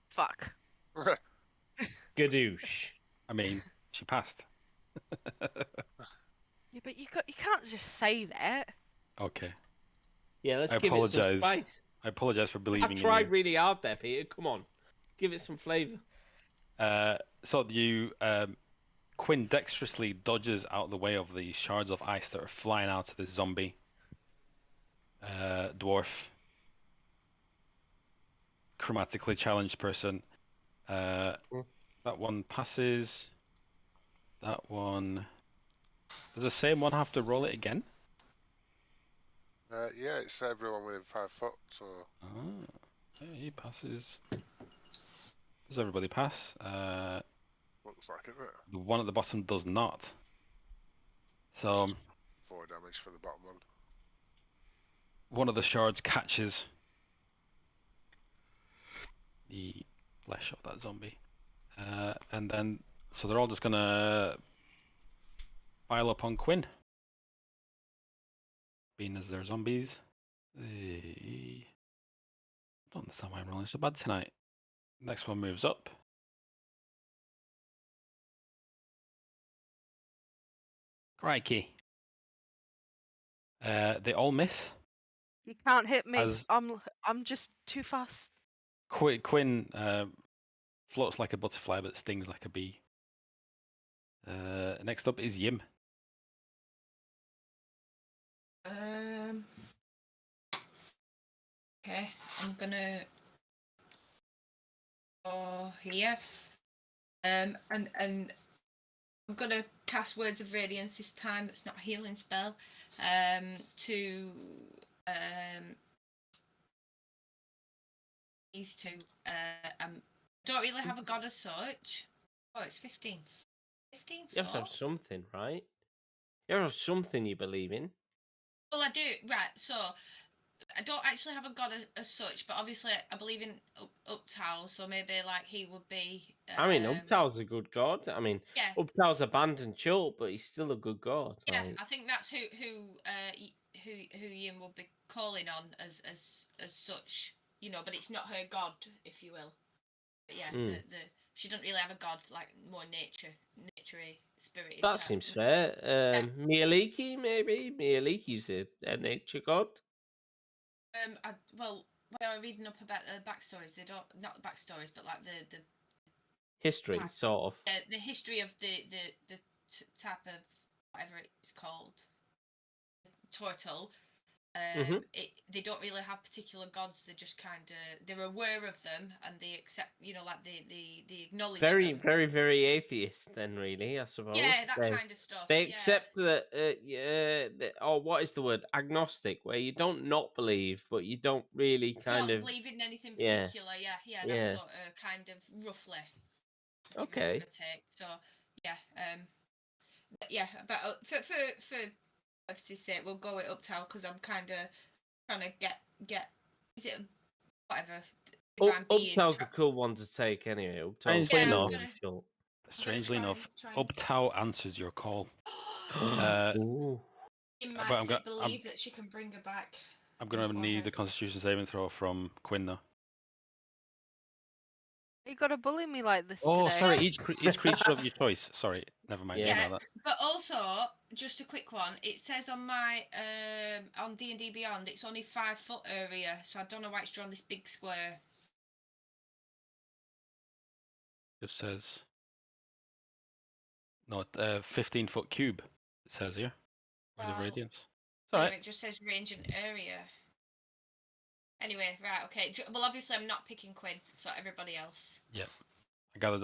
Fuck.
Gadoosh.
I mean, she passed.
Yeah, but you can't just say that.
Okay.
Yeah, let's
I
give it some
apologise.
spice.
I apologise for believing
I've
in
tried
you.
really hard there, Peter. Come on. Give it some flavour.
So you, Quinn dexterously dodges out of the way of the shards of ice that are flying out of this zombie dwarf, chromatically challenged person. That one passes. That one. Does the same one have to roll it again?
Yeah, it's everyone within 5 foot. So
Yeah, he passes. Does everybody pass?
looks like it. Right?
The one at the bottom does not. So
4 damage for the bottom one.
one of the shards catches the flesh of that zombie. And then, so they're all just gonna pile up on Quinn. Being as they're zombies. I don't understand why I'm rolling so bad tonight. Next one moves up. Crikey. They all miss.
You can't hit me.
As-
I'm just too fast.
Quinn floats like a butterfly but stings like a bee. Next up is Yim.
Okay, I'm gonna go here. And I'm gonna cast Words of Radiance this time. That's not a healing spell. To these two. Don't really have a god as such. Oh, it's 15. 15
You have to have something, right? You have to have something you believe in.
Well, I do. Right, so I don't actually have a god as such, but obviously I believe in Uptal, so maybe like he would be.
I mean, Uptal's a good god. I mean,
Yeah,
Uptal's abandoned Chult, but he's still a good god.
yeah.
like-
I think that's who Yin would be calling on as such, you know, but it's not her god, if you will. But yeah,
Mm.
she doesn't really have a god, like more naturey, spirited.
That
type.
seems fair. Mialiki, maybe? Mialiki's a nature god.
Well, when I was reading up about the backstories, they don't, not the backstories, but like the
History,
type-
sort of.
the history of the type of whatever it's called, turtle.
Mhm.
They don't really have particular gods. They're just kind of, they're aware of them and they accept, you know, like they acknowledge
Very,
them.
very, very atheist, then, really, I suppose.
Yeah, that
They-
kind of stuff.
They
yeah.
accept that, or what is the word? Agnostic, where you don't not believe, but you don't really kind
Don't
of.
believe in anything
Yeah.
particular. Yeah,
Yeah.
that's sort of kind of roughly.
Okay.
Give or take. So yeah, yeah, but for purposes' sake, we'll go with Uptown because I'm kind of trying to get is it whatever. divine being
Uptown's a
tra-
cool one to take anyway. Uptown's
Strangely
Yeah, I'm
enough,
gonna-
cool.
strangely
try
enough,
and-
Uptow answers your call.
Ooh.
You
but
might
I'm go-
believe that she can bring her back.
I'm going to
Or
need
her.
the Constitution saving throw from Quinn though.
You gotta bully me like this
Oh,
today.
sorry. Each creature of your choice. Sorry, never mind.
Yeah.
Ignore that.
But also, just a quick one. It says on my on D&D Beyond, it's only 5 foot area, so I don't know why it's drawn this big square.
Just says no, 15-foot cube. It says here. Word of
Wow.
Radiance. It's
No,
alright.
it just says range and area. Anyway, right, okay. Well, obviously I'm not picking Quinn, so everybody else.
I gathered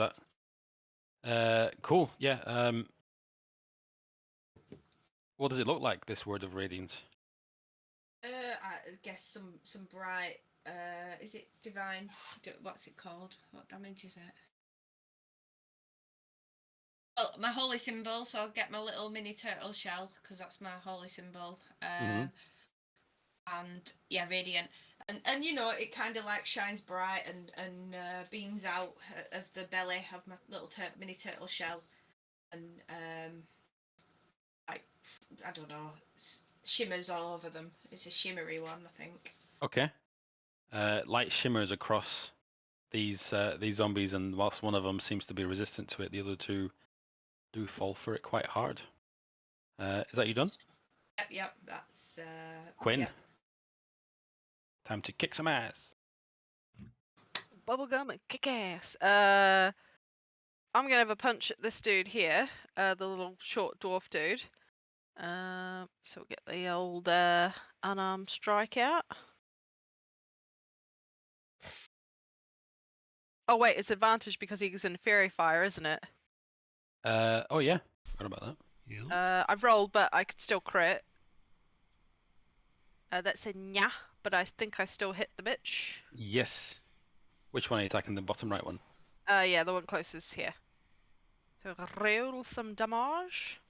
that. Cool. Yeah. What does it look like? This Word of Radiance.
I guess some bright. Is it divine? What's it called? What damage is it? Well, my holy symbol. So I'll get my little mini turtle shell because that's my holy symbol.
Mhm.
And yeah, radiant. And you know, it kind of like shines bright and beams out of the belly of my little mini turtle shell, and like I don't know, shimmers all over them. It's a shimmery one, I think.
Okay. Light shimmers across these zombies, and whilst one of them seems to be resistant to it, the other two do fall for it quite hard. Is that you done?
Yep. That's
Quinn.
Yep.
Time to kick some ass.
Bubblegum and kick ass. I'm gonna have a punch at this dude here, the little short dwarf dude. So we'll get the old unarmed strike out. Oh wait, it's advantage because he's in fairy fire, isn't it?
Oh yeah, forgot about that.
Yeah.
I've rolled, but I could still crit. That's a nya, but I think I still hit the bitch.
Yes. Which one are you attacking? The bottom right one.
Yeah, the one closest here. So roll some damage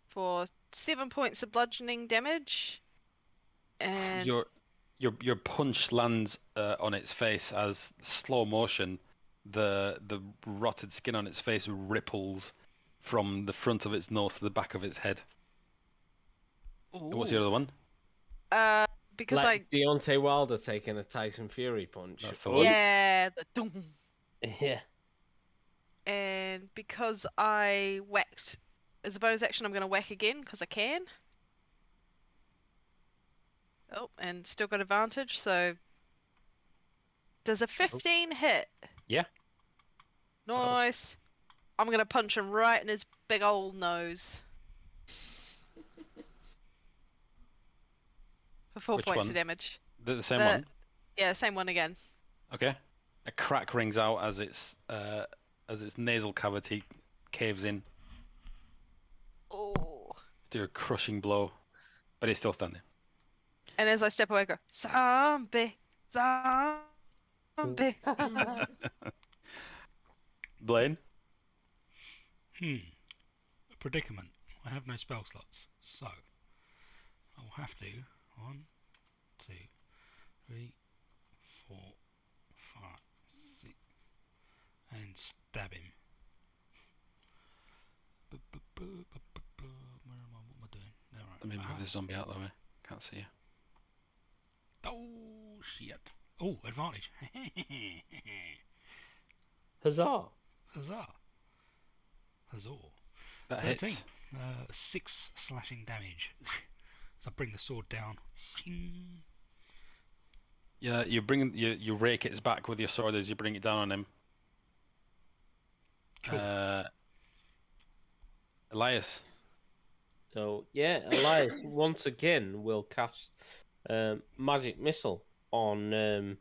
for 7 points of bludgeoning damage. And
Your punch lands on its face as slow motion. The rotted skin on its face ripples from the front of its nose to the back of its head. What's the other one?
because
Like Deontay Wilder taking a Tyson Fury punch.
That's the
I
one.
yeah, the doom.
Yeah.
And because I whacked as a bonus action, I'm gonna whack again because I can. Oh, and still got advantage. So does a 15 hit?
Yeah.
Nice. I'm gonna punch him right in his big old nose for 4
Which
points
one?
of damage.
The same
The-
one.
Yeah, same one again.
Okay. A crack rings out as its nasal cavity caves in.
Oh.
Do a crushing blow, but it's still standing.
And as I step away, I go zombie, zombie.
Blaine.
A predicament. I have no spell slots, so I will have to 1, 2, 3, 4, 5, 6, and stab him. Where am I? What am I doing? There, right.
Let me move this zombie out of the way. Can't see you.
Oh shit! Oh, advantage.
Huzzah!
Huzzah! Huzzah!
That
13.
hits.
6 slashing damage. So I bring the sword down.
Yeah, you rake its back with your sword as you bring it down on him.
Cool.
Elias.
So yeah, Elias once again will cast magic missile on.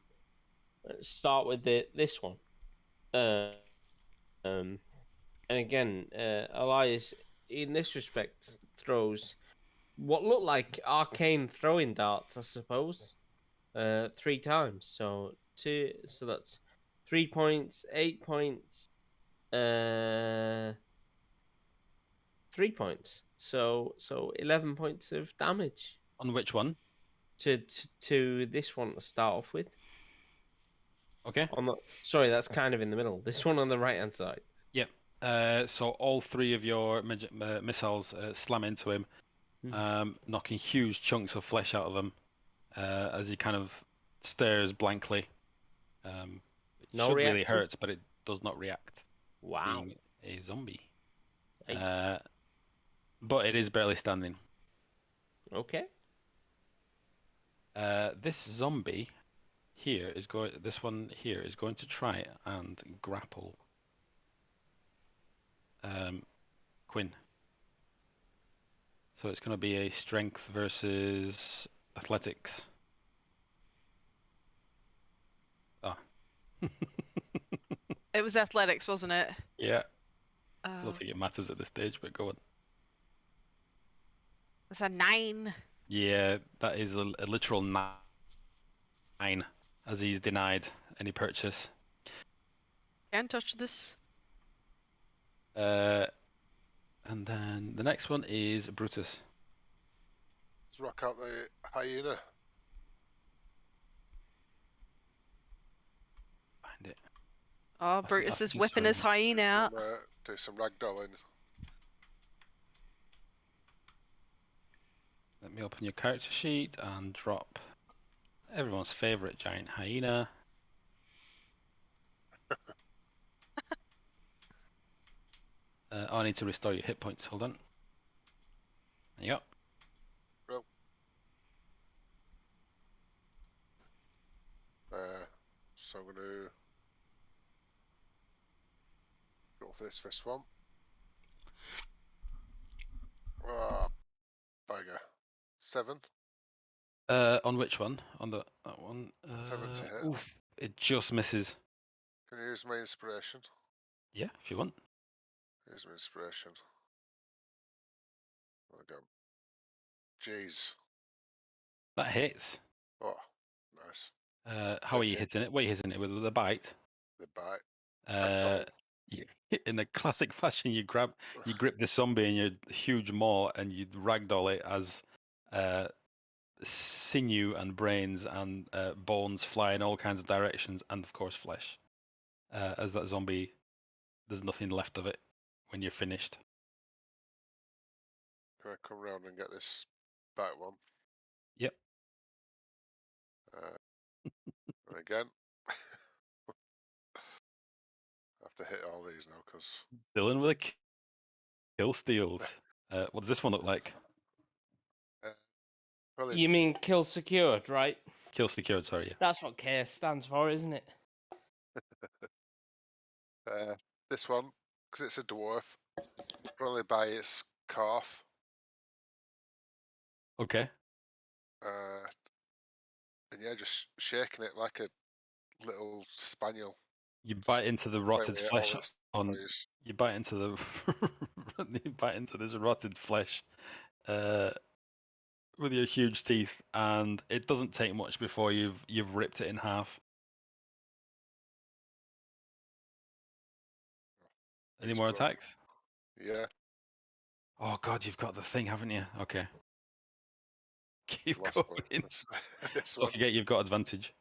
Let's start with this one. And again, Elias in this respect throws what look like arcane throwing darts, I suppose. 3 times. So that's 3 points, 8 points, 3 points. So 11 points of damage
On which one?
to this one to start off with.
Okay.
Sorry, that's kind of in the middle. This one on the right hand side.
Yep. So all 3 of your missiles slam into him, knocking huge chunks of flesh out of him as he kind of stares blankly. It
No
should really
reaction?
hurt, but it does not react,
Wow.
being a zombie.
Nice.
But it is barely standing.
Okay.
This zombie here is going. This one here is going to try and grapple Quinn. So it's going to be a strength versus athletics. Ah.
It was athletics, wasn't it?
Yeah. I
Oh,
don't think it matters at this stage, but go on.
it's a 9.
Yeah, that is a literal 9, as he's denied any purchase.
Can't touch this.
And then the next one is Brutus.
Let's rock out the hyena.
Find it.
Oh, Brutus is
think
whipping
so,
his hyena out.
Do some ragdolling.
Let me open your character sheet and drop everyone's favourite giant hyena. I need to restore your hit points. Hold on. There you go.
So I'm going to go for this first one. Ah, bugger. 7.
On which one? On that one.
7 to hit.
Oof, it just misses.
Can I use my inspiration?
Yeah, if you want.
Here's my inspiration. There we go. Jeez.
That hits.
Oh, nice.
How are you
Okay.
hitting it? What are you hitting it with a bite?
The bite.
In a classic fashion, you grip the zombie in your huge maw and you ragdoll it as sinew and brains and bones fly in all kinds of directions, and of course flesh. As that zombie, there's nothing left of it when you're finished.
Can I come round and get this back one?
Yep.
And again. I have to hit all these now because
Dylan with a kill steals. What does this one look like?
probably
You mean kill secured, right?
Kill secured, sorry. Yeah.
That's what KS stands for, isn't it?
this one because it's a dwarf. Probably by its calf.
Okay.
And yeah, just shaking it like a little spaniel.
You bite into the
Playing
rotted
with it, all
flesh
its
on.
toys.
You bite into the. You bite into this rotted flesh, with your huge teeth, and it doesn't take much before you've ripped it in half. Any
It's
more
grown.
attacks?
Yeah,
Oh God, you've got the thing, haven't you? Okay. Keep
last
going.
one. This
Don't
one.
forget you've got advantage.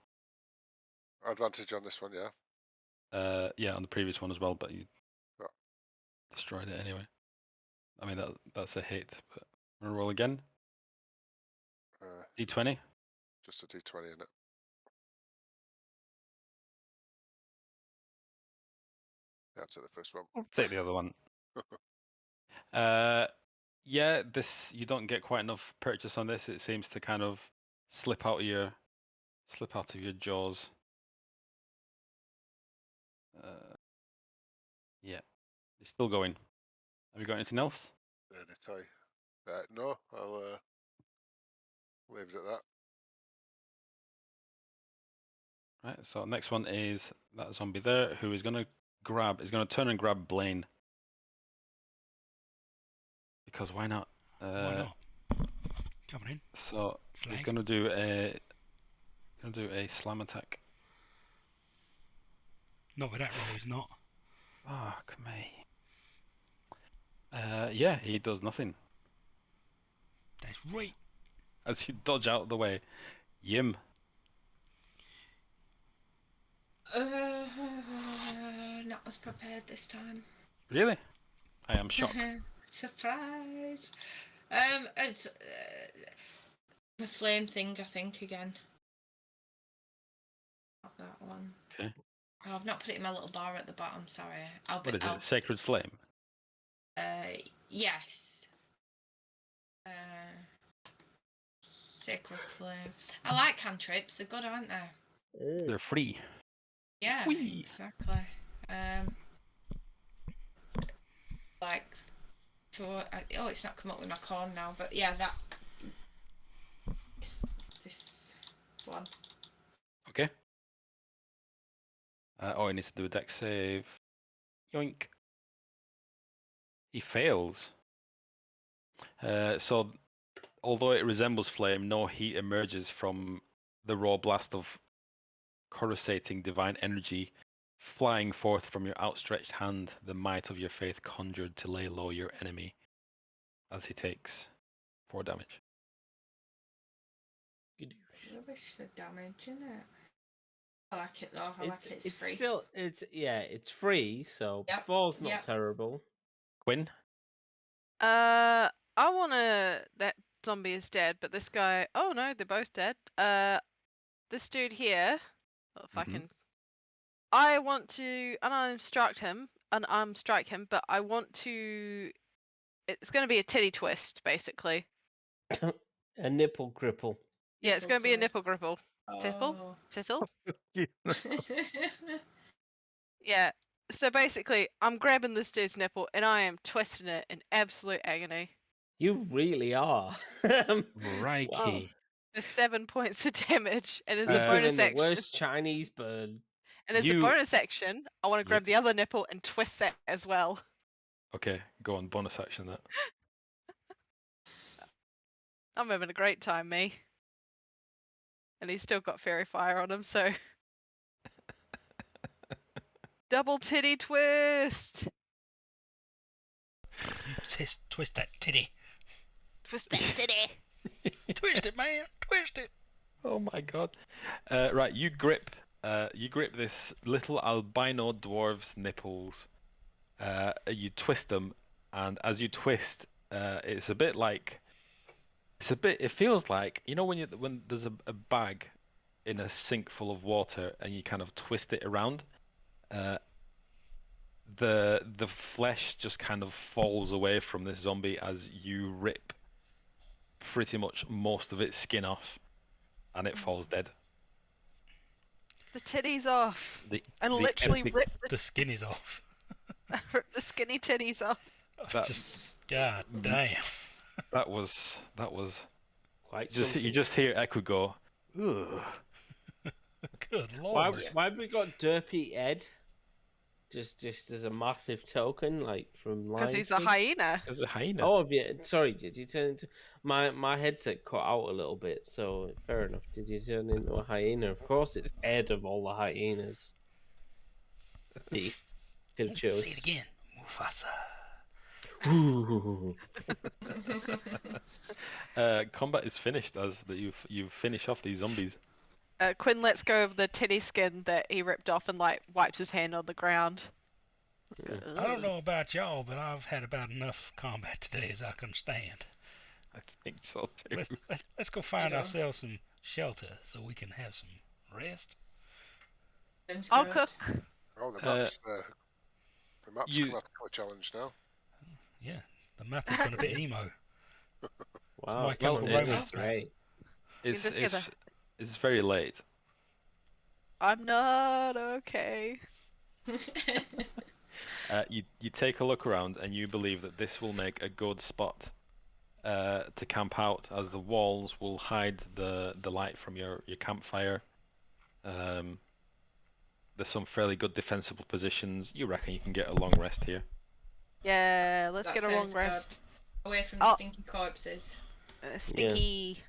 Advantage on this one, yeah.
Yeah, on the previous one as well, but you
Yeah.
destroyed it anyway. I mean that's a hit, but I'm gonna roll again.
Uh,
D20.
Just a D20 in it. Yeah, I'll take the first one.
I'll take the other one. Yeah, this you don't get quite enough purchase on this. It seems to kind of slip out of your jaws. Yeah, it's still going. Have you got anything else?
Any tie? No, I'll leave it at that.
Right. So next one is that zombie there, who is going to turn and grab Blaine. Because why not?
Why not? Coming in.
So he's
Slag.
going to do a slam attack.
Not with that roll, he's not.
Fuck me. Yeah, he does nothing.
That's right.
As you dodge out of the way. Yim.
Not as prepared this time.
Really? I am shocked.
Surprise. It's the flame thing, I think, again. Not that one.
Okay.
Oh, I've not put it in my little bar at the bottom. Sorry.
What is it? Sacred Flame?
Yes. Sacred Flame. I like cantrips. They're good, aren't they?
They're free.
Yeah,
Whee!
exactly. Like, so it's not come up with my corn now, but yeah, that. This one.
Okay. He needs to do a dex save. Yoink. He fails. So, although it resembles flame, no heat emerges from the raw blast of coruscating divine energy flying forth from your outstretched hand, the might of your faith conjured to lay low your enemy as he takes 4 damage.
Rubbish for damage, isn't it? I like it though. I like it. It's free.
Still, it's free, so
Yep,
4's not
yep.
terrible.
Quinn?
I wanna. That zombie is dead, but this guy. Oh no, they're both dead. This dude here. If I can. I want to strike him, but I want to. It's going to be a titty twist, basically.
A nipple cripple.
Yeah, it's going to be a
twist.
nipple gripple.
Oh.
Tittle? Yeah. So basically, I'm grabbing this dude's nipple and I am twisting it in absolute agony.
You really are.
Crikey.
Wow.
There's 7 points of damage, and as a
You're
bonus
doing the
action.
worst Chinese burn.
And as a bonus action, I want to grab the other nipple and twist that as well.
Okay, go on, bonus action that.
I'm having a great time, me. And he's still got fairy fire on him, so. Double titty twist!
Twist that titty.
Twist that titty!
Twist it, man! Twist it!
Oh my god. Right, you grip this little albino dwarf's nipples. You twist them, and as you twist, it feels like, you know, when there's a bag in a sink full of water and you kind of twist it around, the flesh just kind of falls away from this zombie as you rip pretty much most of its skin off, and it falls dead.
The titty's off. And
the
literally
epic-
rip
The skin is off.
rip the skinny titties off.
God damn.
That was
Quite
you just hear Echo go, ugh.
Good
Why
lord.
have we got Derpy Ed? Just as a massive token, like from Lion
Because he's a
King?
hyena.
There's a hyena.
Oh, yeah. Sorry, did you turn into my headset cut out a little bit? So fair enough. Did you turn into a hyena? Of course, it's Ed of all the hyenas. He could have chose.
Say it again. Mufasa.
Ooh.
Combat is finished as that you finish off these zombies.
Quinn lets go of the titty skin that he ripped off and like wipes his hand on the ground.
I don't know about y'all, but I've had about enough combat today as I can stand.
I think so too.
Let's go find ourselves some shelter so we can have some rest?
Sounds
I'll
good.
cook.
Oh, the
Uh,
map's
you-
grammatically challenged now.
Yeah, the map has gone a bit emo.
Wow.
my Chemical
Well,
Romance
it's-
map.
great.
It's
just
it's
get
it's very late.
I'm not okay.
You take a look around and you believe that this will make a good spot to camp out, as the walls will hide the light from your campfire. There's some fairly good defensible positions. You reckon you can get a long rest here?
Yeah, let's
That
get a long
sounds good.
rest.
Away from the
Oh.
stinky corpses.
Stinky.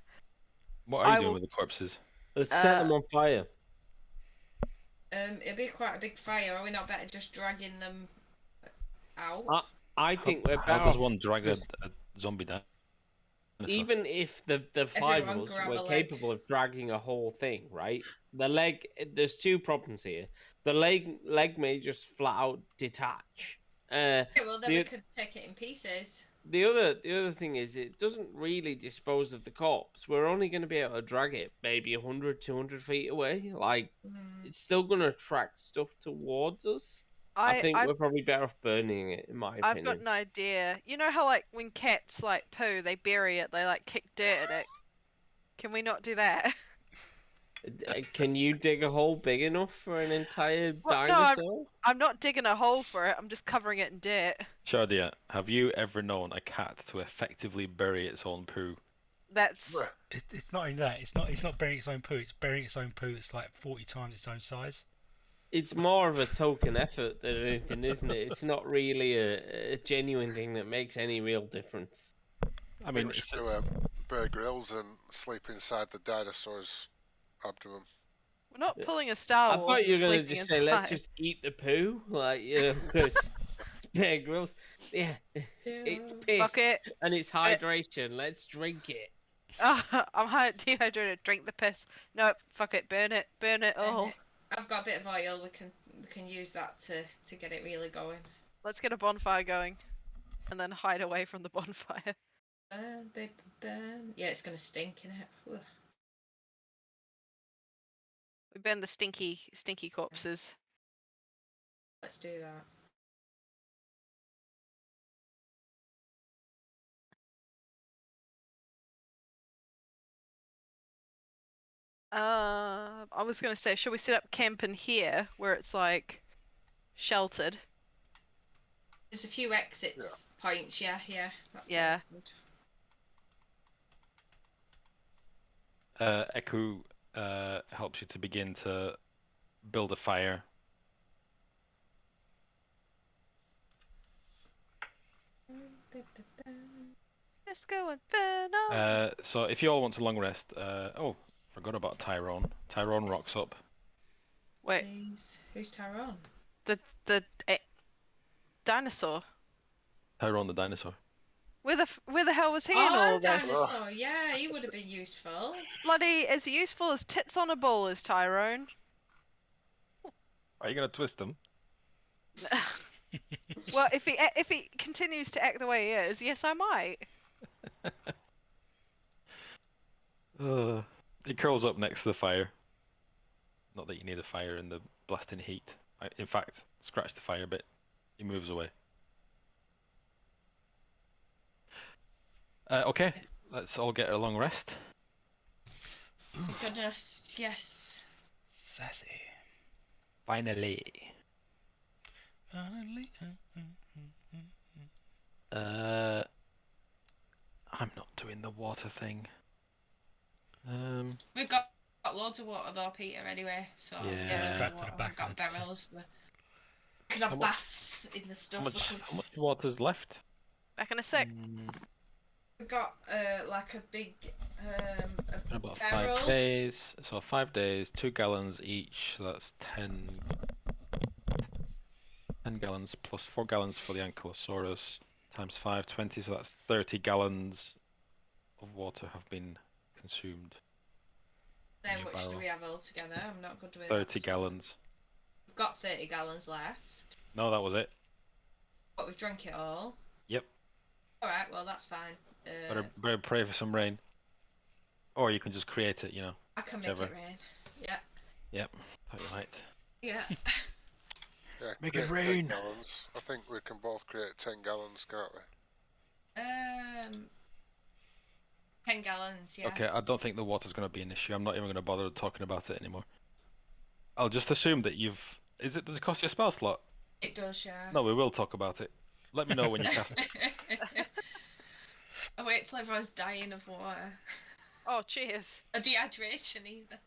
What are you
I
doing
will-
with the corpses?
Let's set them on fire.
It'd be quite a big fire. Are we not better just dragging them out?
I think we're
How
better
does
off
one drag a
just-
zombie down?
Even if the five of
Everyone
us
grab
were
a leg.
capable of dragging a whole thing, right? The leg, there's two problems here. The leg may just flat out detach.
Okay, well, then
the-
we could take it in pieces.
The other thing is it doesn't really dispose of the corpse. We're only going to be able to drag it maybe 100, 200 feet away. Like, it's still going to attract stuff towards us. I think we're probably better off burning it, in my opinion.
I've got an idea. You know how like when cats like poo, they bury it, they like kick dirt at it. Can we not do that?
Can you dig a hole big enough for an entire
Well, no, I'm-
dinosaur?
I'm not digging a hole for it. I'm just covering it in dirt.
Shardia, have you ever known a cat to effectively bury its own poo?
That's
Bruh.
It's not only that. It's not burying its own poo. It's burying its own poo that's like 40 times its own size.
It's more of a token effort than anything, isn't it? It's not really a genuine thing that makes any real difference.
I
I
mean,
think we
it's
should do Bear Grylls and sleep inside the dinosaur's abdomen.
we're not
Yeah.
pulling a Star
I
Wars.
thought you were
and
going to
sleeping
just say, let's
inside.
just eat the poo. Like, because it's Bear Grylls. Yeah, it's piss
Fuck it.
and it's hydration. Let's drink it.
I'm dehydrated. Drink the piss. No, fuck it. Burn it. Burn it all.
I've got a bit of oil. We can use that to get it really going.
Let's get a bonfire going, and then hide away from the bonfire.
Burn, baby, burn. Yeah, it's gonna stink in it.
We burn the stinky corpses.
Let's do that.
I was gonna say, should we set up camp in here where it's like sheltered?
There's a few exits points. Yeah. That
Yeah.
sounds good.
Eku helps you to begin to build a fire.
Let's go and burn up.
So if you all want a long rest, forgot about Tyrone. Tyrone rocks up.
Wait,
Who's Tyrone?
the dinosaur.
Tyrone the dinosaur.
Where the hell was he in all this?
Dinosaur. Yeah, he would have been useful.
Bloody as useful as tits on a ball is Tyrone.
Are you gonna twist them?
Well, if he continues to act the way he is, yes, I might.
He curls up next to the fire. Not that you need a fire in the blasting heat. In fact, scratch the fire a bit. He moves away. Okay, let's all get a long rest.
Goodness, yes.
Sassy.
Finally.
Finally.
I'm not doing the water thing.
We've got loads of water though, Peter. Anyway, so
Yeah.
Strapped to the back
We've got
of the-
barrels. We can have
much-
baths in the stuff.
How much water's left?
Back in a sec.
We've got like a big
About
barrel.
5 days. So 5 days, 2 gallons each. So that's 10 gallons plus 4 gallons for the Ankylosaurus times 5, 20. So that's 30 gallons of water have been consumed.
How
New
much do
barrel.
we have altogether? I'm not good with
30
that, so-
gallons.
We've got 30 gallons left,
No, that was it.
but we've drunk it all.
Yep.
All right, well that's fine.
Better pray for some rain. Or you can just create it,
I can make
Whichever.
it rain. Yeah.
Yep. Thought you liked.
Yeah.
Yeah,
Make it
create 10
rain.
gallons. I think we can both create 10 gallons, can't we?
10 gallons, yeah.
Okay, I don't think the water's going to be an issue. I'm not even going to bother talking about it anymore. I'll just assume that you've... Does it cost you a spell slot?
It does, yeah.
No, we will talk about it. Let me know when you cast it.
I wait till everyone's dying of water.
Oh, cheers.
Or dehydration, either.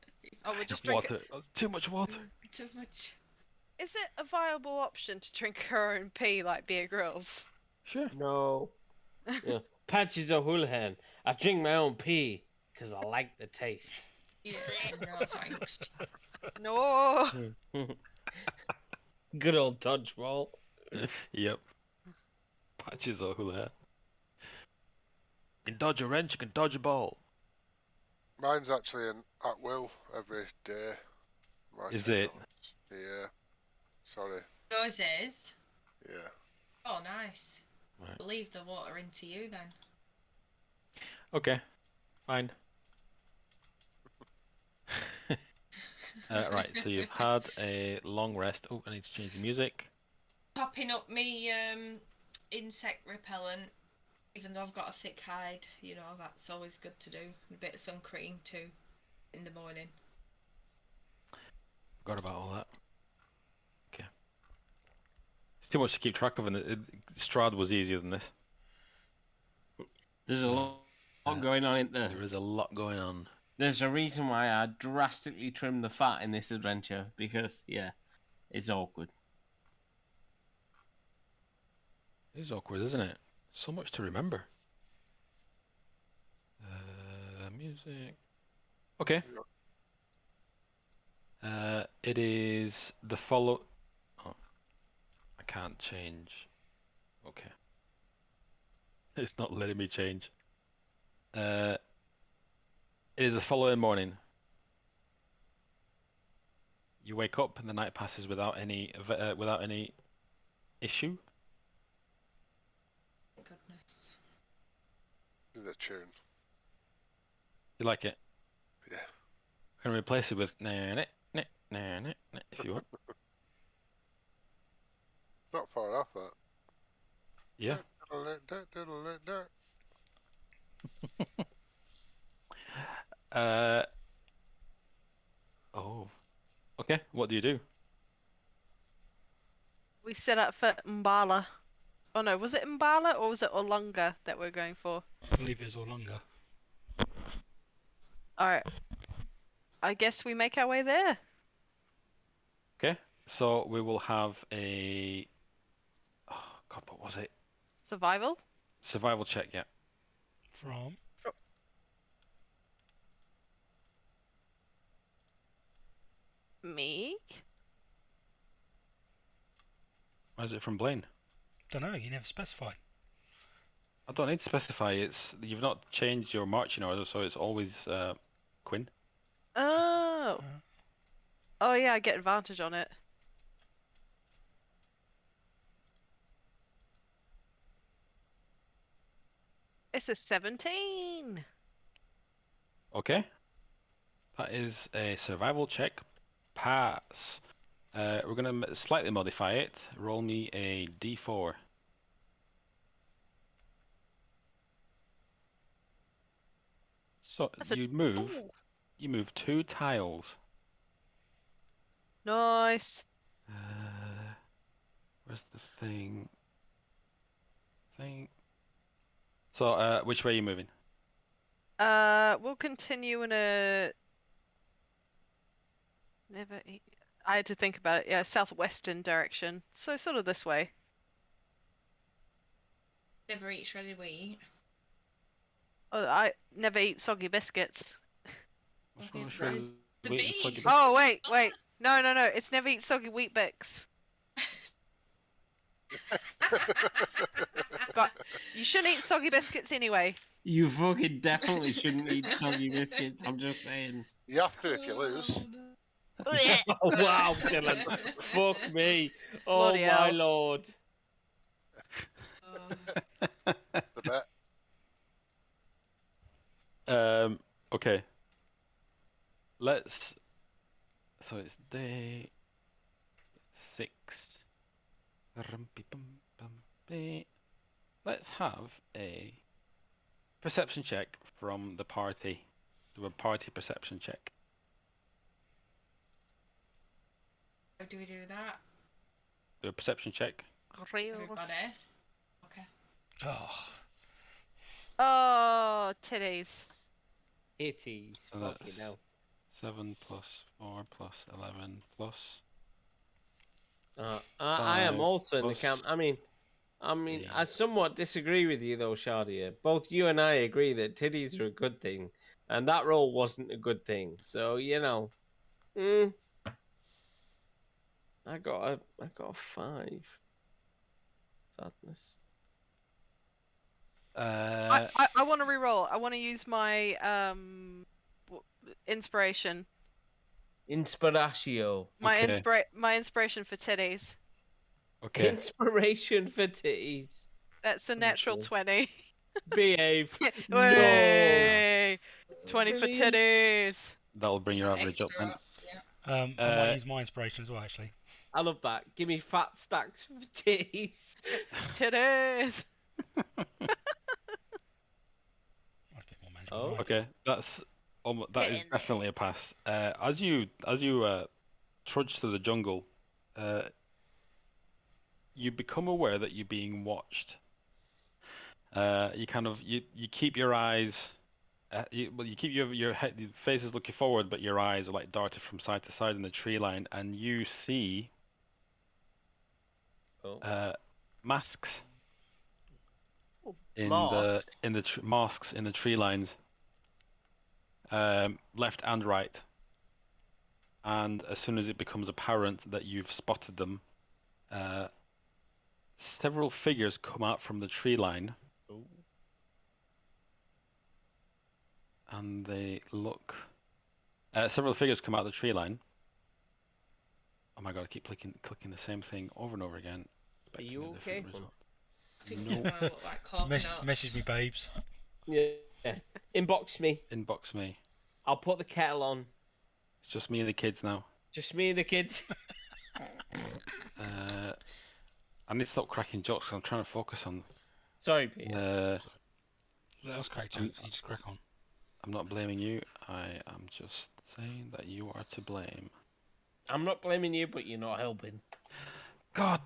Oh, we're just drinking.
Water. That's too much water.
Too much.
Is it a viable option to drink our own pee like Beer Grylls?
Sure.
No. Yeah. Patches O'Houlihan. I drink my own pee because I like the taste.
Yeah, no thanks.
No.
Good old dodgeball.
Yep. Patches O'Houlihan. You can dodge a wrench, you can dodge a ball.
Mine's actually an at will every day. My
Is
10
it?
gallons. Yeah. Sorry.
Yours is?
Yeah.
Oh, nice.
Right.
Leave the water into you then.
Okay. Fine. Right, so you've had a long rest. Oh, I need to change the music.
Topping up me insect repellent, even though I've got a thick hide, that's always good to do. A bit of sun cream too in the morning.
Forgot about all that. Okay. It's too much to keep track of, and Strahd was easier than this.
There's a lot going on in there.
There is a lot going on.
There's a reason why I drastically trimmed the fat in this adventure, because, yeah, it's awkward.
It is awkward, isn't it? So much to remember. Music. Okay. It is the follow. Oh, I can't change. Okay. It's not letting me change. It is the following morning. You wake up and the night passes without any issue.
Thank goodness.
This is a tune.
You like it?
Yeah.
I can replace it with nah, nah, nah, nah, nah, nah, if you want.
It's not far off that.
Yeah. Oh. Okay. What do you do?
We set up for Mbala. Oh no, was it Mbala or was it Olunga that we're going for?
I believe it was all longer.
Alright. I guess we make our way there.
Okay. So we will have a. Oh God, what was it?
Survival?
Survival check. Yeah.
From
Me?
Why is it from Blaine?
don't know. You never specified.
I don't need to specify. It's you've not changed your marching order, so it's always Quinn.
Oh. Oh yeah, I get advantage on it. It's a 17.
Okay. That is a survival check. Pass. We're gonna slightly modify it. Roll me a d4. So
That's a
you move.
four.
You move 2 tiles.
Nice.
Where's the thing? So, which way are you moving?
We'll continue in a. I had to think about it. Yeah, southwestern direction. So sort of this way.
Never eat shredded wheat.
Oh, I never eat soggy biscuits.
What's
Okay,
wrong with
where's
shredded
the
wheat and
bee?
soggy
Oh wait. No. It's never eat soggy wheat bix. But you shouldn't eat soggy biscuits anyway.
You fucking definitely shouldn't eat soggy biscuits, I'm just saying.
You have to if you lose.
Blech.
Oh, wow, Dylan. Fuck me. Oh,
Bloody
my
hell.
lord.
Oh.
It's a bet.
Okay. Let's. So it's day 6. Let's have a perception check from the party. Do a party perception check.
How do we do that?
Do a perception check.
Real.
Everybody. Okay.
Oh,
Oh, titties.
Titties.
So
Fucking
that's
hell.
7 plus 4 plus 11 plus.
I am
5
also in the
plus
camp. I mean,
the-
I somewhat disagree with you though, Shadia. Both you and I agree that titties are a good thing, and that roll wasn't a good thing. So you know, I got a 5. Sadness.
I want to re-roll. I want to use my inspiration.
Inspiratio.
My
Okay.
my inspiration for titties.
Okay.
Inspiration for titties.
That's a natural
Okay.
20.
Behave. No.
Way! 20 for
Brilliant.
titties.
That'll bring your average up
Extra
then.
up, yeah.
I might use my inspiration as well, actually.
I love that. Give me fat stacks for titties.
Titties.
That's a bit more manageable.
Oh.
Right.
Okay, that
Get
is
in there.
definitely a pass. As you trudge through the jungle, you become aware that you're being watched. You kind of you keep your eyes. You keep your head, your face is looking forward, but your eyes are like darted from side to side in the tree line, and you see
Oh.
masks
Oh,
in
mask?
the masks in the tree lines, left and right. And as soon as it becomes apparent that you've spotted them, several figures come out from the tree line,
Ooh.
and they look. Several figures come out of the tree line. Oh my god! I keep clicking the same thing over and over again.
Are
expecting
you
a different
okay?
result.
I think
No.
you're gonna look like coconuts.
Message me, babes.
Yeah. Inbox me.
Inbox me.
I'll put the kettle on.
It's just me and the kids now.
Just me and the kids.
I need to stop cracking jokes. 'Cause I'm trying to focus on.
Sorry, Peter.
Let us crack jokes. You just crack on.
I'm not blaming you. I am just saying that you are to blame.
I'm not blaming you, but you're not helping.
God.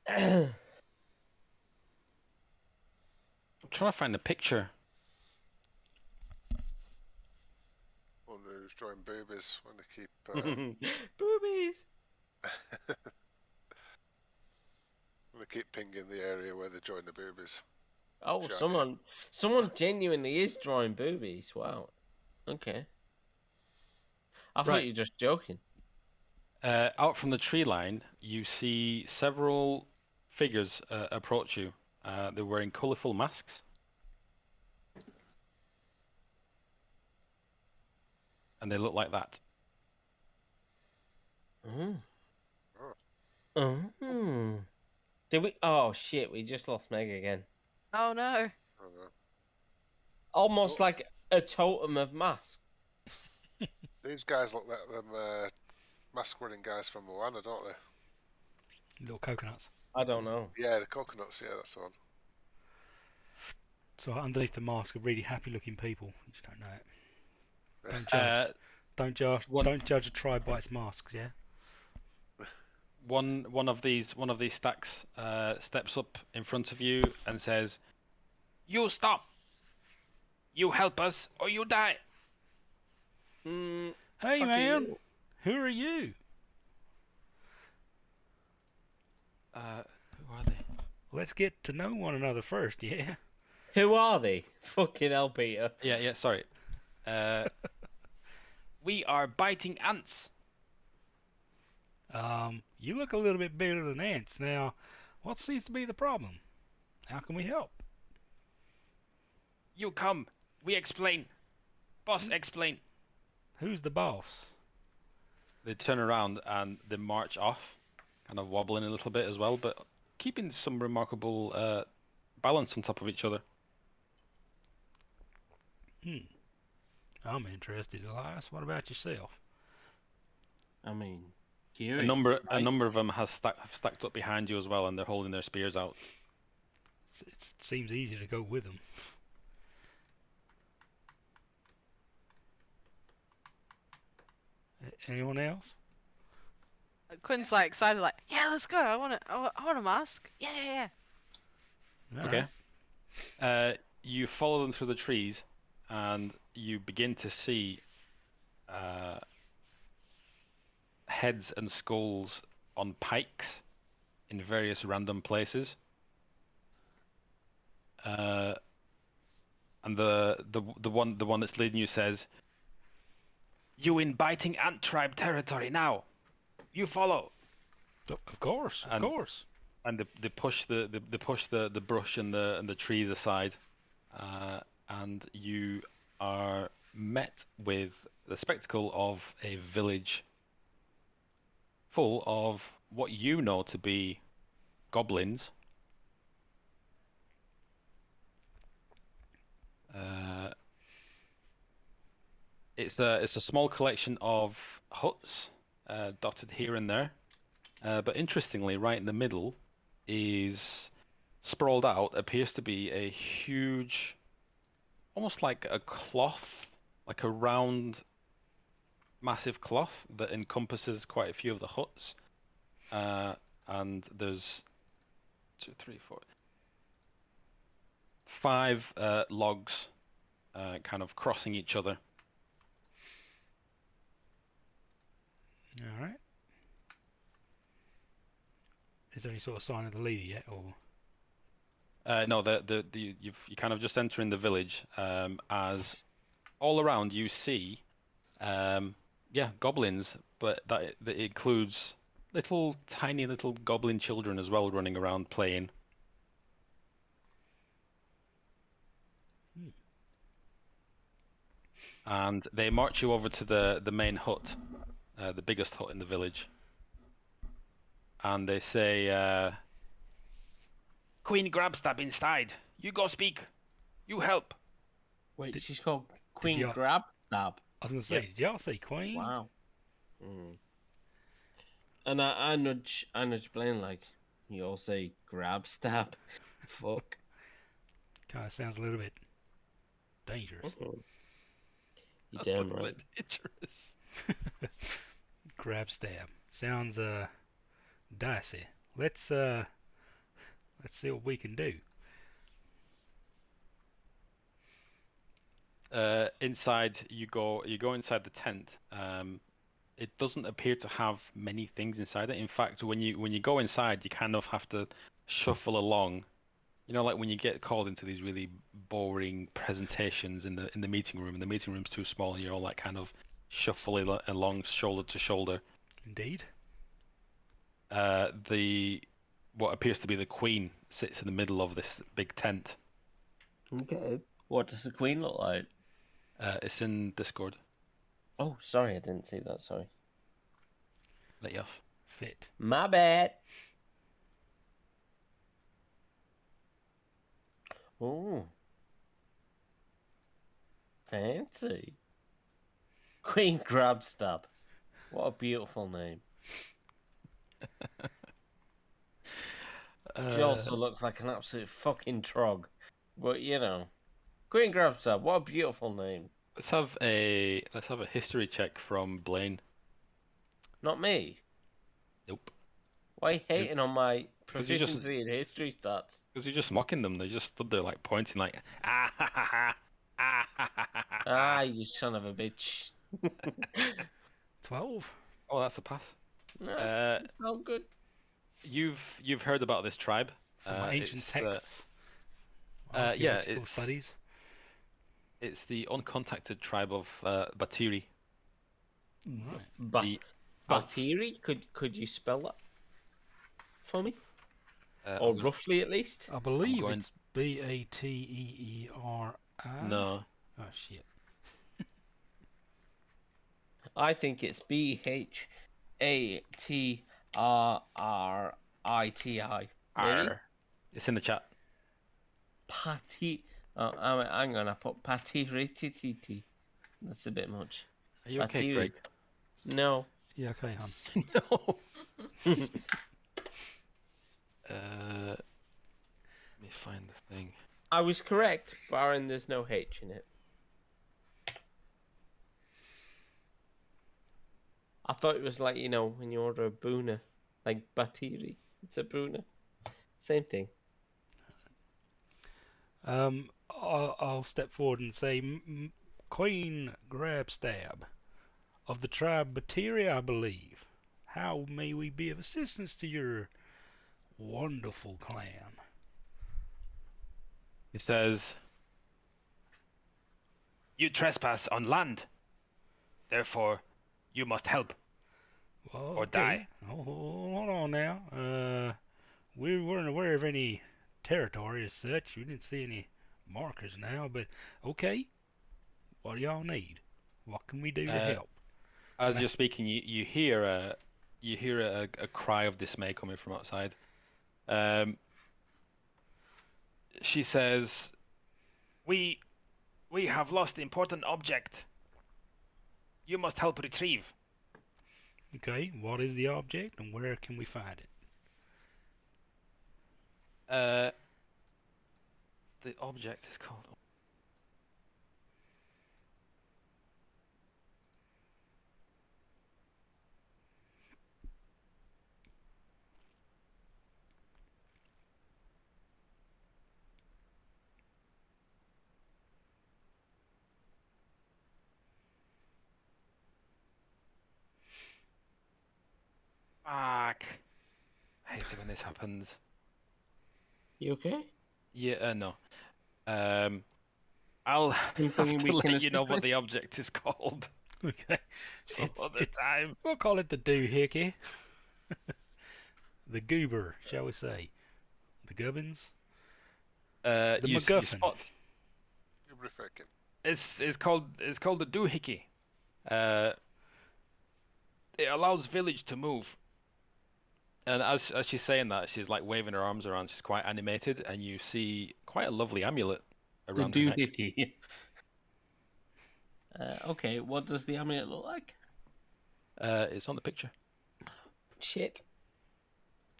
I'm trying to find a picture.
Wonder who's drawing boobies when they keep.
Boobies.
When they keep pinging the area where they're drawing the boobies.
Oh,
Sure.
someone genuinely is drawing boobies. Wow. Okay. I thought
Right.
you were just joking.
Out from the tree line, you see several figures approach you. They're wearing colourful masks. And they look like that.
Mm.
Oh.
Oh. Did we? Oh shit! We just lost Meg again.
Oh no.
I don't know.
Almost
Oh.
like a totem of mask.
These guys look like them mask-wearing guys from Moana, don't they?
Little coconuts.
I don't know.
Yeah, the coconuts. Yeah, that's the one.
So underneath the mask are really happy-looking people. You just don't know it. Don't judge. Don't judge a tribe by its masks. Yeah.
One of these stacks steps up in front of you and says, "You stop. You help us, or you die."
Mm,
Hey
fuck
man,
you.
who are you?
Who are they?
Let's get to know one another first. Yeah.
Who are they? Fucking hell, Peter.
Yeah, sorry. We are biting ants.
You look a little bit bigger than ants. Now, what seems to be the problem? How can we help?
You come. We explain. Boss, explain.
Who's the boss?
They turn around and they march off, kind of wobbling a little bit as well, but keeping some remarkable balance on top of each other.
I'm interested, Elias. What about yourself?
I mean,
A
curious,
number
right?
of them have stacked up behind you as well, and they're holding their spears out.
It seems easy to go with them. Anyone else?
Quinn's like excited, like, yeah, let's go. I want a mask. Yeah.
All
Okay.
right.
You follow them through the trees, and you begin to see heads and skulls on pikes in various random places. And the one that's leading you says, "You in biting ant tribe territory now. You follow."
Of course.
And they push the brush and the trees aside, and you are met with the spectacle of a village full of what you know to be goblins. It's a small collection of huts dotted here and there, but interestingly, right in the middle is sprawled out appears to be a huge, almost like a cloth, like a round, massive cloth that encompasses quite a few of the huts. And there's 2, 3, 4, 5 logs kind of crossing each other.
All right. Is there any sort of sign of the leader yet, or?
No, you kind of just entering the village, as all around you see, goblins, but that includes tiny little goblin children as well, running around playing. And they march you over to the main hut, the biggest hut in the village, and they say, "Queen Grabstab inside. You go speak. You help."
Wait, she's called Queen
y'all-
Grabstab.
I was gonna say,
Yep.
did y'all say Queen?
Wow. And I nudge Blaine like, you all say Grabstab. Fuck.
Kind of sounds a little bit dangerous.
You
That's
damn
a little
right.
bit dangerous.
Grab stab. Sounds dicey. Let's see what we can do.
Inside you go inside the tent. It doesn't appear to have many things inside it. In fact, when you go inside, you kind of have to shuffle along. You know, like when you get called into these really boring presentations in the meeting room, and the meeting room's too small, and you're all like kind of shuffling along shoulder to shoulder.
Indeed.
What appears to be the queen sits in the middle of this big tent.
Okay. What does the Queen look like?
It's in Discord.
Oh, sorry, I didn't see that. Sorry.
Let you off.
Fit.
My bad. Oh. Fancy. Queen Grabstab. What a beautiful name. She also looks like an absolute fucking trog. But, you know. Queen Grabstab, what a beautiful name.
Let's have a history check from Blaine.
Not me.
Nope.
Why are you hating on my
'Cause you just-
proficiency in history stats?
Because you're just mocking them. They just stood there like pointing like, ah ha ha ha, ah ha ha ha.
Ah, you son of a bitch.
12.
Oh, that's a pass.
That's all good.
You've heard about this tribe.
From my ancient
it's,
texts.
yeah,
Archaeological
it's-
studies.
It's the uncontacted tribe of Batiri.
Right.
The
Batiri? Could you spell that for me? Or
I'm
roughly at least?
I believe
going-
it's Bateeri.
No.
Oh shit.
I think it's BHATRRITI. Maybe?
It's in the chat.
Patty. Oh, I'm gonna put patirititi. That's a bit much.
Are you okay,
Patiri.
Craig?
No.
Yeah, okay, hon.
No. Let me find the thing.
I was correct, barring there's no H in it. I thought it was like, when you order a boona, like batiri. It's a boona. Same thing.
I'll step forward and say, Queen Grabstab of the tribe Batiri, I believe. How may we be of assistance to your wonderful clan?
He says, "You trespass on land. Therefore, you must help
Well,
or
okay.
die."
Oh, hold on now. We weren't aware of any territory as such. We didn't see any markers now, but okay. What do y'all need? What can we do to help?
As
And
you're speaking, you hear a cry of dismay coming from outside. She says, "We have lost important object. You must help retrieve."
Okay, what is the object and where can we find it?
The object is called. Fuck. I hate it when this happens.
You okay?
Yeah, no. I'll
Been
have
bringing
to let
weakness
you know what
with
the object is called
Okay,
some other time.
we'll call it the doohickey. The goober, shall we say? The gubbins? The
You
MacGuffin.
spot.
Lubrification.
It's called the doohickey. It allows village to move. And as she's saying that, she's like waving her arms around. She's quite animated, and you see quite a lovely amulet
The
around her neck.
doohickey. Okay, what does the amulet look like?
It's on the picture.
Shit.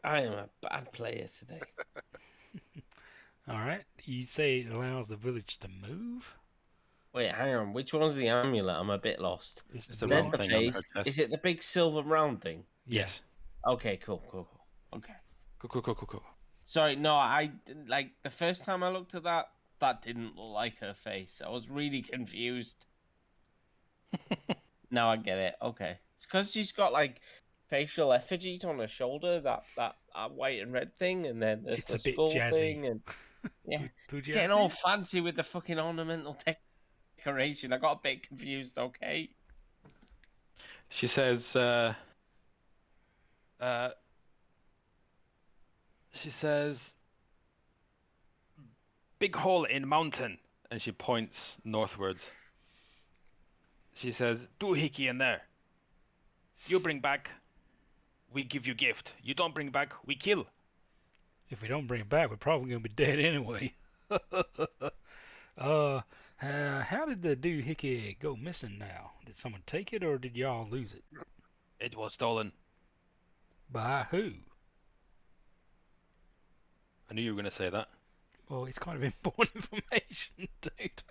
I am a bad player today.
Alright, you say it allows the village to move?
Wait, hang on. Which one's the amulet? I'm a bit lost.
It's
It's the
There's
round
the
thing on her
face.
chest.
Is it the big silver round thing?
Yes.
Okay, cool. Okay.
Cool.
Sorry, no, I like the first time I looked at that didn't look like her face. I was really confused. Now I get it. Okay. It's because she's got like facial effigies on her shoulder, that white and red thing, and then there's
It's
the
a bit
skull
jazzy.
thing, and yeah,
Too
getting
jazzy?
all fancy with the fucking ornamental decoration. I got a bit confused. Okay.
She says, "Big hole in mountain," and she points northwards. She says, "Doohickey in there. You bring back, we give you gift. You don't bring back, we kill."
If we don't bring it back, we're probably going to be dead anyway. How did the doohickey go missing now? Did someone take it or did y'all lose it?
It was stolen.
By who?
I knew you were going to say that.
Well, it's kind of important information, dude.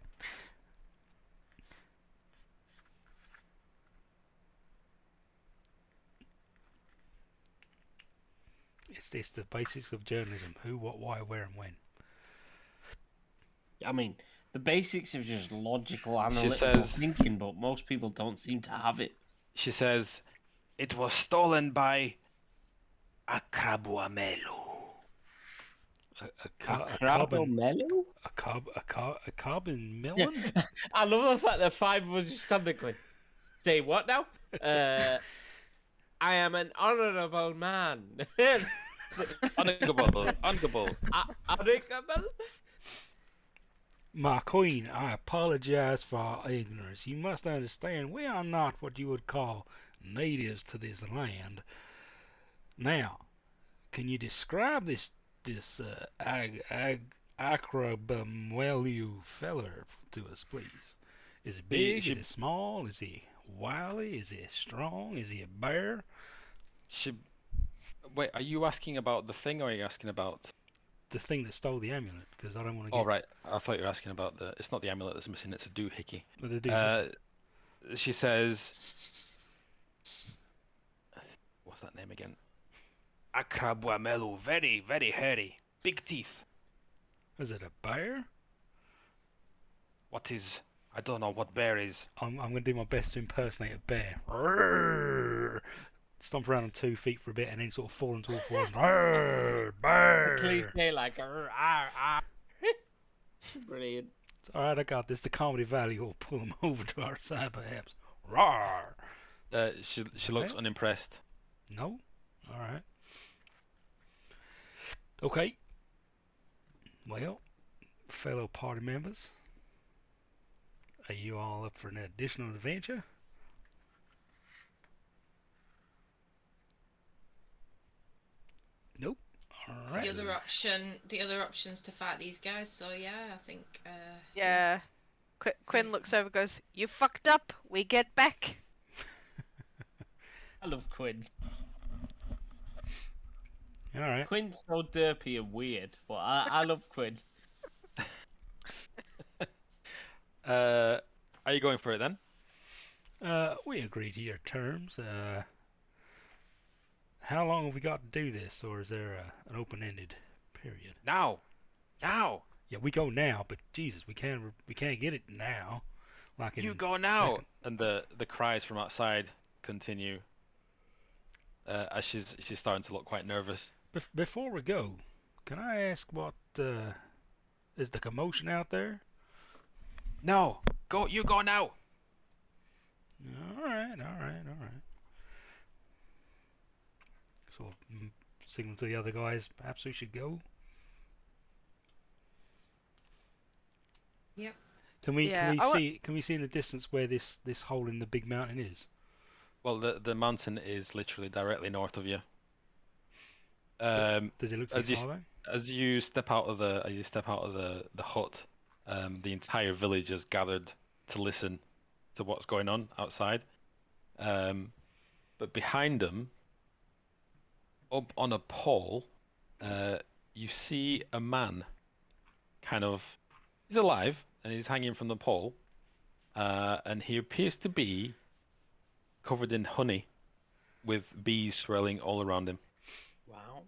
It's the basics of journalism. Who, what, why, where, and when.
I mean, the basics of just logical analytical
says-
thinking, but most people don't seem to have it.
She says, "It was stolen by Akrabuamelu."
A carbon melon?
I love the fact that five of us just stand there going, say what now? I am an honourable man.
Honourable.
Honourable.
My queen, I apologize for our ignorance. You must understand we are not what you would call natives to this land. Now, can you describe this Acrobumwelu feller to us, please? Is he
She-
big?
she-
Is he small? Is he wily? Is he strong? Is he a bear?
Wait, are you asking about the thing or are you asking about...
The thing that stole the amulet, because I don't want to
Oh,
get
right. I thought you were asking about the... It's not the amulet that's missing, it's a doohickey.
the dude.
She says... What's that name again? Akrabuamelu, very, very hairy. Big teeth.
Is it a bear?
What is... I don't know what bear is.
I'm going to do my best to impersonate a bear. Roar! Stomp around on 2 feet for a bit and then sort of fall into all fours. Roar! Bear!
Cliche like brilliant.
Alright, I got this. The comedy value will pull them over to our side perhaps. Roar!
She looks
Okay.
unimpressed.
No? Alright. Okay. Well, fellow party members, are you all up for an additional adventure? Nope. Alright.
The other option's to fight these guys. So yeah, I think.
Yeah. Quinn looks over, goes, "You fucked up. We get back."
I love Quinn.
Alright.
Quinn's so derpy and weird, but I love Quinn.
Are you going for it then?
We agree to your terms. How long have we got to do this, or is there an open-ended period?
Now! Now!
Yeah, we go now, but Jesus, we can't get it now. Like
You
in
go now!
second-
And the cries from outside continue. As she's starting to look quite nervous.
Before we go, can I ask what is the commotion out there?
No! Go! You go now!
All right. Sort of signal to the other guys. Perhaps we should go.
Yep.
Can we
Yeah, I wa-
see in the distance where this hole in the big mountain is?
Well, the mountain is literally directly north of you.
Does it look too
as you
far away?
As you step out of the hut, the entire village has gathered to listen to what's going on outside. But behind them, up on a pole, you see a man. He's alive and he's hanging from the pole, and he appears to be covered in honey, with bees swirling all around him.
Wow.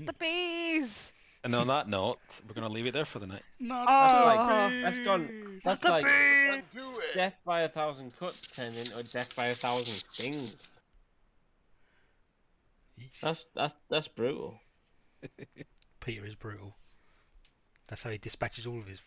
The bees.
And on that note, we're gonna leave it there for the night.
Not
Oh,
That's gone. That's
the
like
bees.
Do it!
death by 1,000 cuts turned into death by 1,000 stings. That's brutal.
Peter is brutal. That's how he dispatches all of his